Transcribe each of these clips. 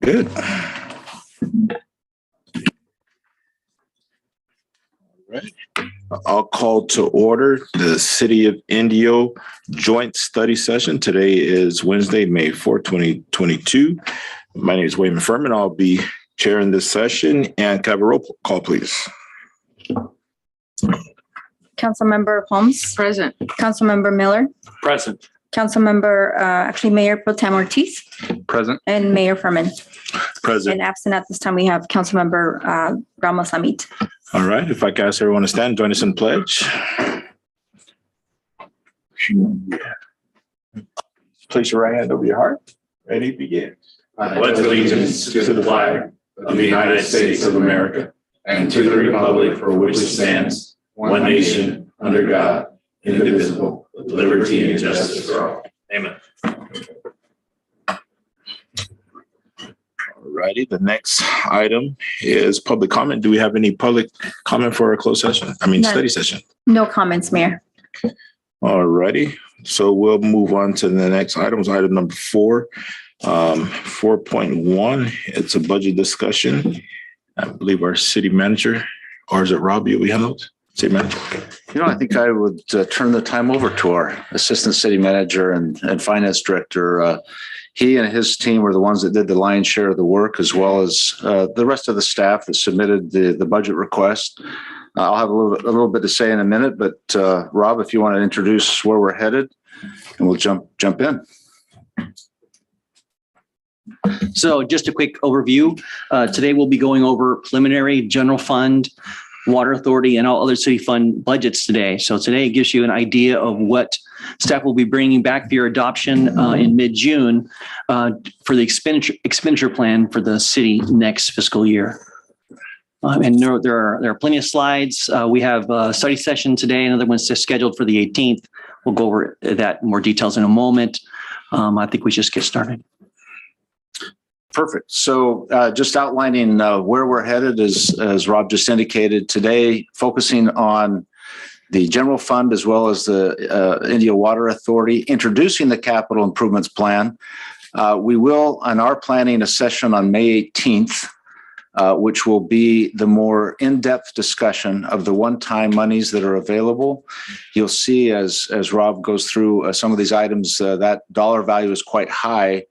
Good. Right. I'll call to order the City of Indio joint study session. Today is Wednesday, May 4th, 2022. My name is Wayman Furman. I'll be chairing this session, and can I have a roll call, please? Councilmember Holmes. Present. Councilmember Miller. Present. Councilmember, Mayor Pro Tem Ortiz. Present. And Mayor Furman. Present. And absent at this time, we have Councilmember Ramos Amit. All right. If I can ask everyone to stand, join us in pledge. Place your right hand over your heart. Ready, begin. I pledge allegiance to the flag of the United States of America and to the republic for which it stands, one nation, under God, indivisible, with liberty and justice for all. Amen. All righty. The next item is public comment. Do we have any public comment for our closed session? None. Study session. No comments, Mayor. All righty. So we'll move on to the next items. Item number 4, 4.1. It's a budget discussion. I believe our city manager, or is it Robbie we handled? City manager. I think I would turn the time over to our assistant city manager and finance director. He and his team were the ones that did the lion's share of the work, as well as the rest of the staff that submitted the budget request. I'll have a little bit to say in a minute, but Rob, if you want to introduce where we're headed, and we'll jump in. So just a quick overview. Today we'll be going over preliminary general fund, water authority, and all other city fund budgets today. So today it gives you an idea of what staff will be bringing back for your adoption in mid-June for the expenditure plan for the city next fiscal year. And there are plenty of slides. We have a study session today, another one's scheduled for the 18th. We'll go over that in more details in a moment. I think we just get started. Perfect. So just outlining where we're headed, as Rob just indicated today, focusing on the general fund as well as the Indio Water Authority, introducing the capital improvements plan. We will, and are planning a session on May 18th, which will be the more in-depth discussion of the one-time monies that are available. You'll see as Rob goes through some of these items, that dollar value is quite high.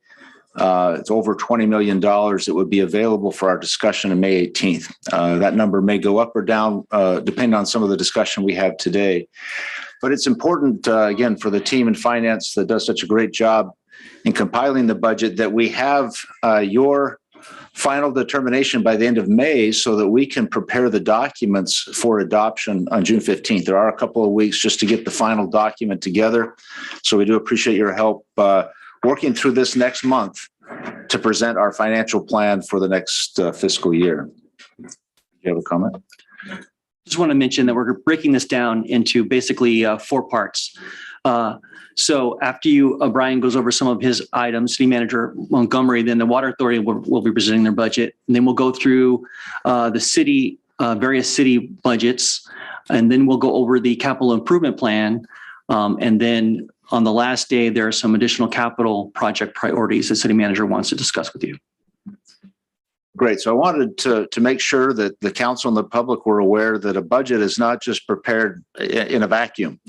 It's over $20 million that would be available for our discussion on May 18th. That number may go up or down, depending on some of the discussion we have today. But it's important, again, for the team in finance that does such a great job in compiling the budget, that we have your final determination by the end of May so that we can prepare the documents for adoption on June 15th. There are a couple of weeks just to get the final document together. So we do appreciate your help working through this next month to present our financial plan for the next fiscal year. Do you have a comment? Just want to mention that we're breaking this down into basically 4 parts. So after Brian goes over some of his items, City Manager Montgomery, then the Water Authority will be presenting their budget. And then we'll go through the city, various city budgets, and then we'll go over the capital improvement plan. And then on the last day, there are some additional capital project priorities the city manager wants to discuss with you. Great. So I wanted to make sure that the council and the public were aware that a budget is not just prepared in a vacuum.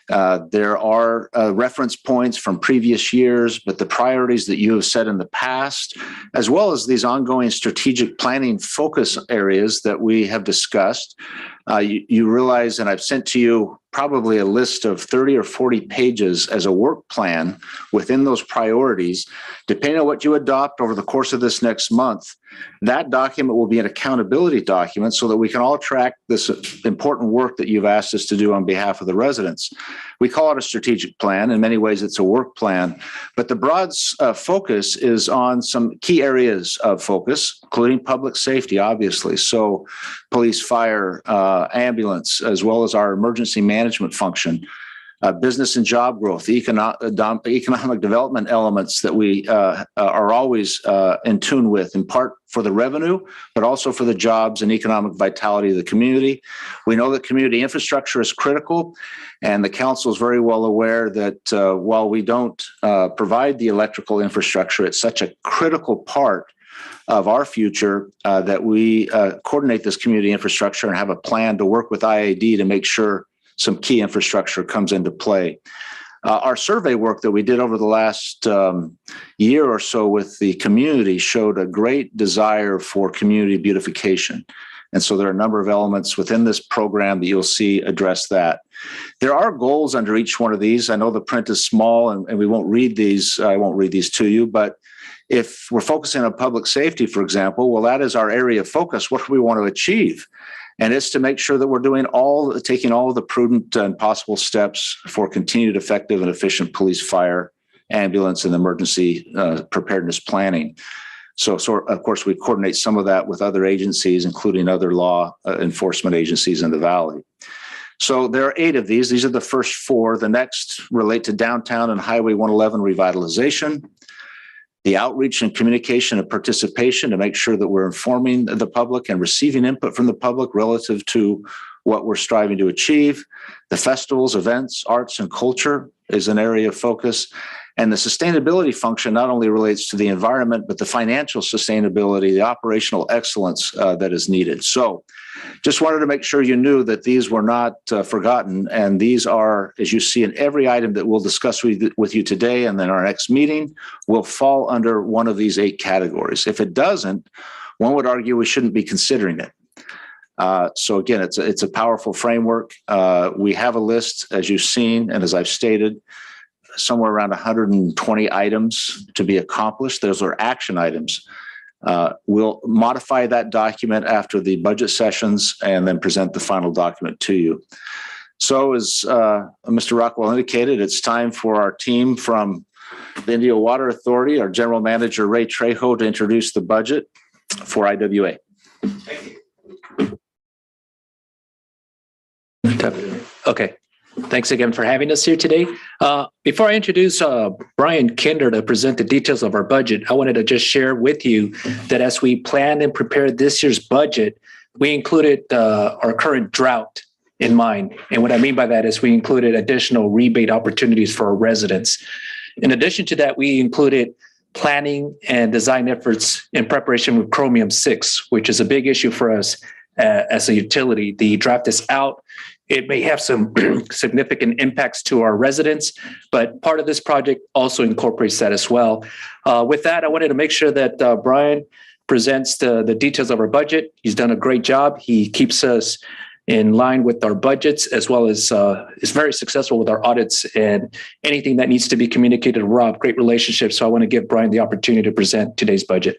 There are reference points from previous years, but the priorities that you have set in the past, as well as these ongoing strategic planning focus areas that we have discussed, you realize, and I've sent to you probably a list of 30 or 40 pages as a work plan within those priorities. Depending on what you adopt over the course of this next month, that document will be an accountability document so that we can all track this important work that you've asked us to do on behalf of the residents. We call it a strategic plan. In many ways, it's a work plan, but the broad focus is on some key areas of focus, including public safety, obviously. So police, fire, ambulance, as well as our emergency management function, business and job growth, economic development elements that we are always in tune with, in part for the revenue, but also for the jobs and economic vitality of the community. We know that community infrastructure is critical, and the council is very well aware that while we don't provide the electrical infrastructure, it's such a critical part of our future, that we coordinate this community infrastructure and have a plan to work with IAD to make sure some key infrastructure comes into play. Our survey work that we did over the last year or so with the community showed a great desire for community beautification. And so there are a number of elements within this program that you'll see address that. There are goals under each one of these. I know the print is small and we won't read these. I won't read these to you, but if we're focusing on public safety, for example, well, that is our area of focus. What do we want to achieve? And it's to make sure that we're taking all of the prudent and possible steps for continued effective and efficient police, fire, ambulance, and emergency preparedness planning. So of course, we coordinate some of that with other agencies, including other law enforcement agencies in the Valley. So there are 8 of these. These are the first 4. The next relate to downtown and Highway 111 revitalization, the outreach and communication and participation to make sure that we're informing the public and receiving input from the public relative to what we're striving to achieve. The festivals, events, arts, and culture is an area of focus. And the sustainability function not only relates to the environment, but the financial sustainability, the operational excellence that is needed. So just wanted to make sure you knew that these were not forgotten. And these are, as you see in every item that we'll discuss with you today and then our next meeting, will fall under one of these 8 categories. If it doesn't, one would argue we shouldn't be considering it. So again, it's a powerful framework. We have a list, as you've seen, and as I've stated, somewhere around 120 items to be accomplished. Those are action items. We'll modify that document after the budget sessions and then present the final document to you. So as Mr. Rockwell indicated, it's time for our team from the Indio Water Authority, our General Manager, Ray Trejo, to introduce the budget for IWA. Okay. Thanks again for having us here today. Before I introduce Brian Kinder to present the details of our budget, I wanted to just share with you that as we planned and prepared this year's budget, we included our current drought in mind. And what I mean by that is we included additional rebate opportunities for our residents. In addition to that, we included planning and design efforts in preparation with Chromium-6, which is a big issue for us as a utility. The drought is out. It may have some significant impacts to our residents, but part of this project also incorporates that as well. With that, I wanted to make sure that Brian presents the details of our budget. He's done a great job. He keeps us in line with our budgets, as well as is very successful with our audits and anything that needs to be communicated to Rob. Great relationship. So I want to give Brian the opportunity to present today's budget.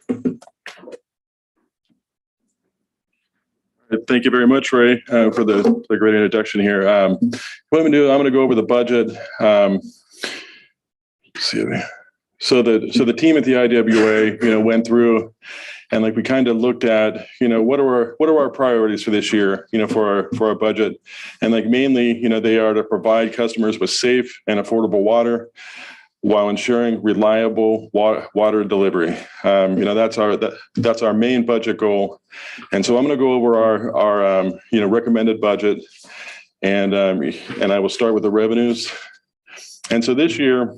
Thank you very much, Ray, for the great introduction here. What I'm going to do, I'm going to go over the budget. So the team at the IWA, went through and we kind of looked at, what are our priorities for this year, for our budget, and mainly, they are to provide customers with safe and affordable water, while ensuring reliable water delivery. That's our main budget goal. And so I'm going to go over our recommended budget, and I will start with the revenues. And so this year,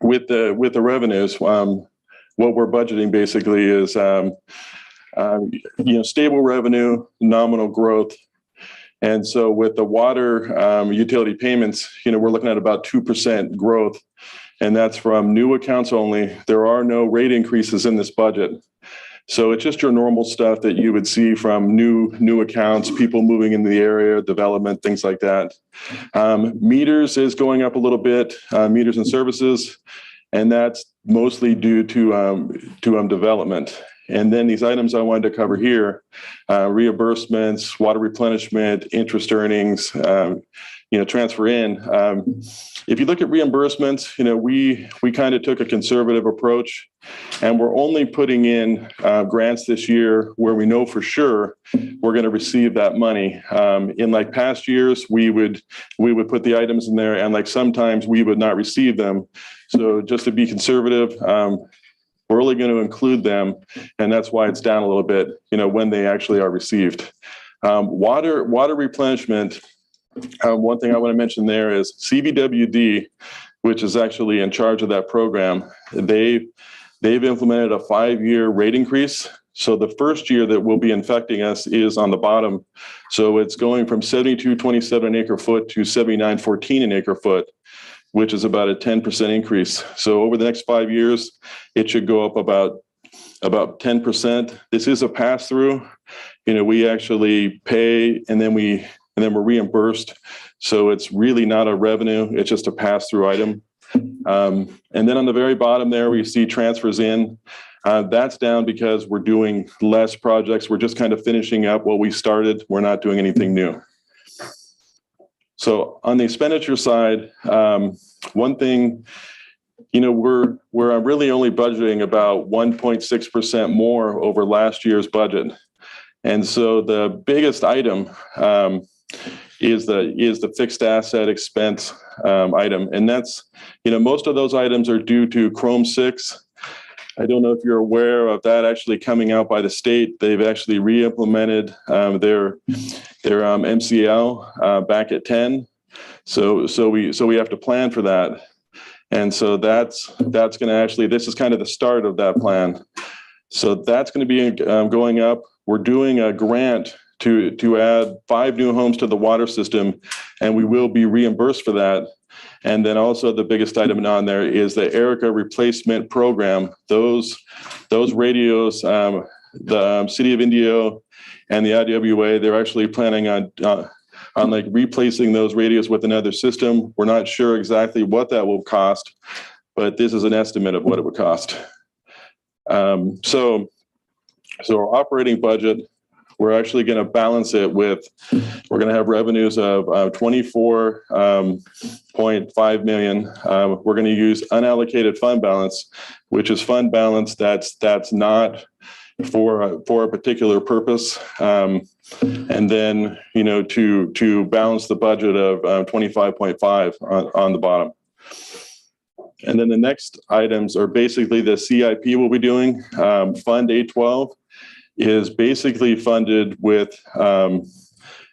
with the revenues, what we're budgeting basically is stable revenue, nominal growth. And so with the water utility payments, we're looking at about 2% growth. And that's from new accounts only. There are no rate increases in this budget. So it's just your normal stuff that you would see from new accounts, people moving in the area, development, things like that. Meters is going up a little bit, meters and services, and that's mostly due to development. And then these items I wanted to cover here, reimbursements, water replenishment, interest earnings, transfer in. If you look at reimbursements, we kind of took a conservative approach, and we're only putting in grants this year where we know for sure we're going to receive that money. In past years, we would put the items in there, and sometimes we would not receive them. So just to be conservative, we're only going to include them, and that's why it's down a little bit, when they actually are received. Water replenishment. One thing I want to mention there is CVWD, which is actually in charge of that program. They they've implemented a 5-year rate increase. So the first year that will be affecting us is on the bottom. So it's going from 72.27 an acre foot to 79.14 an acre foot, which is about a 10% increase. So over the next 5 years, it should go up about 10%. This is a pass through. We actually pay and then we're reimbursed. So it's really not a revenue. It's just a pass through item. And then on the very bottom there, we see transfers in. That's down because we're doing less projects. We're just kind of finishing up what we started. We're not doing anything new. So on the expenditure side, one thing, we're really only budgeting about 1.6% more over last year's budget. And so the biggest item is the fixed asset expense item. And that's, most of those items are due to Chrome 6. I don't know if you're aware of that actually coming out by the state. They've actually re-implemented their MCL back at 10. So we have to plan for that. And so that's going to actually, this is kind of the start of that plan. So that's going to be going up. We're doing a grant to add 5 new homes to the water system, and we will be reimbursed for that. And then also the biggest item on there is the Erica replacement program. Those radios, the City of Indio and the IWA, they're actually planning on like replacing those radios with another system. We're not sure exactly what that will cost, but this is an estimate of what it would cost. So our operating budget, we're actually going to balance it with, we're going to have revenues of $24.5 million. We're going to use unallocated fund balance, which is fund balance that's not for a particular purpose. And then, to balance the budget of 25.5 on the bottom. And then the next items are basically the CIP we'll be doing. Fund 812 is basically funded with,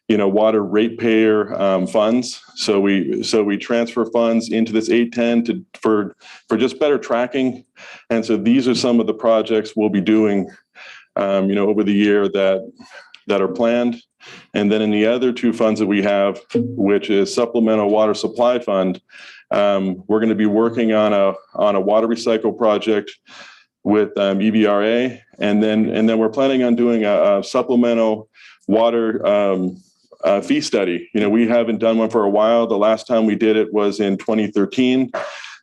water ratepayer funds. So we transfer funds into this 810 for just better tracking. And so these are some of the projects we'll be doing, over the year that are planned. And then in the other 2 funds that we have, which is Supplemental Water Supply Fund, we're going to be working on a water recycle project with EVRA, and then we're planning on doing a supplemental water fee study. We haven't done one for a while. The last time we did it was in 2013,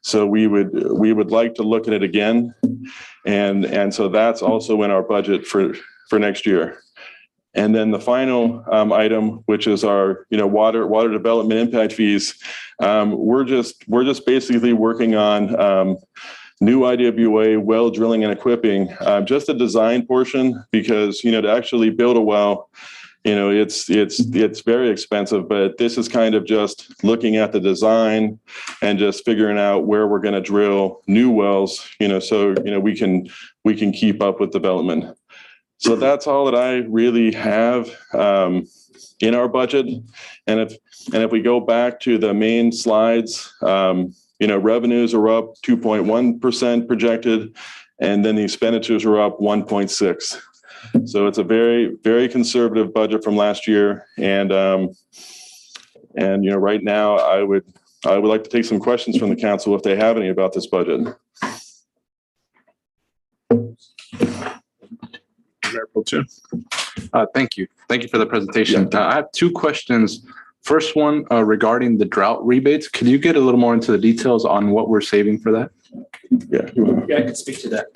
so we would like to look at it again, and so that's also in our budget for next year. And then the final item, which is our water development impact fees, we're just basically working on new IWA well drilling and equipping, just the design portion, because, to actually build a well, it's very expensive, but this is kind of just looking at the design and just figuring out where we're going to drill new wells, so, we can keep up with development. So that's all that I really have in our budget. And if we go back to the main slides, revenues are up 2.1% projected, and then the expenditures are up 1.6%. So it's a very, very conservative budget from last year. And right now I would like to take some questions from the council if they have any about this budget. Thank you. Thank you for the presentation. I have 2 questions. First one, regarding the drought rebates. Can you get a little more into the details on what we're saving for that? Yeah, I can speak to that.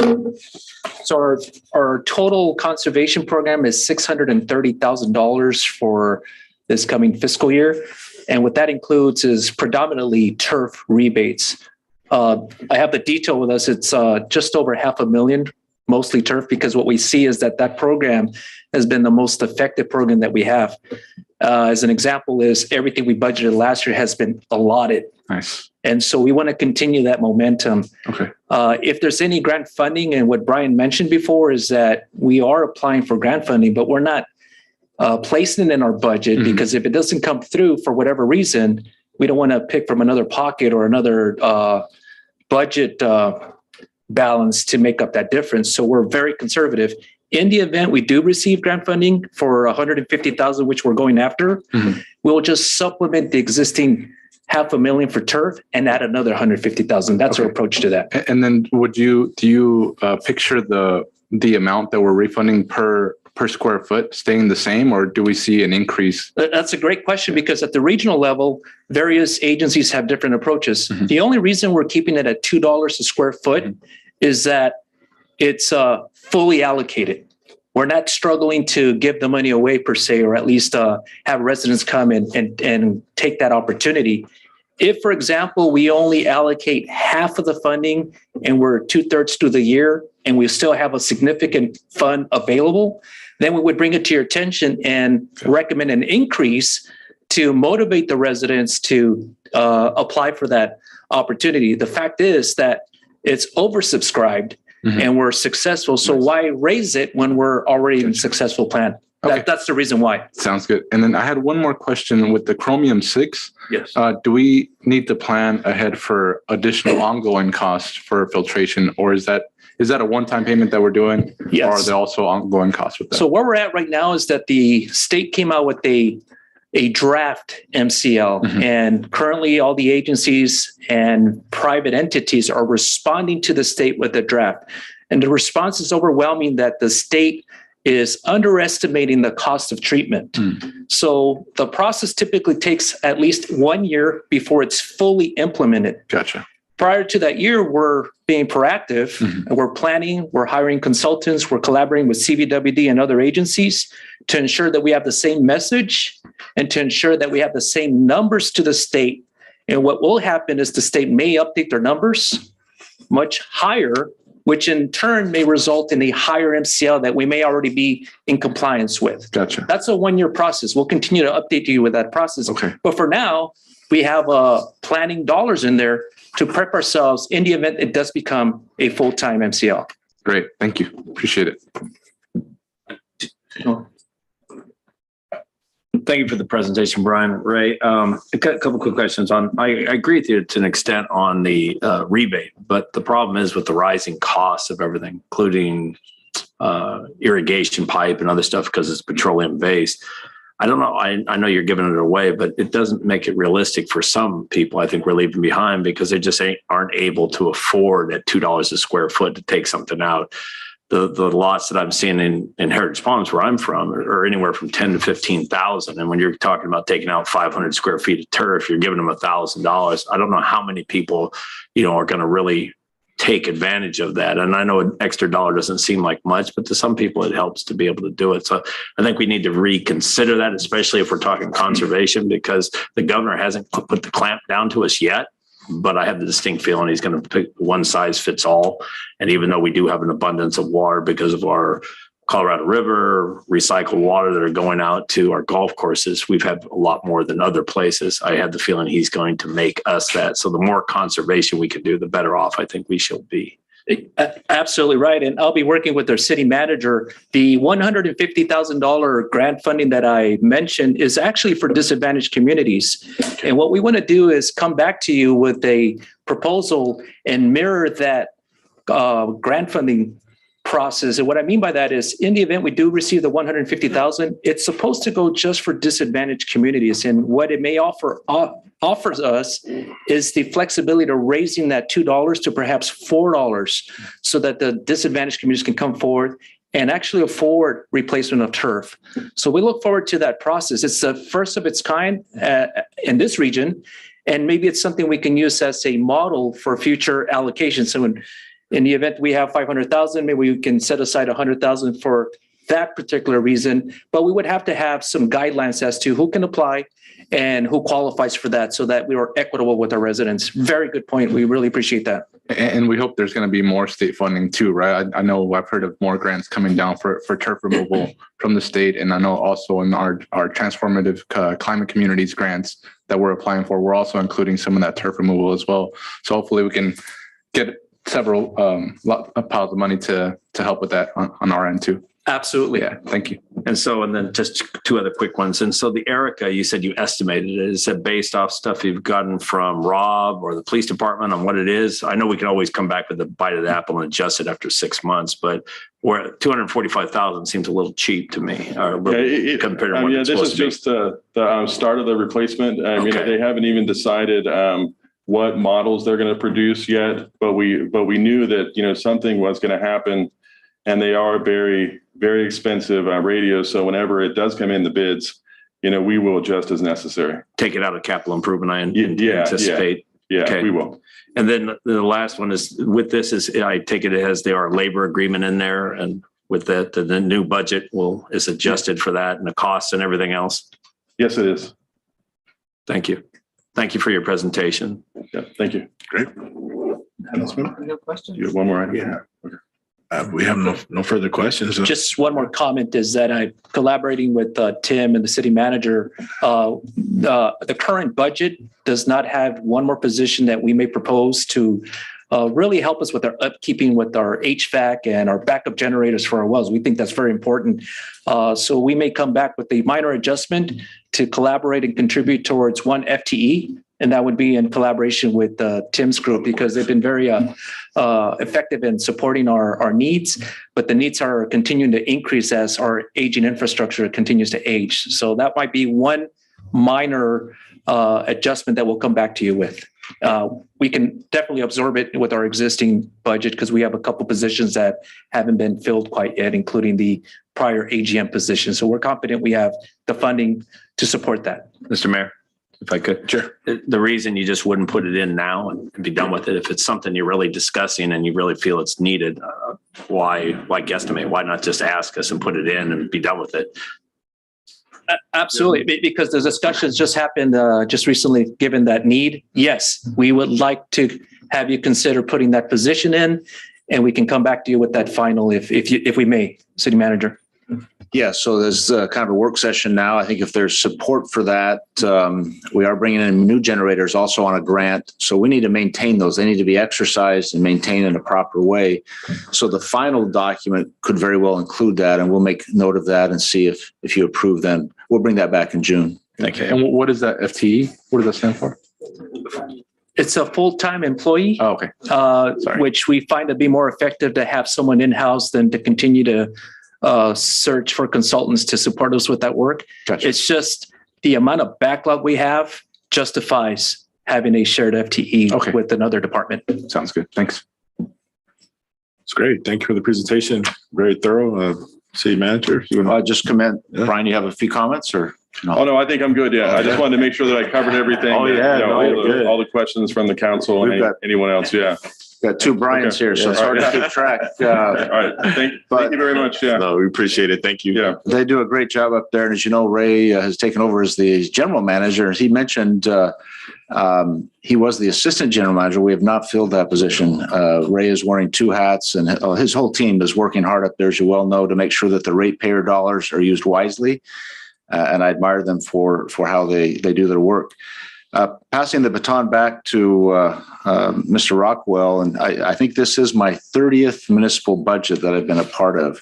So our total conservation program is $630,000 for this coming fiscal year. And what that includes is predominantly turf rebates. I have the detail with us. It's just over $500,000, mostly turf, because what we see is that program has been the most effective program that we have. As an example is everything we budgeted last year has been allotted. Nice. And so we want to continue that momentum. Okay. If there's any grant funding, and what Brian mentioned before is that we are applying for grant funding, but we're not placing it in our budget, because if it doesn't come through for whatever reason, we don't want to pick from another pocket or another budget balance to make up that difference. So we're very conservative. In the event we do receive grant funding for $150,000, which we're going after, we'll just supplement the existing $500,000 for turf and add another $150,000. That's our approach to that. And then do you picture the amount that we're refunding per square foot staying the same, or do we see an increase? That's a great question, because at the regional level, various agencies have different approaches. The only reason we're keeping it at $2 a square foot is that it's fully allocated. We're not struggling to give the money away per se, or at least have residents come and take that opportunity. If, for example, we only allocate half of the funding and we're 2/3 through the year and we still have a significant fund available, then we would bring it to your attention and recommend an increase to motivate the residents to apply for that opportunity. The fact is that it's oversubscribed and we're successful. So why raise it when we're already in a successful plan? That's the reason why. Sounds good. And then I had one more question with the Chromium 6. Yes. Do we need to plan ahead for additional ongoing costs for filtration, or is that a one-time payment that we're doing? Yes. Or are there also ongoing costs with that? So where we're at right now is that the state came out with a draft MCL, and currently all the agencies and private entities are responding to the state with a draft. And the response is overwhelming that the state is underestimating the cost of treatment. So the process typically takes at least 1 year before it's fully implemented. Gotcha. Prior to that year, we're being proactive and we're planning, we're hiring consultants, we're collaborating with CVWD and other agencies to ensure that we have the same message and to ensure that we have the same numbers to the state. And what will happen is the state may update their numbers much higher, which in turn may result in a higher MCL that we may already be in compliance with. Gotcha. That's a 1-year process. We'll continue to update you with that process. Okay. But for now, we have planning dollars in there to prep ourselves in the event it does become a full-time MCL. Great. Thank you. Appreciate it. Thank you for the presentation, Brian. Ray, a couple quick questions on. I agree with you to an extent on the rebate, but the problem is with the rising costs of everything, including irrigation pipe and other stuff, because it's petroleum based. I don't know. I know you're giving it away, but it doesn't make it realistic for some people. I think we're leaving behind because they just aren't able to afford at $2 a square foot to take something out. The lots that I'm seeing in Heritage Palms, where I'm from, are anywhere from 10 to 15,000. And when you're talking about taking out 500 square feet of turf, you're giving them $1,000. I don't know how many people, are going to really take advantage of that. And I know an extra dollar doesn't seem like much, but to some people it helps to be able to do it. So I think we need to reconsider that, especially if we're talking conservation, because the governor hasn't put the clamp down to us yet. But I have the distinct feeling he's going to pick one size fits all. And even though we do have an abundance of water because of our Colorado River, recycled water that are going out to our golf courses, we've had a lot more than other places. I have the feeling he's going to make us that. So the more conservation we can do, the better off I think we should be. Absolutely right. And I'll be working with their city manager. The $150,000 grant funding that I mentioned is actually for disadvantaged communities. And what we want to do is come back to you with a proposal and mirror that grant funding process. And what I mean by that is, in the event we do receive the $150,000, it's supposed to go just for disadvantaged communities. And what it may offers us is the flexibility to raising that $2 to perhaps $4 so that the disadvantaged communities can come forward and actually afford replacement of turf. So we look forward to that process. It's the first of its kind in this region, and maybe it's something we can use as a model for future allocations. So in the event we have 500,000, maybe we can set aside 100,000 for that particular reason, but we would have to have some guidelines as to who can apply and who qualifies for that so that we are equitable with our residents. Very good point. We really appreciate that. And we hope there's going to be more state funding too, right? I know I've heard of more grants coming down for turf removal from the state. And I know also in our transformative climate communities grants that we're applying for, we're also including some of that turf removal as well. So hopefully we can get several piles of money to help with that on our end too. Absolutely. Yeah, thank you. And then just two other quick ones. And so the Erica, you said you estimated it. Is it based off stuff you've gotten from Rob or the police department on what it is? I know we can always come back with a bite of the apple and adjust it after 6 months, but where 245,000 seems a little cheap to me. Compared to what it's this supposed is to be. just the start of the replacement. I mean, Okay. they haven't even decided what models they're going to produce yet, but we knew that, something was going to happen, and they are very, very expensive radios. So whenever it does come in the bids, we will adjust as necessary. Take it out of capital improvement, I Yeah, anticipate. Yeah, Okay. we will. And then the last one is with this I take it as there are labor agreement in there, and with that, the new budget is adjusted for that and the costs and everything else. Yes, it is. Thank you. Thank you for your presentation. Yeah, thank you. Great. No questions. You have one more item? Yeah. We have no further questions. Just one more comment is that I'm collaborating with Tim and the city manager. The current budget does not have one more position that we may propose to really help us with our upkeeping with our HVAC and our backup generators for our wells. We think that's very important. So we may come back with a minor adjustment to collaborate and contribute towards one FTE. And that would be in collaboration with Tim's group, because they've been very effective in supporting our needs, but the needs are continuing to increase as our aging infrastructure continues to age. So that might be one minor adjustment that we'll come back to you with. We can definitely absorb it with our existing budget, because we have a couple positions that haven't been filled quite yet, including the prior AGM position. So we're confident we have the funding to support that. Mr. Mayor, if I could. Sure. The reason you just wouldn't put it in now and be done with it, if it's something you're really discussing and you really feel it's needed, why guesstimate? Why not just ask us and put it in and be done with it? Absolutely, because the discussions just happened just recently, given that need. Yes, we would like to have you consider putting that position in, and we can come back to you with that final if we may, City Manager. Yeah, so there's kind of a work session now. I think if there's support for that, we are bringing in new generators also on a grant. So we need to maintain those. They need to be exercised and maintained in a proper way. So the final document could very well include that, and we'll make note of that and see if you approve then. We'll bring that back in June. Okay. And what is that FTE? What does that stand for? It's a full-time employee, Oh, okay. which we find to be more effective to have someone in-house than to continue to search for consultants to support us with that work. Gotcha. It's just the amount of backlog we have justifies having a shared FTE with another department. Sounds good. Thanks. It's great. Thank you for the presentation. Very thorough. City Manager, you want Just comment. Yeah. Brian, you have a few comments or? No? Oh, no, I think I'm good. Yeah. I just wanted to make sure that I covered everything. Oh, yeah. No, you're good. All the questions from the council and anyone else. Yeah. Got two Brians here, so it's hard to keep track. All right. Thank you very much. Yeah. No, we appreciate it. Thank you. Yeah. They do a great job up there. And as you know, Ray has taken over as the general manager. He mentioned he was the assistant general manager. We have not filled that position. Ray is wearing two hats, and his whole team is working hard up there, as you well know, to make sure that the ratepayer dollars are used wisely. And I admire them for how they do their work. Passing the baton back to Mr. Rockwell, and I think this is my 30th municipal budget that I've been a part of.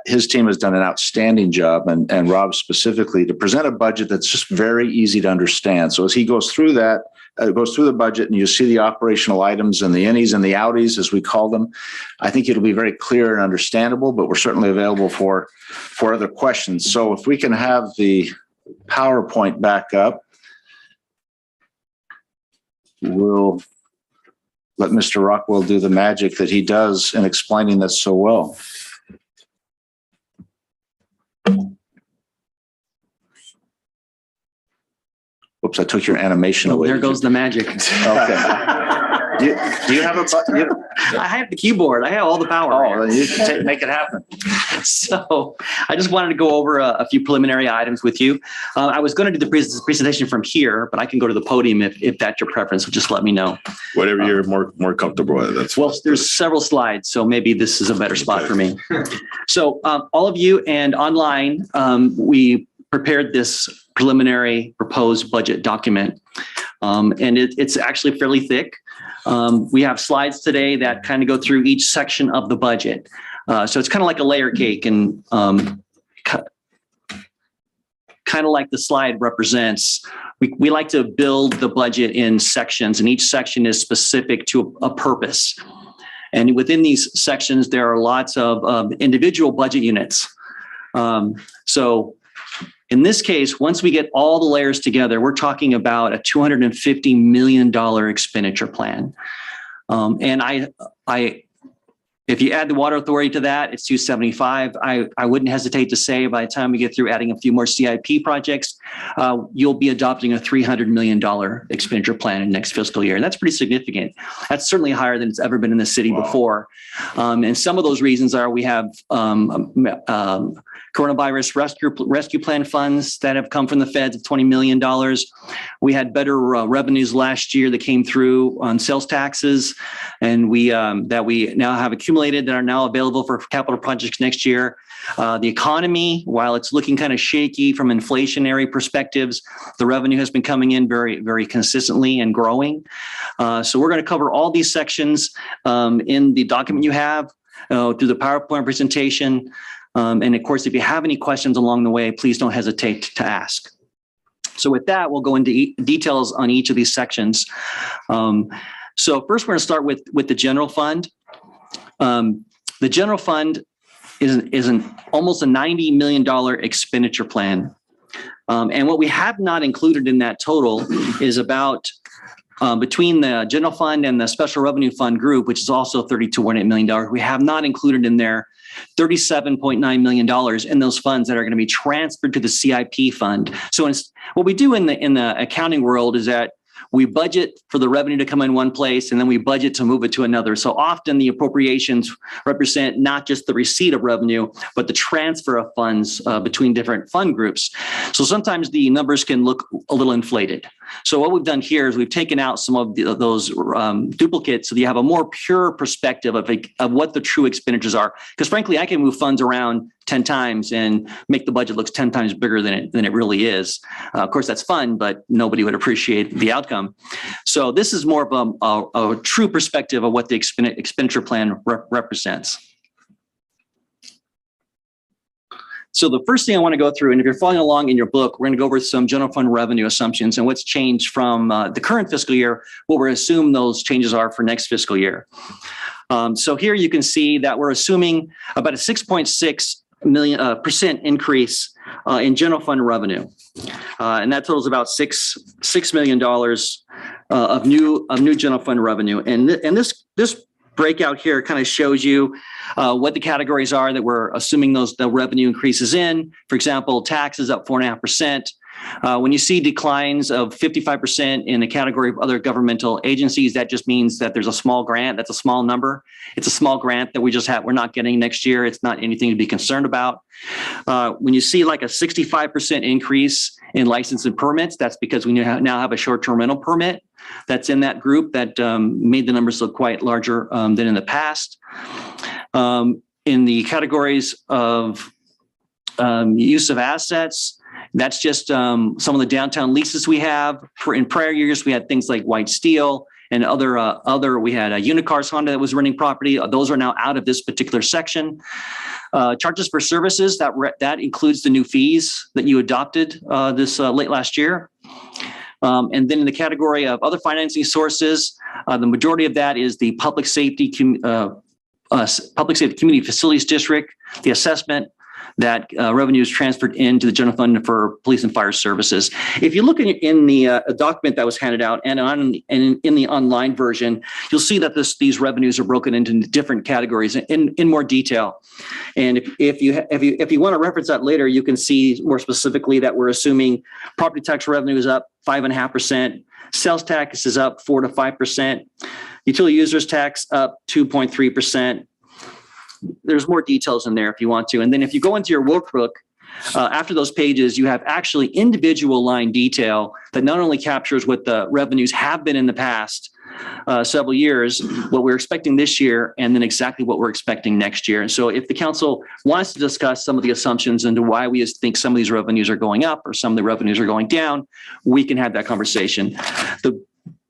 His team has done an outstanding job, and Rob specifically, to present a budget that's just very easy to understand. So as he goes through that, goes through the budget, and you see the operational items and the innies and the outies, as we call them, I think it'll be very clear and understandable, but we're certainly available for other questions. So if we can have the PowerPoint back up, we'll let Mr. Rockwell do the magic that he does in explaining this so well. Whoops, I took your animation away. There goes the magic. Okay. Do you have I have the keyboard. I have all the power. Oh, then you can make it happen. So I just wanted to go over a few preliminary items with you. I was going to do the presentation from here, but I can go to the podium if that's your preference. So just let me know. Whatever you're more comfortable with. That's well, there's several slides, so maybe this is a better spot for me. So all of you and online, we prepared this preliminary proposed budget document, and it's actually fairly thick. We have slides today that kind of go through each section of the budget. So it's kind of like a layer cake, and kind of like the slide represents. We like to build the budget in sections, and each section is specific to a purpose. And within these sections, there are lots of individual budget units. So in this case, once we get all the layers together, we're talking about a $250 million expenditure plan. And if you add the water authority to that, it's 275. I wouldn't hesitate to say by the time we get through adding a few more CIP projects, you'll be adopting a $300 million expenditure plan in next fiscal year. And that's pretty significant. That's certainly higher than it's ever been in the city before. And some of those reasons are we have coronavirus rescue plan funds that have come from the feds of $20 million. We had better revenues last year that came through on sales taxes, and we now have accumulated that are now available for capital projects next year. The economy, while it's looking kind of shaky from inflationary perspectives, the revenue has been coming in very, very consistently and growing. So we're going to cover all these sections in the document you have through the PowerPoint presentation. And of course, if you have any questions along the way, please don't hesitate to ask. So with that, we'll go into details on each of these sections. So first, we're going to start with the general fund. The general fund is almost a $90 million expenditure plan. And what we have not included in that total is about between the general fund and the special revenue fund group, which is also $32.8 million, we have not included in there $37.9 million in those funds that are going to be transferred to the CIP fund. So what we do in the accounting world is that we budget for the revenue to come in one place, and then we budget to move it to another. So often the appropriations represent not just the receipt of revenue, but the transfer of funds between different fund groups. So sometimes the numbers can look a little inflated. So what we've done here is we've taken out some of those duplicates so that you have a more pure perspective of what the true expenditures are. Because frankly, I can move funds around 10 times and make the budget looks 10 times bigger than it really is. Of course, that's fun, but nobody would appreciate the outcome. So this is more of a true perspective of what the expenditure plan represents. So the first thing I want to go through, and if you're following along in your book, we're going to go over some general fund revenue assumptions and what's changed from the current fiscal year, what we're assuming those changes are for next fiscal year. So here you can see that we're assuming about a 6.6% increase in general fund revenue, and that totals about $6 million of new general fund revenue. And this breakout here kind of shows you what the categories are that we're assuming the revenue increases in. For example, taxes up 4.5%. When you see declines of 55% in the category of other governmental agencies, that just means that there's a small grant. That's a small number. It's a small grant that we're not getting next year. It's not anything to be concerned about. When you see like a 65% increase in license and permits, that's because we now have a short-term rental permit that's in that group that made the numbers look quite larger than in the past. In the categories of use of assets, that's just some of the downtown leases we have. In prior years, we had things like White Steel and we had a Unicars Honda that was renting property. Those are now out of this particular section. Charges for services, that includes the new fees that you adopted this late last year. And then in the category of other financing sources, the majority of that is the Public Safety Community Facilities District, the assessment that revenue is transferred into the general fund for police and fire services. If you look in the document that was handed out and in the online version, you'll see that these revenues are broken into different categories in more detail. And if you want to reference that later, you can see more specifically that we're assuming property tax revenue is up 5.5%, sales tax is up 4 to 5%, utility users tax up 2.3%. There's more details in there if you want to. And then if you go into your workbook, after those pages, you have actually individual line detail that not only captures what the revenues have been in the past several years, what we're expecting this year, and then exactly what we're expecting next year. And so if the council wants to discuss some of the assumptions into why we think some of these revenues are going up or some of the revenues are going down, we can have that conversation.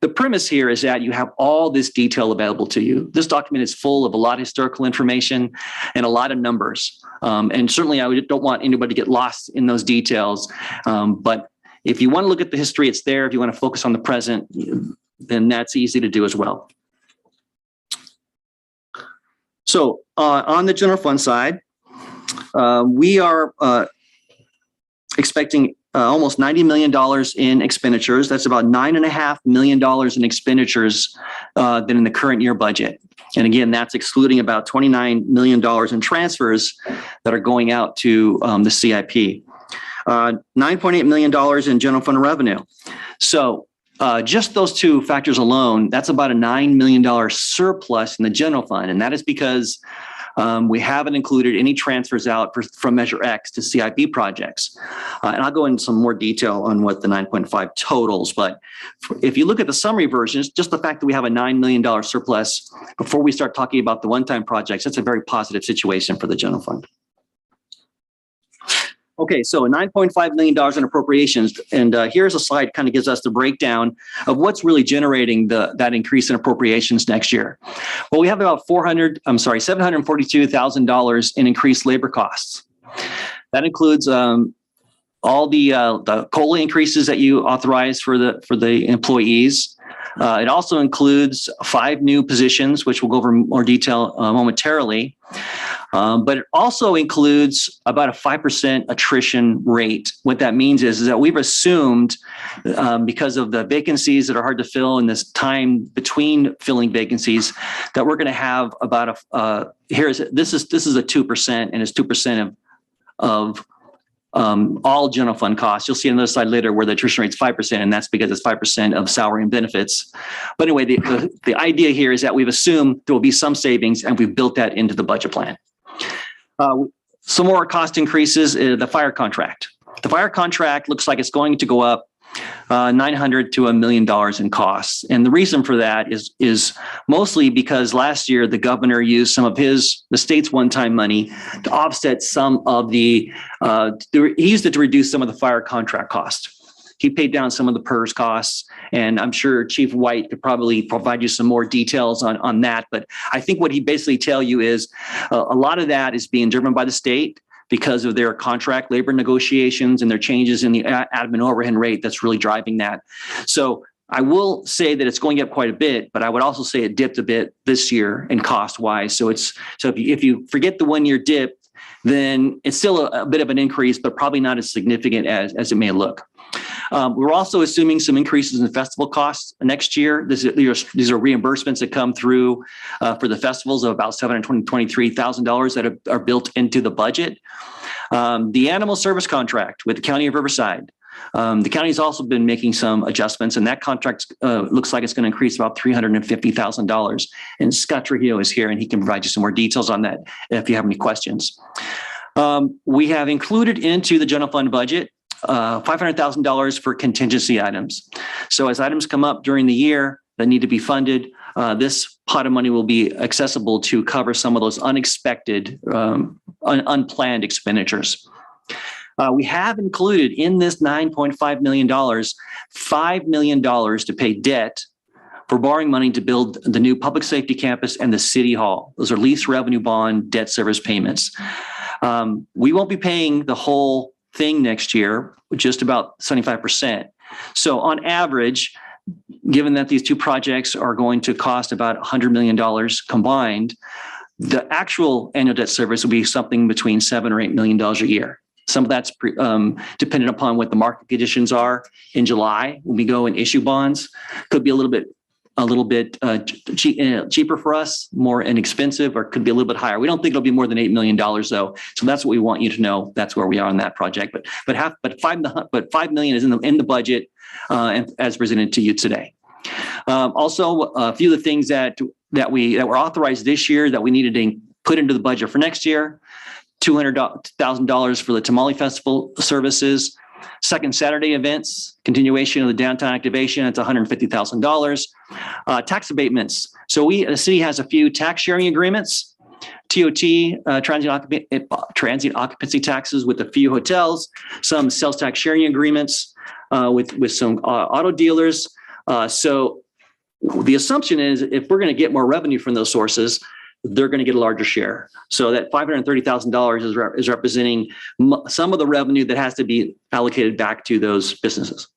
the premise here is that you have all this detail available to you. This document is full of a lot of historical information and a lot of numbers. And certainly I don't want anybody to get lost in those details. But if you want to look at the history, it's there. If you want to focus on the present, then that's easy to do as well. So on the general fund side, we are expecting almost $90 million in expenditures. That's about $9.5 million in expenditures than in the current year budget. And again, that's excluding about $29 million in transfers that are going out to the CIP. $9.8 million in general fund revenue. So just those two factors alone, that's about a $9 million surplus in the general fund. And that is because we haven't included any transfers out from Measure X to CIP projects. And I'll go into some more detail on what the 9.5 totals. But if you look at the summary versions, just the fact that we have a $9 million surplus before we start talking about the one-time projects, that's a very positive situation for the general fund. Okay, so $9.5 million in appropriations. And here's a slide that kind of gives us the breakdown of what's really generating that increase in appropriations next year. Well, we have about $742,000 in increased labor costs. That includes all the COLA increases that you authorized for the employees. It also includes 5 new positions, which we'll go over in more detail momentarily. But it also includes about a 5% attrition rate. What that means is that we've assumed, because of the vacancies that are hard to fill in this time between filling vacancies, that we're going to have about this is a 2%, and it's 2% of all general fund costs. You'll see on the other slide later where the attrition rate is 5%, and that's because it's 5% of salary and benefits. But anyway, the idea here is that we've assumed there will be some savings, and we've built that into the budget plan. Some more cost increases, the fire contract. The fire contract looks like it's going to go up $900,000 to $1 million in costs. And the reason for that is mostly because last year the governor used some of the state's one-time money to offset some of he used it to reduce some of the fire contract costs. He paid down some of the PERS costs, and I'm sure Chief White could probably provide you some more details on that. But I think what he basically tell you is a lot of that is being driven by the state because of their contract labor negotiations and their changes in the admin overhead rate that's really driving that. So I will say that it's going up quite a bit, but I would also say it dipped a bit this year in cost wise. So if you forget the 1 year dip, then it's still a bit of an increase, but probably not as significant as it may look. We're also assuming some increases in festival costs next year. These are reimbursements that come through for the festivals of about $723,000 that are built into the budget. The animal service contract with the County of Riverside. The county has also been making some adjustments, and that contract looks like it's going to increase about $350,000. And Scott Trujillo is here, and he can provide you some more details on that if you have any questions. We have included into the general fund budget $500,000 for contingency items. So as items come up during the year that need to be funded, this pot of money will be accessible to cover some of those unexpected, unplanned expenditures. We have included in this $9.5 million, $5 million to pay debt for borrowing money to build the new public safety campus and the city hall. Those are lease revenue bond debt service payments. We won't be paying the whole thing next year, just about 75%. So on average, given that these two projects are going to cost about $100 million combined, the actual annual debt service will be something between $7 or $8 million a year. Some of that's dependent upon what the market conditions are in July when we go and issue bonds. Could be a little bit cheaper for us, more inexpensive, or could be a little bit higher. We don't think it'll be more than $8 million though. So that's what we want you to know. That's where we are on that project. But $5 million is in the budget and as presented to you today. Also, a few of the things that were authorized this year that we needed to put into the budget for next year: $200,000 for the Tamale Festival services. Second Saturday events, continuation of the downtown activation, it's $150,000. Tax abatements. So the city has a few tax sharing agreements, TOT, transient occupancy taxes with a few hotels, some sales tax sharing agreements with some auto dealers. So the assumption is if we're going to get more revenue from those sources, they're going to get a larger share. So that $530,000 is representing some of the revenue that has to be allocated back to those businesses.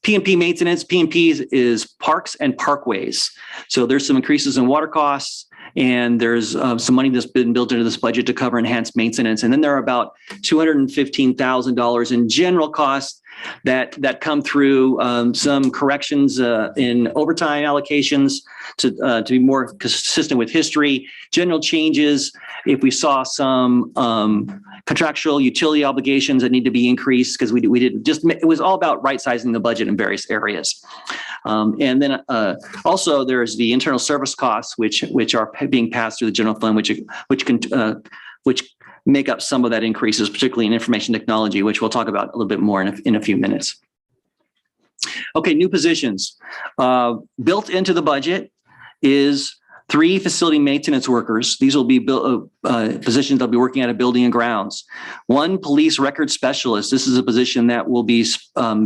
P&P maintenance, P&P is parks and parkways. So there's some increases in water costs, and there's some money that's been built into this budget to cover enhanced maintenance. And then there are about $215,000 in general costs that come through some corrections in overtime allocations to be more consistent with history, general changes. If we saw some contractual utility obligations that need to be increased, because we didn't just, it was all about right sizing the budget in various areas. And then also there's the internal service costs, which are being passed through the general fund, which make up some of that increases, particularly in information technology, which we'll talk about a little bit more in a few minutes. Okay, new positions. Built into the budget is 3 facility maintenance workers. These will be positions that'll be working at a building and grounds. 1 police record specialist. This is a position that will be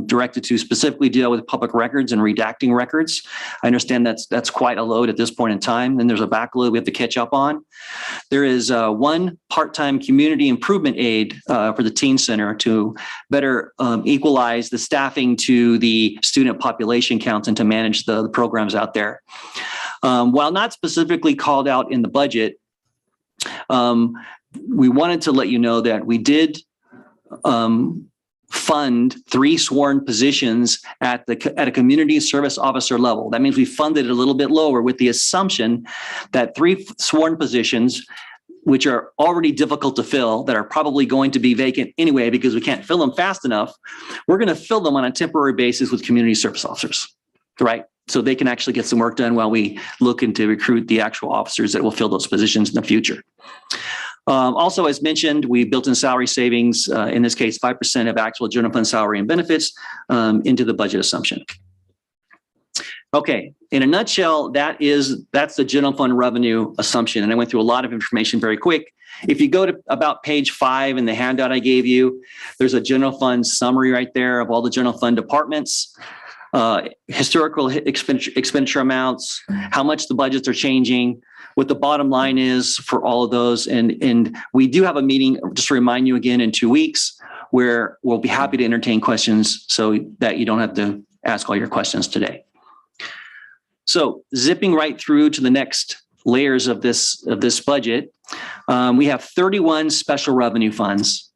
directed to specifically deal with public records and redacting records. I understand that's quite a load at this point in time, and there's a backload we have to catch up on. There is 1 part-time community improvement aide for the teen center to better equalize the staffing to the student population counts and to manage the programs out there. While not specifically called out in the budget, we wanted to let you know that we did fund 3 sworn positions at a community service officer level. That means we funded it a little bit lower with the assumption that 3 sworn positions, which are already difficult to fill, that are probably going to be vacant anyway because we can't fill them fast enough, we're going to fill them on a temporary basis with community service officers, right? So they can actually get some work done while we look into recruit the actual officers that will fill those positions in the future. Also, as mentioned, we built in salary savings, in this case, 5% of actual general fund salary and benefits into the budget assumption. Okay, in a nutshell, that's the general fund revenue assumption. And I went through a lot of information very quick. If you go to about page 5 in the handout I gave you, there's a general fund summary right there of all the general fund departments. Historical expenditure amounts, how much the budgets are changing, what the bottom line is for all of those. And we do have a meeting, just to remind you again, in 2 weeks, where we'll be happy to entertain questions so that you don't have to ask all your questions today. So zipping right through to the next layers of this budget, we have 31 special revenue funds.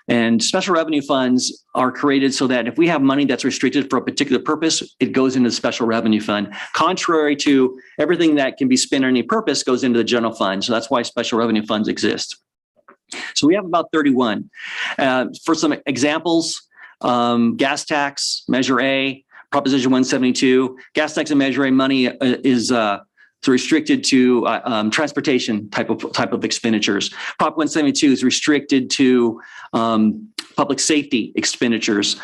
And special revenue funds are created so that if we have money that's restricted for a particular purpose, it goes into the special revenue fund. Contrary to everything that can be spent on any purpose goes into the general fund. So that's why special revenue funds exist. So we have about 31. For some examples, gas tax, Measure A, Proposition 172, gas tax and Measure A money is restricted to transportation type of expenditures. Prop 172 is restricted to public safety expenditures.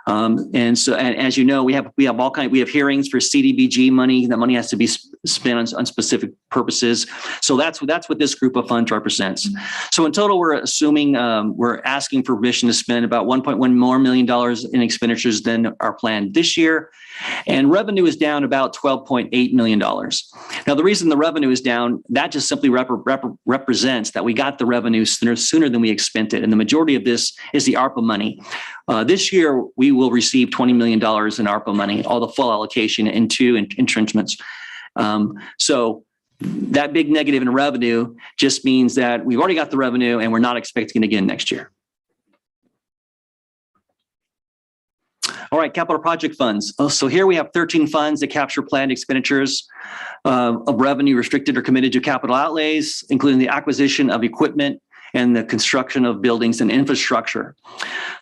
And as you know, we have hearings for CDBG money. That money has to be spent on specific purposes. So that's what this group of funds represents. So in total, we're assuming we're asking for permission to spend about $1.1 million in expenditures than are planned this year. And revenue is down about $12.8 million. Now, the reason the revenue is down, that just simply represents that we got the revenue sooner than we expended. And the majority of this is the ARPA money. This year, we will receive $20 million in ARPA money, all the full allocation into entrenchments. So that big negative in revenue just means that we've already got the revenue and we're not expecting it again next year. All right, capital project funds. So here we have 13 funds that capture planned expenditures of revenue restricted or committed to capital outlays, including the acquisition of equipment and the construction of buildings and infrastructure.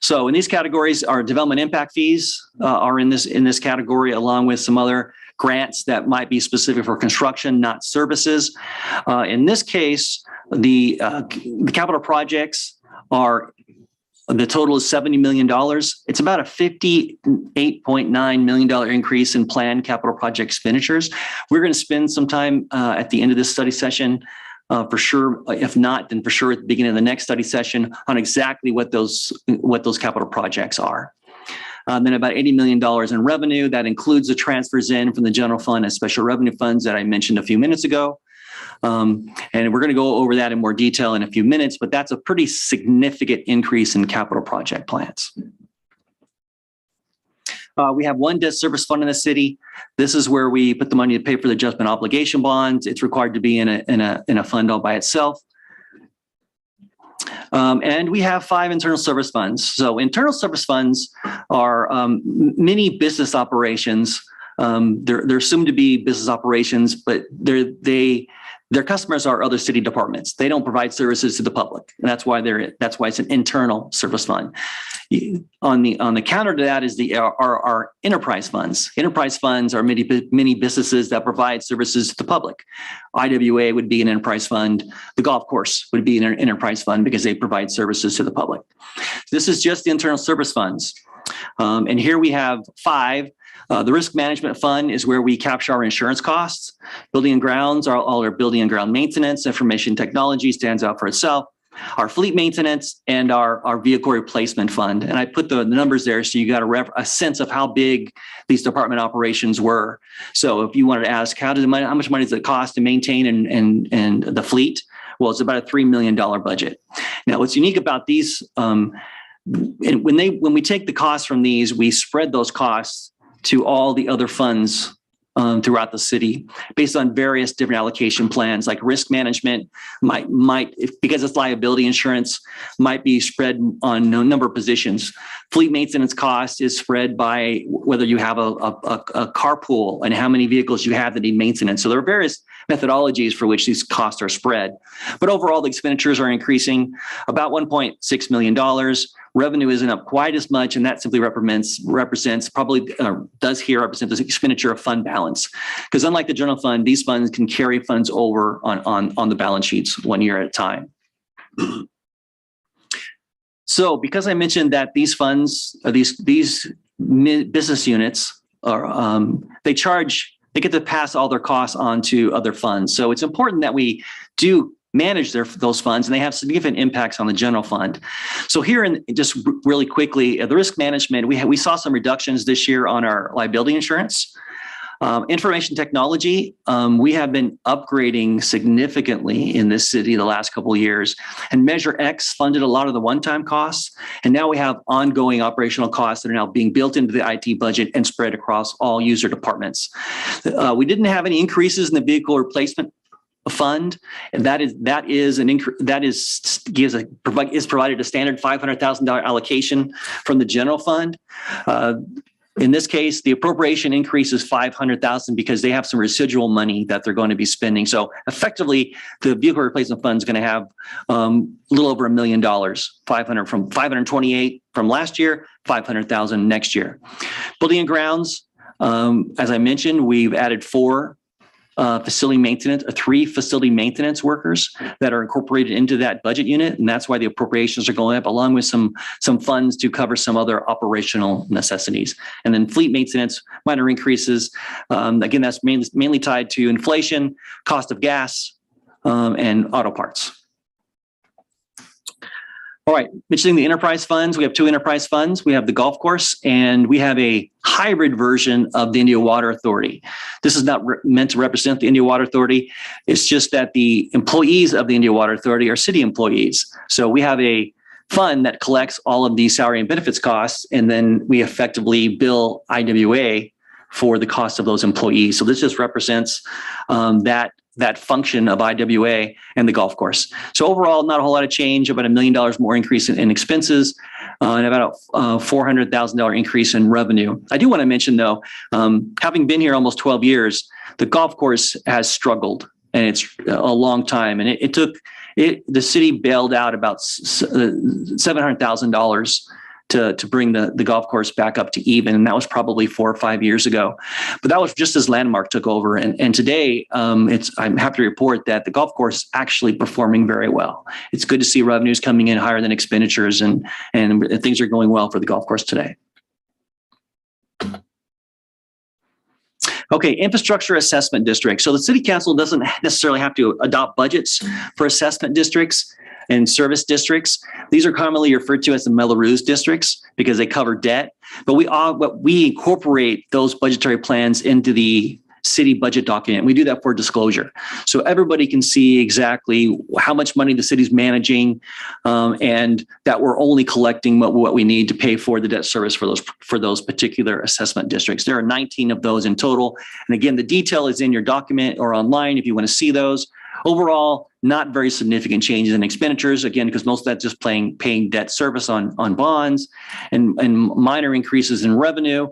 So in these categories, our development impact fees are in this category, along with some other grants that might be specific for construction, not services. In this case, the capital projects are, the total is $70 million. It's about a $58.9 million increase in planned capital project expenditures. We're going to spend some time at the end of this study session, for sure. If not, then for sure at the beginning of the next study session on exactly what those capital projects are. Then about $80 million in revenue. That includes the transfers in from the general fund and special revenue funds that I mentioned a few minutes ago. And we're going to go over that in more detail in a few minutes, but that's a pretty significant increase in capital project plans. We have one debt service fund in the city. This is where we put the money to pay for the adjustment obligation bonds. It's required to be in a fund all by itself. And we have 5 internal service funds. So internal service funds are mini business operations. They're assumed to be business operations, but their customers are other city departments. They don't provide services to the public, and that's why it's an internal service fund. On the counter to that is our enterprise funds. Enterprise funds are many businesses that provide services to the public. IWA would be an enterprise fund. The golf course would be an enterprise fund because they provide services to the public. This is just the internal service funds. And here we have 5. The risk management fund is where we capture our insurance costs. Building and grounds are all our building and ground maintenance. Information technology stands out for itself. Our fleet maintenance and our vehicle replacement fund. And I put the numbers there so you got a sense of how big these department operations were. So if you wanted to ask how much money does it cost to maintain and the fleet? Well, it's about a $3 million budget. Now, what's unique about these, and when we take the costs from these, we spread those costs to all the other funds throughout the city based on various different allocation plans. Like risk management because it's liability insurance, might be spread on a number of positions. Fleet maintenance cost is spread by whether you have a carpool and how many vehicles you have that need maintenance. So there are various methodologies for which these costs are spread. But overall, the expenditures are increasing about $1.6 million. Revenue isn't up quite as much, and that simply represents the expenditure of fund balance. Because unlike the general fund, these funds can carry funds over on the balance sheets 1 year at a time. So because I mentioned that these funds, these business units are, they get to pass all their costs on to other funds. So it's important that we do manage those funds, and they have significant impacts on the general fund. So here, just really quickly, the risk management, we saw some reductions this year on our liability insurance. Information technology, we have been upgrading significantly in this city the last couple of years, and Measure X funded a lot of the one-time costs. And now we have ongoing operational costs that are now being built into the IT budget and spread across all user departments. We didn't have any increases in the vehicle replacement fund, and is provided a standard $500,000 allocation from the general fund. In this case, the appropriation increase is $500,000 because they have some residual money that they're going to be spending. So effectively, the vehicle replacement fund is going to have a little over $1 million, 528 from last year, 500,000 next year. Building and grounds, as I mentioned, we've added 3 facility maintenance workers that are incorporated into that budget unit, and that's why the appropriations are going up, along with some funds to cover some other operational necessities. And then fleet maintenance, minor increases. Again, that's mainly tied to inflation, cost of gas, and auto parts. All right, mentioning the enterprise funds, we have 2 enterprise funds. We have the golf course, and we have a hybrid version of the Indio Water Authority. This is not meant to represent the Indio Water Authority. It's just that the employees of the Indio Water Authority are city employees. So we have a fund that collects all of these salary and benefits costs, and then we effectively bill IWA for the cost of those employees. So this just represents that function of IWA and the golf course. So overall, not a whole lot of change, about $1 million more increase in expenses, and about a $400,000 increase in revenue. I do want to mention, though, having been here almost 12 years, the golf course has struggled, and it's a long time. And the city bailed out about $700,000 to bring the golf course back up to even. And that was probably 4 or 5 years ago. But that was just as Landmark took over. And today, I'm happy to report that the golf course is actually performing very well. It's good to see revenues coming in higher than expenditures, and things are going well for the golf course today. Okay, infrastructure assessment district. So the city council doesn't necessarily have to adopt budgets for assessment districts. and service districts. These are commonly referred to as the Melrose districts because they cover debt, but we incorporate those budgetary plans into the city budget document. We do that for disclosure. So everybody can see exactly how much money the city's managing, and that we're only collecting what we need to pay for the debt service for those particular assessment districts. There are 19 of those in total. And again, the detail is in your document or online if you want to see those. Overall, not very significant changes in expenditures, again, because most of that's just paying debt service on bonds and minor increases in revenue.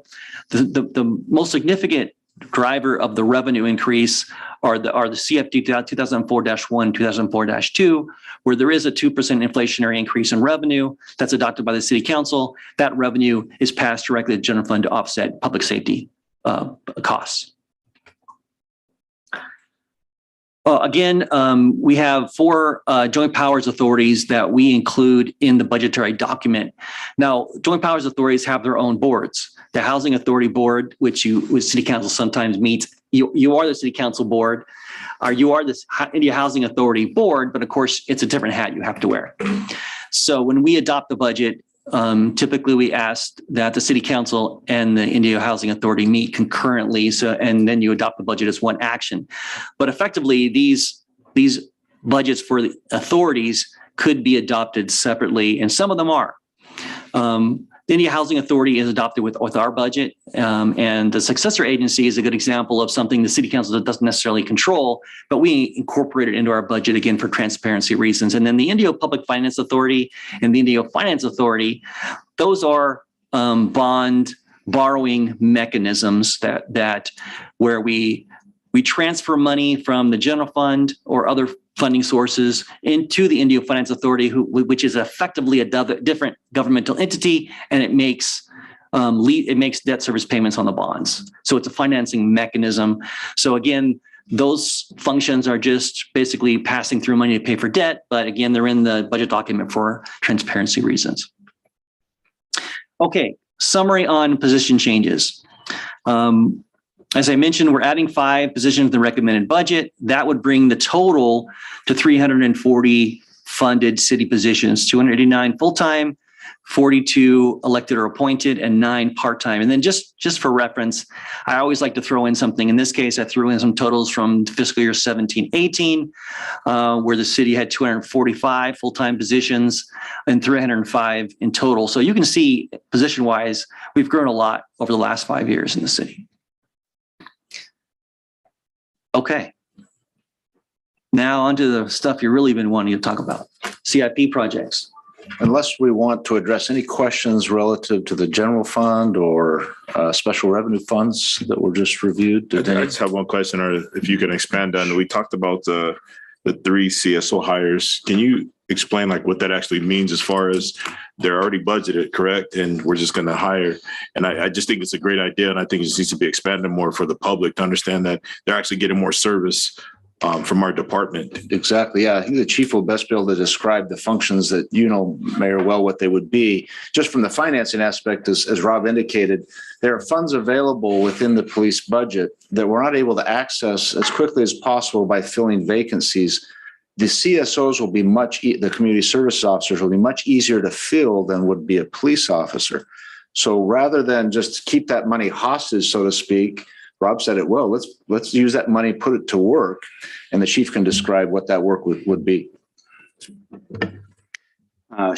The most significant driver of the revenue increase are the CFD 2004-1, 2004-2, where there is a 2% inflationary increase in revenue that's adopted by the city council. That revenue is passed directly to the general fund to offset public safety costs. Again, we have 4 joint powers authorities that we include in the budgetary document. Now, joint powers authorities have their own boards. The Housing Authority Board, which City Council sometimes meets, you are the City Council Board, or you are the India Housing Authority Board, but of course, it's a different hat you have to wear. So when we adopt the budget, typically we ask that the City Council and the Indio Housing Authority meet concurrently, and then you adopt the budget as one action. But effectively, these budgets for the authorities could be adopted separately, and some of them are. The India Housing Authority is adopted with our budget, and the successor agency is a good example of something the City Council doesn't necessarily control, but we incorporate it into our budget, again, for transparency reasons. And then the Indio Public Finance Authority and the Indio Finance Authority, those are bond borrowing mechanisms that where we transfer money from the general fund or other funding sources into the Indio Finance Authority, which is effectively a different governmental entity, and it makes debt service payments on the bonds. So it's a financing mechanism. So again, those functions are just basically passing through money to pay for debt, but again, they're in the budget document for transparency reasons. Okay, summary on position changes. As I mentioned, we're adding 5 positions to the recommended budget. That would bring the total to 340 funded city positions, 289 full-time, 42 elected or appointed, and 9 part-time. And then just for reference, I always like to throw in something. In this case, I threw in some totals from fiscal year 17-18, where the city had 245 full-time positions and 305 in total. So you can see position-wise, we've grown a lot over the last 5 years in the city. Okay. Now onto the stuff you've really been wanting to talk about, CIP projects. Unless we want to address any questions relative to the general fund or special revenue funds that were just reviewed. I just have one question, or if you can expand on, we talked about the 3 CSO hires. Can you explain like what that actually means as far as they're already budgeted, correct? And we're just going to hire. And I just think it's a great idea. And I think it needs to be expanded more for the public to understand that they're actually getting more service from our department. Exactly. Yeah. I think the chief will best be able to describe the functions that you know, Mayor, well, what they would be. Just from the financing aspect, as Rob indicated, there are funds available within the police budget that we're not able to access as quickly as possible by filling vacancies. The CSOs will be the community service officers will be much easier to fill than would be a police officer. So rather than just keep that money hostage, so to speak, Rob said it well, let's use that money, put it to work, and the chief can describe what that work would be. The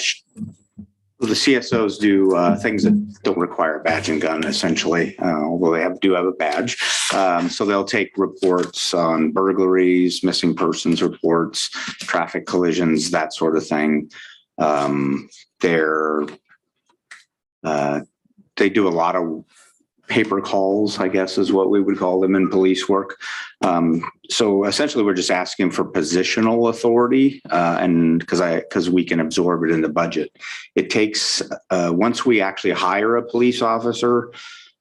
CSOs do things that don't require a badge and gun, essentially, although they do have a badge. So they'll take reports on burglaries, missing persons reports, traffic collisions, that sort of thing. They do a lot of paper calls, I guess is what we would call them in police work. So essentially we're just asking for positional authority, and because we can absorb it in the budget. It takes, once we actually hire a police officer,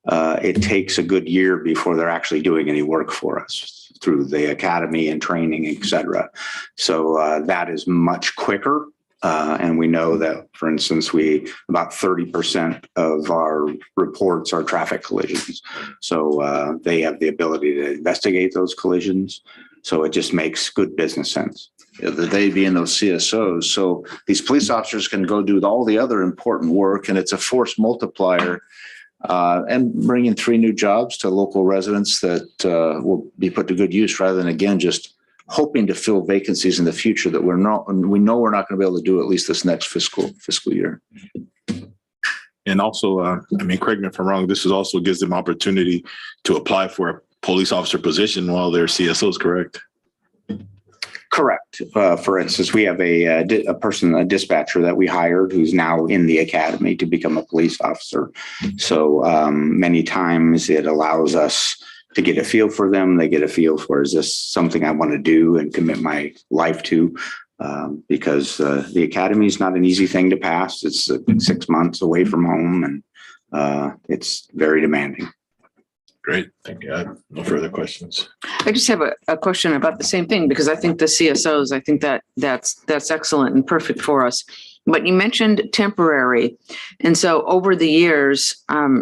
it takes a good year before they're actually doing any work for us through the academy and training, et cetera. So that is much quicker. And we know that, for instance, about 30% of our reports are traffic collisions. So they have the ability to investigate those collisions. So it just makes good business sense. the they being those CSOs. So these police officers can go do all the other important work, and it's a force multiplier. And bring in 3 new jobs to local residents that will be put to good use, rather than, again, just hoping to fill vacancies in the future that we know we're not going to be able to do at least this next fiscal year. And also, correct me if I'm wrong, this also gives them opportunity to apply for a police officer position while they're CSOs, correct? Correct. For instance, we have a dispatcher that we hired who's now in the academy to become a police officer. So many times it allows us to get a feel for them. They get a feel for, is this something I want to do and commit my life to? Because the academy is not an easy thing to pass. It's 6 months away from home, and it's very demanding. Great. Thank you. I have no further questions. I just have a question about the same thing, because I think the CSOs, I think that's excellent and perfect for us. But you mentioned temporary. And so over the years,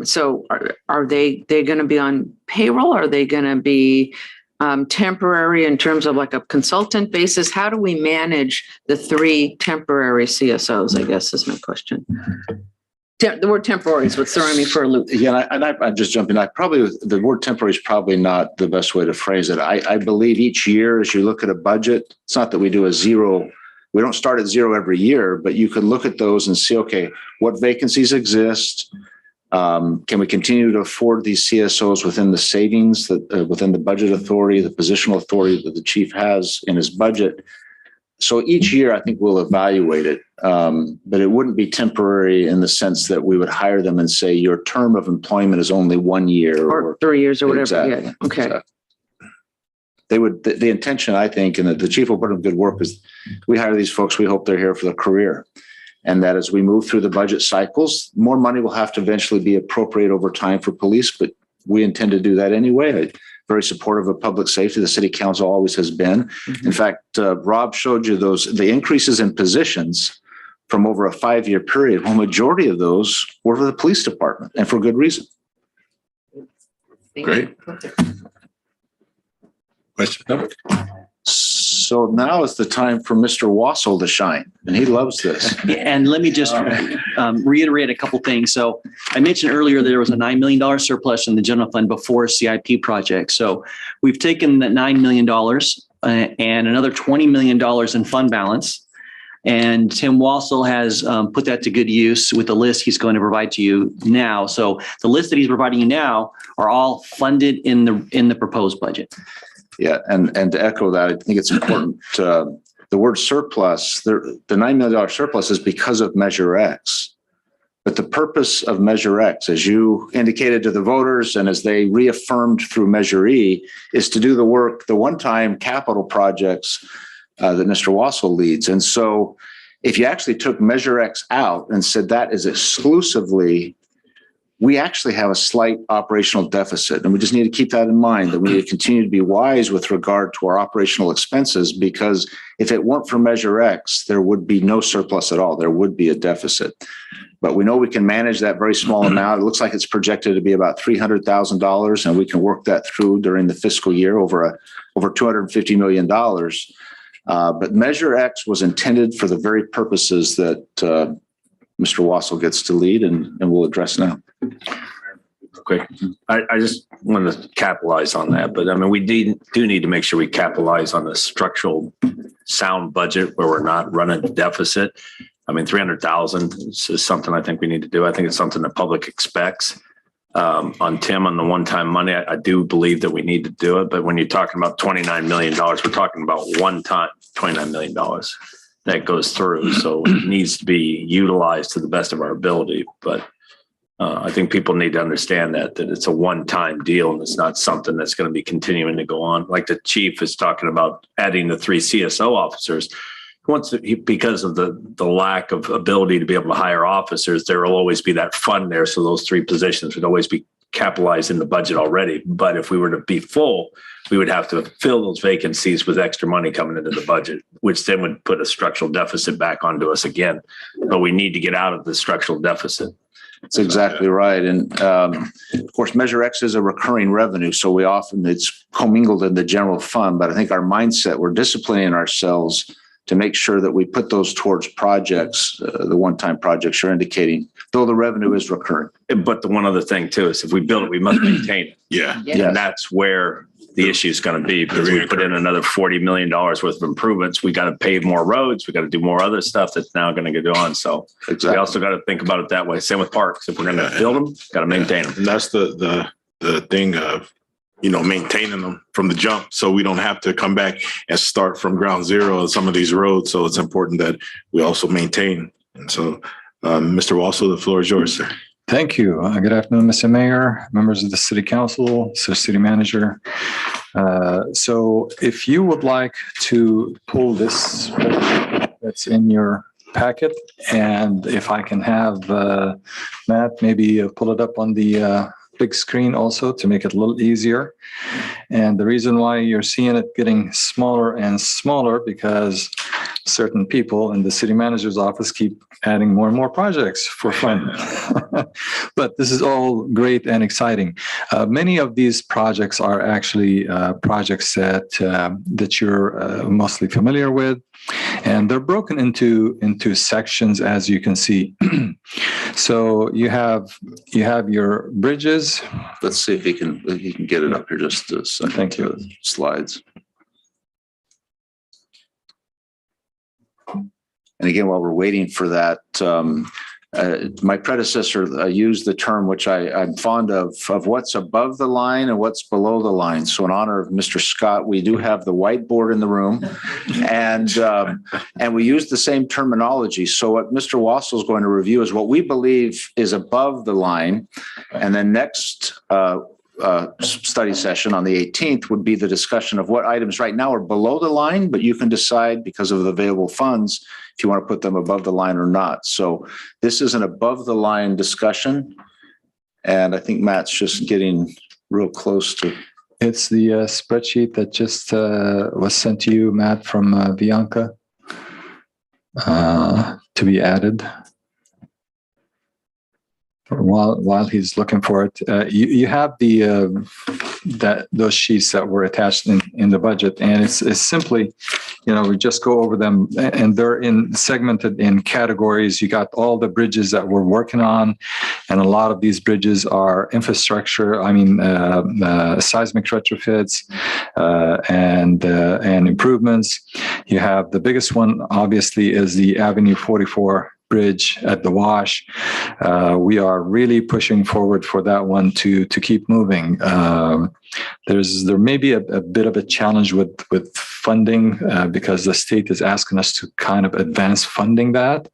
so are they going to be on payroll? Are they going to be temporary in terms of like a consultant basis? How do we manage the 3 temporary CSOs, I guess is my question. The word temporary is what's throwing me for a loop. Yeah, and I just jump in. The word temporary is probably not the best way to phrase it. I believe each year, as you look at a budget, it's not that we do a zero. We don't start at 0 every year, but you can look at those and see, okay, what vacancies exist? Can we continue to afford these CSOs within the savings that within the budget authority, the positional authority that the chief has in his budget? So each year, I think we'll evaluate it, but it wouldn't be temporary in the sense that we would hire them and say your term of employment is only 1 year or 3 years or whatever. Exactly. Yeah. Okay. Exactly. They would, the intention, I think, and the chief will put in good work, is we hire these folks, we hope they're here for the career. And that as we move through the budget cycles, more money will have to eventually be appropriate over time for police, but we intend to do that anyway. Very supportive of public safety. The city council always has been. Mm-hmm. In fact, Rob showed you the increases in positions from over a 5-year period. Well, majority of those were for the police department, and for good reason. Great. Question number. So now is the time for Mr. Wassel to shine, and he loves this. And let me just reiterate a couple things. So I mentioned earlier there was a $9 million surplus in the general fund before CIP project. So we've taken that $9 million and another $20 million in fund balance. And Tim Wassel has put that to good use with the list he's going to provide to you now. So the list that he's providing you now are all funded in the proposed budget. Yeah, and to echo that, I think it's important. The word surplus, the $9 million surplus is because of Measure X. But the purpose of Measure X, as you indicated to the voters and as they reaffirmed through Measure E, is to do the work, the one-time capital projects that Mr. Wassel leads. And so if you actually took Measure X out and said that is exclusively, we actually have a slight operational deficit. And we just need to keep that in mind, that we need to continue to be wise with regard to our operational expenses, because if it weren't for Measure X, there would be no surplus at all. There would be a deficit. But we know we can manage that very small amount. It looks like it's projected to be about $300,000, and we can work that through during the fiscal year over $250 million. But Measure X was intended for the very purposes that Mr. Wassel gets to lead, and we'll address now. Quick, I just want to capitalize on that, but I mean, we do need to make sure we capitalize on the structural sound budget where we're not running a deficit. I mean, 300,000 is something I think we need to do. I think it's something the public expects. On Tim, on the one-time money, I do believe that we need to do it. But when you're talking about $29 million, we're talking about one time $29 million that goes through. So it needs to be utilized to the best of our ability. But I think people need to understand that it's a one-time deal and it's not something that's going to be continuing to go on. Like the chief is talking about adding the 3 CSO officers. Because of the lack of ability to be able to hire officers, there will always be that fund there. So those 3 positions would always be capitalized in the budget already. But if we were to be full, we would have to fill those vacancies with extra money coming into the budget, which then would put a structural deficit back onto us again. But we need to get out of the structural deficit. That's exactly right. And of course, Measure X is a recurring revenue, so it's commingled in the general fund. But I think our mindset, we're disciplining ourselves to make sure that we put those towards projects, the one-time projects you're indicating, though the revenue is recurring. But the one other thing too is if we build it, we must maintain it. Yeah. And that's where the issue is going to be, because we put in another $40 million worth of improvements. We got to pave more roads. We got to do more other stuff that's now going to get on. So we also got to think about it that way. Same with parks. If we're going to build them, got to maintain them. And that's the thing of, maintaining them from the jump, so we don't have to come back and start from ground zero on some of these roads. So it's important that we also maintain. And so, Mr. Walsall, the floor is yours, sir. Thank you. Good afternoon, Mr. Mayor, members of the City Council, City Manager. So if you would like to pull this that's in your packet, and if I can have Matt maybe pull it up on the big screen also to make it a little easier. And the reason why you're seeing it getting smaller and smaller because certain people in the city manager's office keep adding more and more projects for fun. But this is all great and exciting. Many of these projects are actually projects that you're mostly familiar with, and they're broken into sections, as you can see. So you have your bridges. Let's see if he can get it up here just a second. Thank you. Slides. And again, while we're waiting for that, my predecessor used the term, which I'm fond of what's above the line and what's below the line. So in honor of Mr. Scott, we do have the whiteboard in the room, and we use the same terminology. So what Mr. Walsall is going to review is what we believe is above the line, and then next study session on the 18th would be the discussion of what items right now are below the line, but you can decide because of the available funds if you want to put them above the line or not. So this is an above the line discussion. And I think Matt's just getting real close to. It's the spreadsheet that just was sent to you, Matt, from Bianca to be added. While he's looking for it, you have those sheets that were attached in the budget, and it's simply, we just go over them, and they're segmented in categories. You got all the bridges that we're working on, and a lot of these bridges are infrastructure. Seismic retrofits and improvements. You have the biggest one, obviously, is the Avenue 44 bridge at the Wash. We are really pushing forward for that one to keep moving. There may be a bit of a challenge with funding because the state is asking us to kind of advance funding that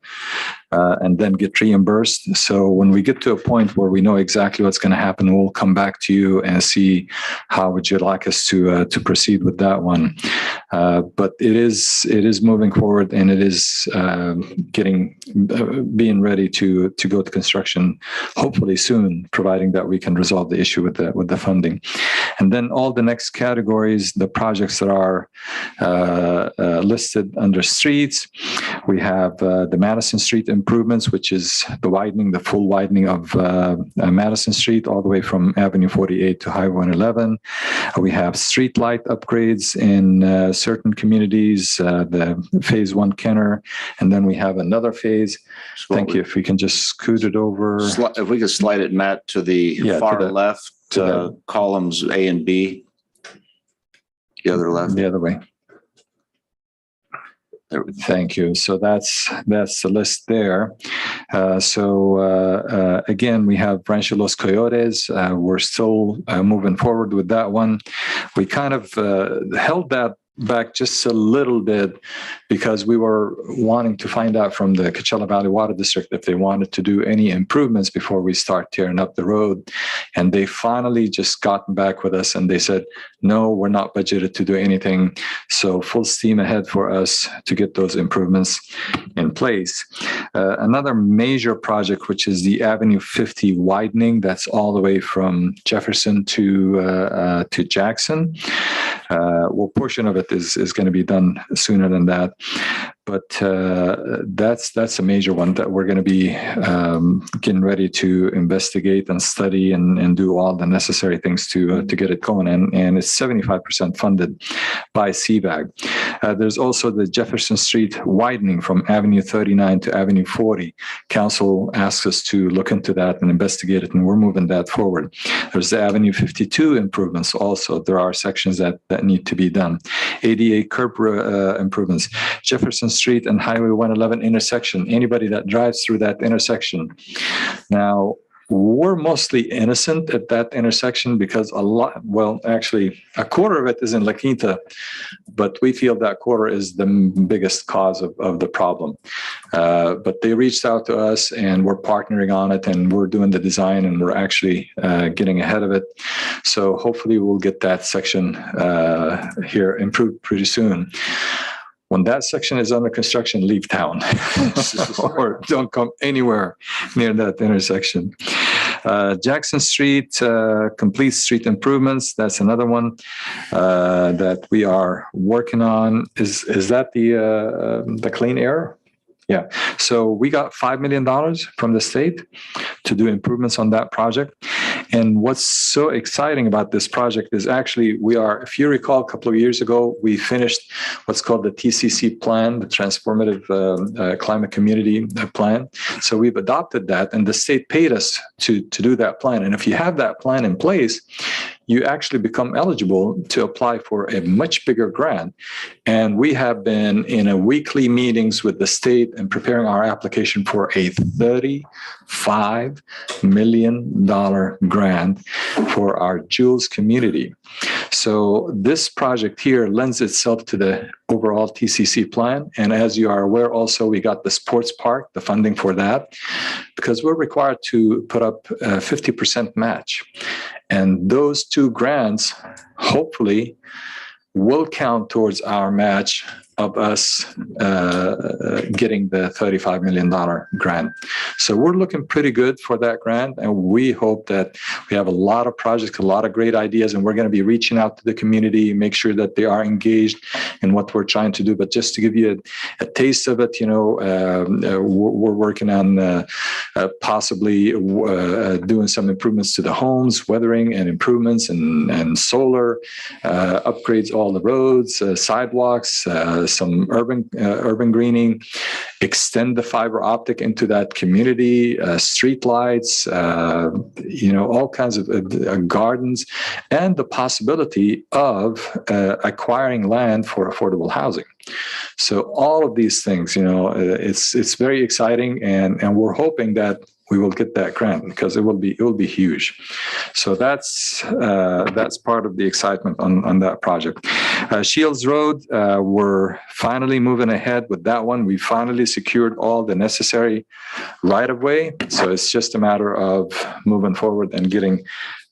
and then get reimbursed. So when we get to a point where we know exactly what's going to happen, we'll come back to you and see how would you like us to proceed with that one. But it is moving forward, and it is being ready to go to construction, hopefully soon, providing that we can resolve the issue with the funding. And then all the next categories, the projects that are listed under streets, we have the Madison Street improvements, which is the full widening of Madison Street all the way from Avenue 48 to Highway 111. We have street light upgrades in certain communities, the Phase 1 Kenner, and then we have another phase. Thank you. If we can just scoot it over. If we could slide it, Matt, to the far left, columns A and B. The other left. The other way. Thank you. So that's the list there. Again, we have Rancho Los Coyotes. We're still moving forward with that one. We kind of held that back just a little bit because we were wanting to find out from the Coachella Valley Water District if they wanted to do any improvements before we start tearing up the road. And they finally just gotten back with us and they said, no, we're not budgeted to do anything. So full steam ahead for us to get those improvements in place. Another major project, which is the Avenue 50 widening, that's all the way from Jefferson to Jackson. Portion of it is going to be done sooner than that. But that's a major one that we're going to be getting ready to investigate and study and do all the necessary things to get it going. And it's 75% funded by CVAG. There's also the Jefferson Street widening from Avenue 39 to Avenue 40. Council asks us to look into that and investigate it, and we're moving that forward. There's the Avenue 52 improvements also. There are sections that need to be done. ADA curb improvements. Jefferson Street and Highway 111 intersection. Anybody that drives through that intersection. Now, we're mostly innocent at that intersection because actually a quarter of it is in La Quinta, but we feel that quarter is the biggest cause of the problem. But they reached out to us and we're partnering on it, and we're doing the design, and we're actually getting ahead of it. So hopefully we'll get that section here improved pretty soon. When that section is under construction, leave town or don't come anywhere near that intersection. Jackson Street, complete street improvements. That's another one that we are working on. Is that the clean air? Yeah. So we got $5 million from the state to do improvements on that project. And what's so exciting about this project is actually if you recall, a couple of years ago, we finished what's called the TCC plan, the Transformative Climate Community Plan. So we've adopted that, and the state paid us to do that plan. And if you have that plan in place, you actually become eligible to apply for a much bigger grant. And we have been in a weekly meetings with the state and preparing our application for a $35 million grant for our Jules community. So this project here lends itself to the overall TCC plan. And as you are aware, also, we got the sports park, the funding for that, because we're required to put up a 50% match. And those two grants, hopefully, will count towards our match of us getting the $35 million grant. So we're looking pretty good for that grant, and we hope that we have a lot of projects, a lot of great ideas, and we're going to be reaching out to the community, make sure that they are engaged in what we're trying to do. But just to give you a taste of it, we're working on possibly doing some improvements to the homes, weathering and improvements, and solar, upgrades all the roads, sidewalks, some urban greening, extend the fiber optic into that community, street lights, all kinds of gardens, and the possibility of acquiring land for affordable housing. So all of these things, it's very exciting, and we're hoping that we will get that grant because it will be huge. So that's part of the excitement on that project. Shields Road, we're finally moving ahead with that one. We finally secured all the necessary right-of-way. So it's just a matter of moving forward and getting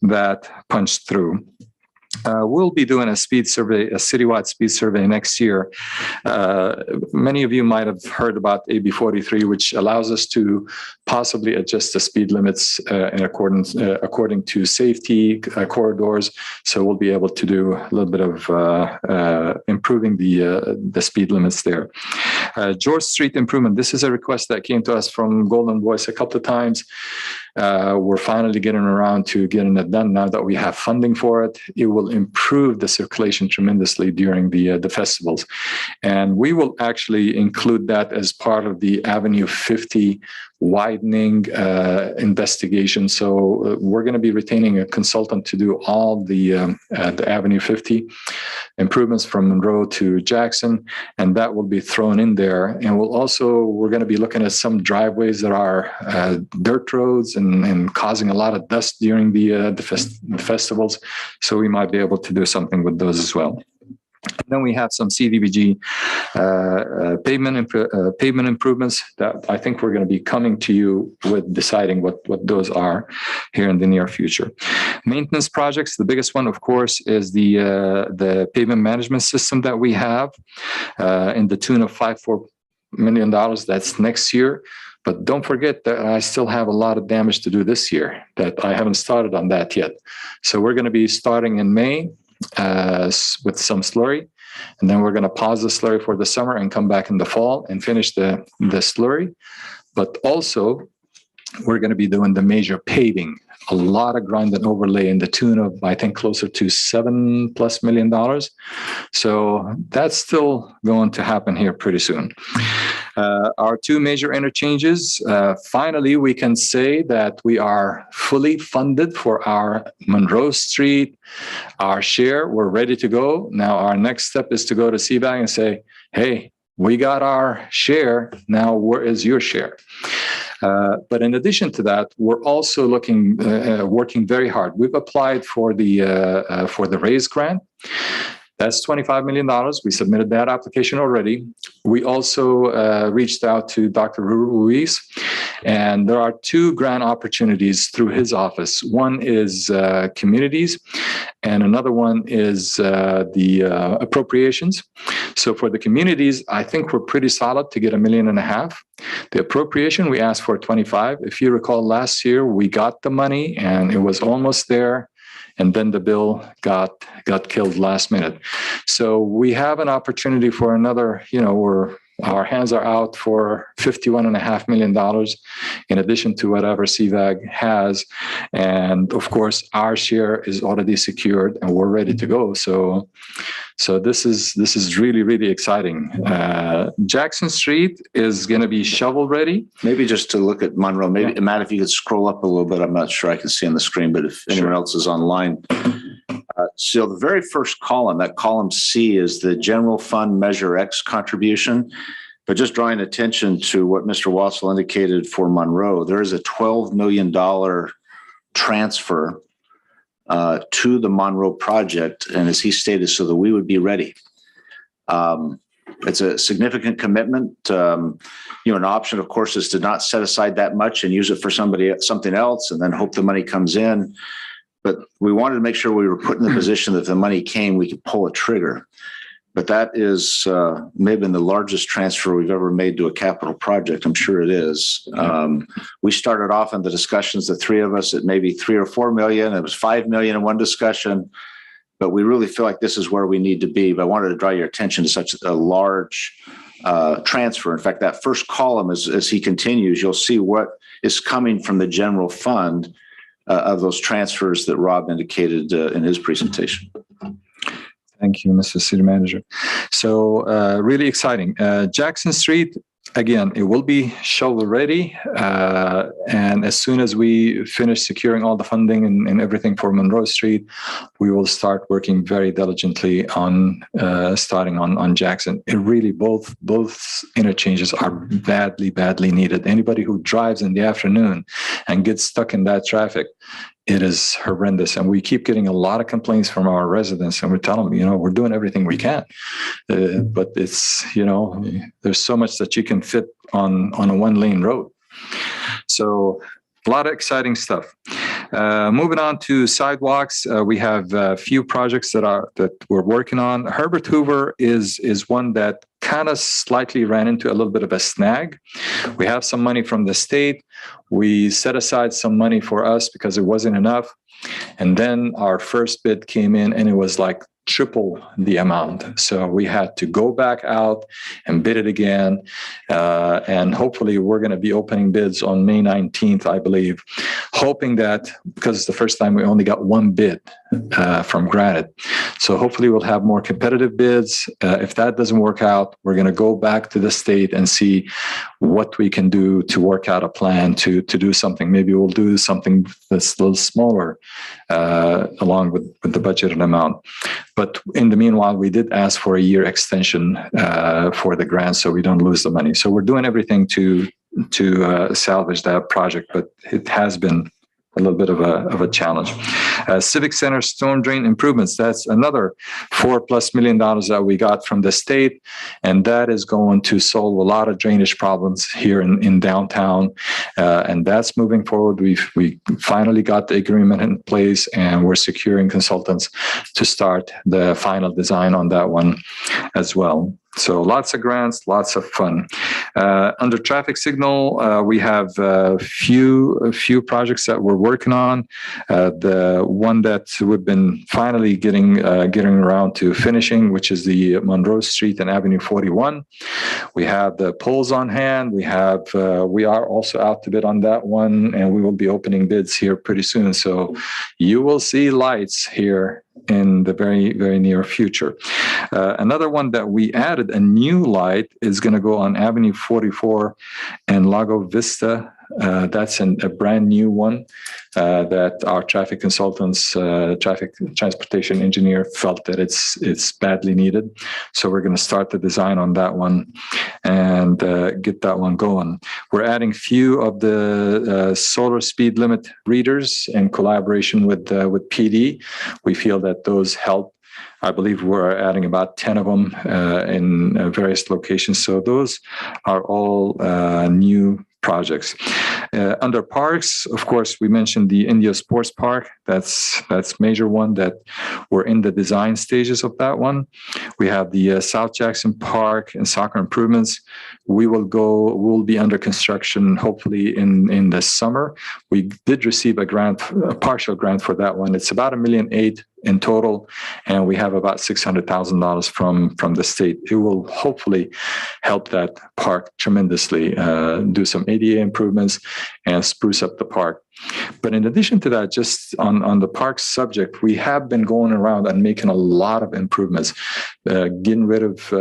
that punched through. We'll be doing a speed survey, a citywide speed survey next year. Many of you might have heard about AB 43, which allows us to possibly adjust the speed limits according to safety corridors. So we'll be able to do a little bit of improving the speed limits there. George Street improvement. This is a request that came to us from Golden Voice a couple of times. We're finally getting around to getting it done now that we have funding for it. It will improve the circulation tremendously during the festivals. And we will actually include that as part of the Avenue 50 widening investigation. So we're going to be retaining a consultant to do all the Avenue 50 improvements from Monroe to Jackson, and that will be thrown in there. And we're going to be looking at some driveways that are dirt roads and causing a lot of dust during the festivals. So we might be able to do something with those as well. And then we have some CDBG pavement improvements that I think we're going to be coming to you with deciding what those are here in the near future. Maintenance projects, the biggest one, of course, is the pavement management system that we have in the tune of $5.4 million. That's next year. But don't forget that I still have a lot of damage to do this year that I haven't started on that yet. So we're going to be starting in May with some slurry. And then we're going to pause the slurry for the summer and come back in the fall and finish the slurry. But also, we're going to be doing the major paving, a lot of grind and overlay in the tune of, I think, closer to $7+ million. So that's still going to happen here pretty soon. Our two major interchanges, finally, we can say that we are fully funded for our Monroe Street, our share. We're ready to go. Now, our next step is to go to Civic and say, hey, we got our share. Now, where is your share? But in addition to that, we're also working very hard. We've applied for the RAISE grant. That's $25 million. We submitted that application already. We also reached out to Dr. Ruiz, and there are two grant opportunities through his office. One is communities, and another one is the appropriations. So for the communities, I think we're pretty solid to get $1.5 million. The appropriation, we asked for 25. If you recall, last year we got the money and it was almost there. And then the bill got killed last minute. So we have an opportunity for another, our hands are out for $51.5 million in addition to whatever CVAG has. And of course, our share is already secured and we're ready to go. So this is really, really exciting. Jackson Street is going to be shovel ready. Maybe just to look at Monroe, maybe Matt, if you could scroll up a little bit, I'm not sure I can see on the screen, but if anyone else is online. So the very first column, that column C, is the general fund measure X contribution. But just drawing attention to what Mr. Wassel indicated for Monroe, there is a $12 million transfer to the Monroe project. And as he stated, so that we would be ready. It's a significant commitment. An option, of course, is to not set aside that much and use it for something else and then hope the money comes in. But we wanted to make sure we were put in the position that if the money came, we could pull a trigger. But that is maybe the largest transfer we've ever made to a capital project. I'm sure it is. We started off in the discussions, the three of us, at maybe 3 or 4 million. It was 5 million in one discussion. But we really feel like this is where we need to be. But I wanted to draw your attention to such a large transfer. In fact, that first column, as he continues, you'll see what is coming from the general fund of those transfers that Rob indicated in his presentation. Thank you, Mr. City Manager. So really exciting. Jackson Street, again, it will be shovel ready. And as soon as we finish securing all the funding and everything for Monroe Street, we will start working very diligently on starting on Jackson. It really, both interchanges are badly needed. Anybody who drives in the afternoon and gets stuck in that traffic, it is horrendous. And we keep getting a lot of complaints from our residents, and we tell them, we're doing everything we can. But it's, there's so much that you can fit on a 1-lane road. So a lot of exciting stuff. Moving on to sidewalks, we have a few projects that we're working on. Herbert Hoover is one that kind of slightly ran into a little bit of a snag. We have some money from the state. We set aside some money for us because it wasn't enough. And then our first bid came in and it was like triple the amount. So we had to go back out and bid it again. And hopefully we're going to be opening bids on May 19th, I believe, hoping that, because it's the first time we only got one bid from Granite. So hopefully we'll have more competitive bids. If that doesn't work out, we're going to go back to the state and see what we can do to work out a plan to do something. Maybe we'll do something that's a little smaller along with the budgeted amount. But in the meanwhile, we did ask for a year extension for the grant so we don't lose the money. So we're doing everything to salvage that project, but it has been a little bit of a challenge. Civic Center storm drain improvements, that's another $4+ million that we got from the state, and that is going to solve a lot of drainage problems here in downtown, and that's moving forward. We finally got the agreement in place, and we're securing consultants to start the final design on that one as well. So lots of grants, lots of fun. Under traffic signal, we have a few projects that we're working on. The one that we've been finally getting around to finishing, which is the Monroe Street and Avenue 41. We have the poles on hand. We are also out to bid on that one, and we will be opening bids here pretty soon. So you will see lights here in the very, very near future. Another one that we added, a new light, is going to go on Avenue 44 and Lago Vista. That's a brand new one that our traffic consultants, traffic transportation engineer felt that it's badly needed. So we're going to start the design on that one and get that one going. We're adding few of the solar speed limit readers in collaboration with PD. We feel that those help. I believe we're adding about 10 of them in various locations. So those are all new projects. Under parks, of course, we mentioned the Indio Sports Park. That's major one that we're in the design stages of that one. We have the South Jackson Park and soccer improvements. We'll be under construction hopefully in the summer. We did receive a partial grant for that one. It's about $1.8 million in total, and we have about $600,000 from the state. It will hopefully help that park tremendously, do some ADA improvements and spruce up the park. But in addition to that, just on the park subject, we have been going around and making a lot of improvements, getting rid of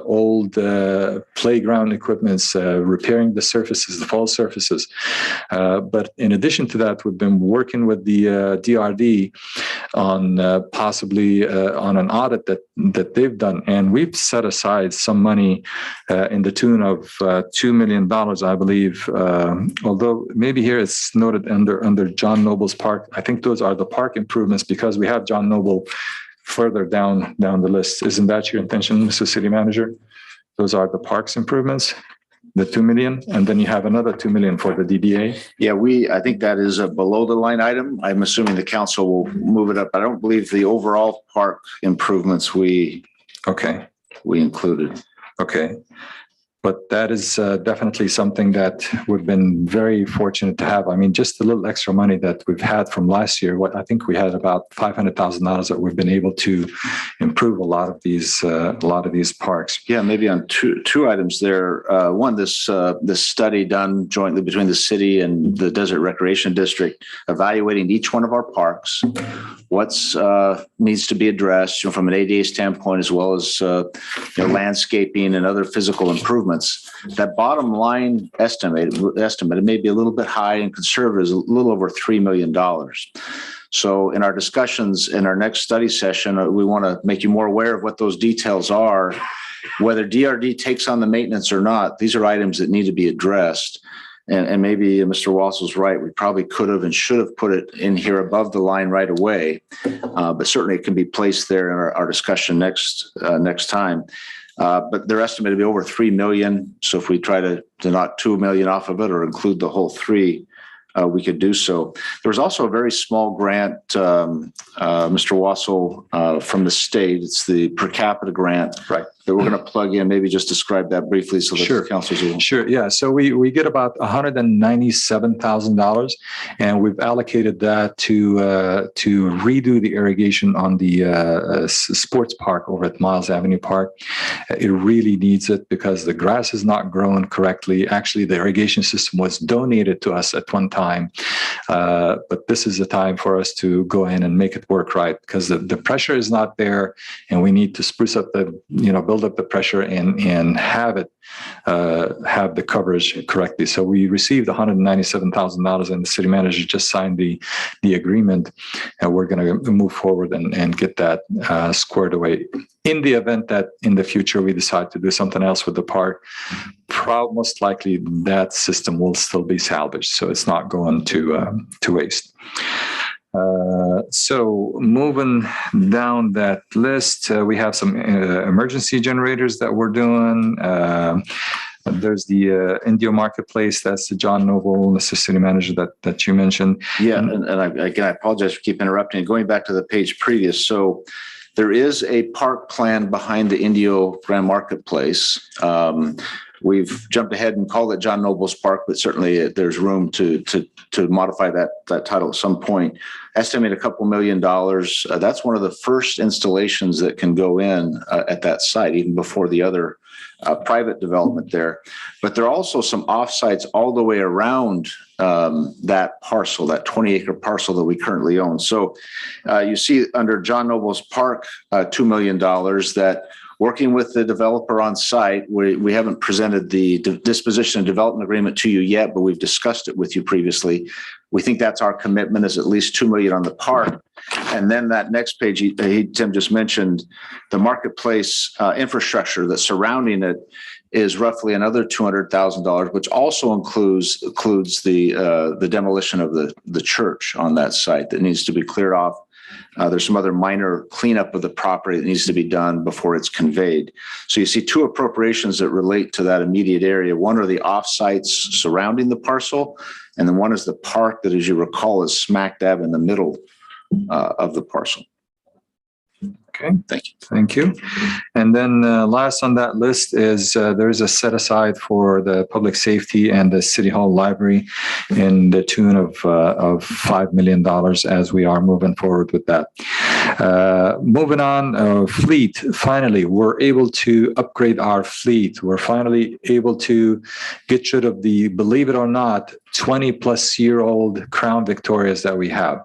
old playground equipments, repairing the surfaces, the fall surfaces. But in addition to that, we've been working with the DRD on possibly on an audit that they've done. And we've set aside some money in the tune of $2 million, I believe, although maybe here it's noted under John Noble's park. I think those are the park improvements because we have John Noble further down the list. Isn't that your intention, Mr. City Manager? Those are the parks improvements, the $2 million, and then you have another $2 million for the DDA. Yeah, I think that is a below the line item. I'm assuming the council will move it up. I don't believe the overall park improvements we included. Okay. But that is definitely something that we've been very fortunate to have. I mean, just a little extra money that we've had from last year. I think we had about $500,000 that we've been able to improve a lot of these parks. Yeah, maybe on two items there. One, this study done jointly between the city and the Desert Recreation District, evaluating each one of our parks, what's needs to be addressed, from an ADA standpoint, as well as landscaping and other physical improvements. That bottom line estimate, it may be a little bit high and conservative, is a little over $3 million. So in our discussions in our next study session, we want to make you more aware of what those details are. Whether DRD takes on the maintenance or not, these are items that need to be addressed. And maybe Mr. Wassel's right. We probably could have and should have put it in here above the line right away. But certainly it can be placed there in our discussion next time. But they're estimated to be over $3 million. So if we try to knock $2 million off of it or include the whole $3 million, we could do so. There was also a very small grant, Mr. Wassel, from the state. It's the Per Capita Grant, right, that we're going to plug in. Maybe just describe that briefly so that the councilors will. Sure. Yeah. So we get about $197,000, and we've allocated that to redo the irrigation on the sports park over at Miles Avenue Park. It really needs it because the grass is not growing correctly. Actually, the irrigation system was donated to us at one time. But this is the time for us to go in and make it work right, because the pressure is not there, and we need to spruce up build up the pressure and have it have the coverage correctly. So we received $197,000, and the city manager just signed the agreement, and we're going to move forward and get that squared away. In the event that in the future we decide to do something else with the park, most likely that system will still be salvaged, so it's not going to waste. So moving down that list, we have some emergency generators that we're doing. There's the Indio Marketplace. That's the John Noble, Mr. City Manager, that you mentioned. Yeah, and I apologize for keep interrupting. Going back to the page previous, so there is a park plan behind the Indio Grand Marketplace. We've jumped ahead and called it John Noble's Park, but certainly there's room to modify that title at some point. Estimate a couple $1 million. That's one of the first installations that can go in at that site, even before the other private development there. But there are also some offsites all the way around that parcel, that 20-acre parcel that we currently own. So you see under John Noble's Park, $2 million that working with the developer on site, we haven't presented the disposition and development agreement to you yet, but we've discussed it with you previously. We think that's our commitment, is at least $2 million on the park. And then that next page, Tim just mentioned the marketplace infrastructure that's surrounding it is roughly another $200,000, which also includes the demolition of the church on that site that needs to be cleared off. There's some other minor cleanup of the property that needs to be done before it's conveyed. So you see two appropriations that relate to that immediate area. One are the offsites surrounding the parcel, and then one is the park that, as you recall, is smack dab in the middle of the parcel. Okay. Thank you. Thank you. And then last on that list is there is a set aside for the public safety and the City Hall Library in the tune of $5 million as we are moving forward with that. Moving on, fleet. Finally, we're able to upgrade our fleet. We're finally able to get rid of the, believe it or not, 20-plus-year-old Crown Victorias that we have.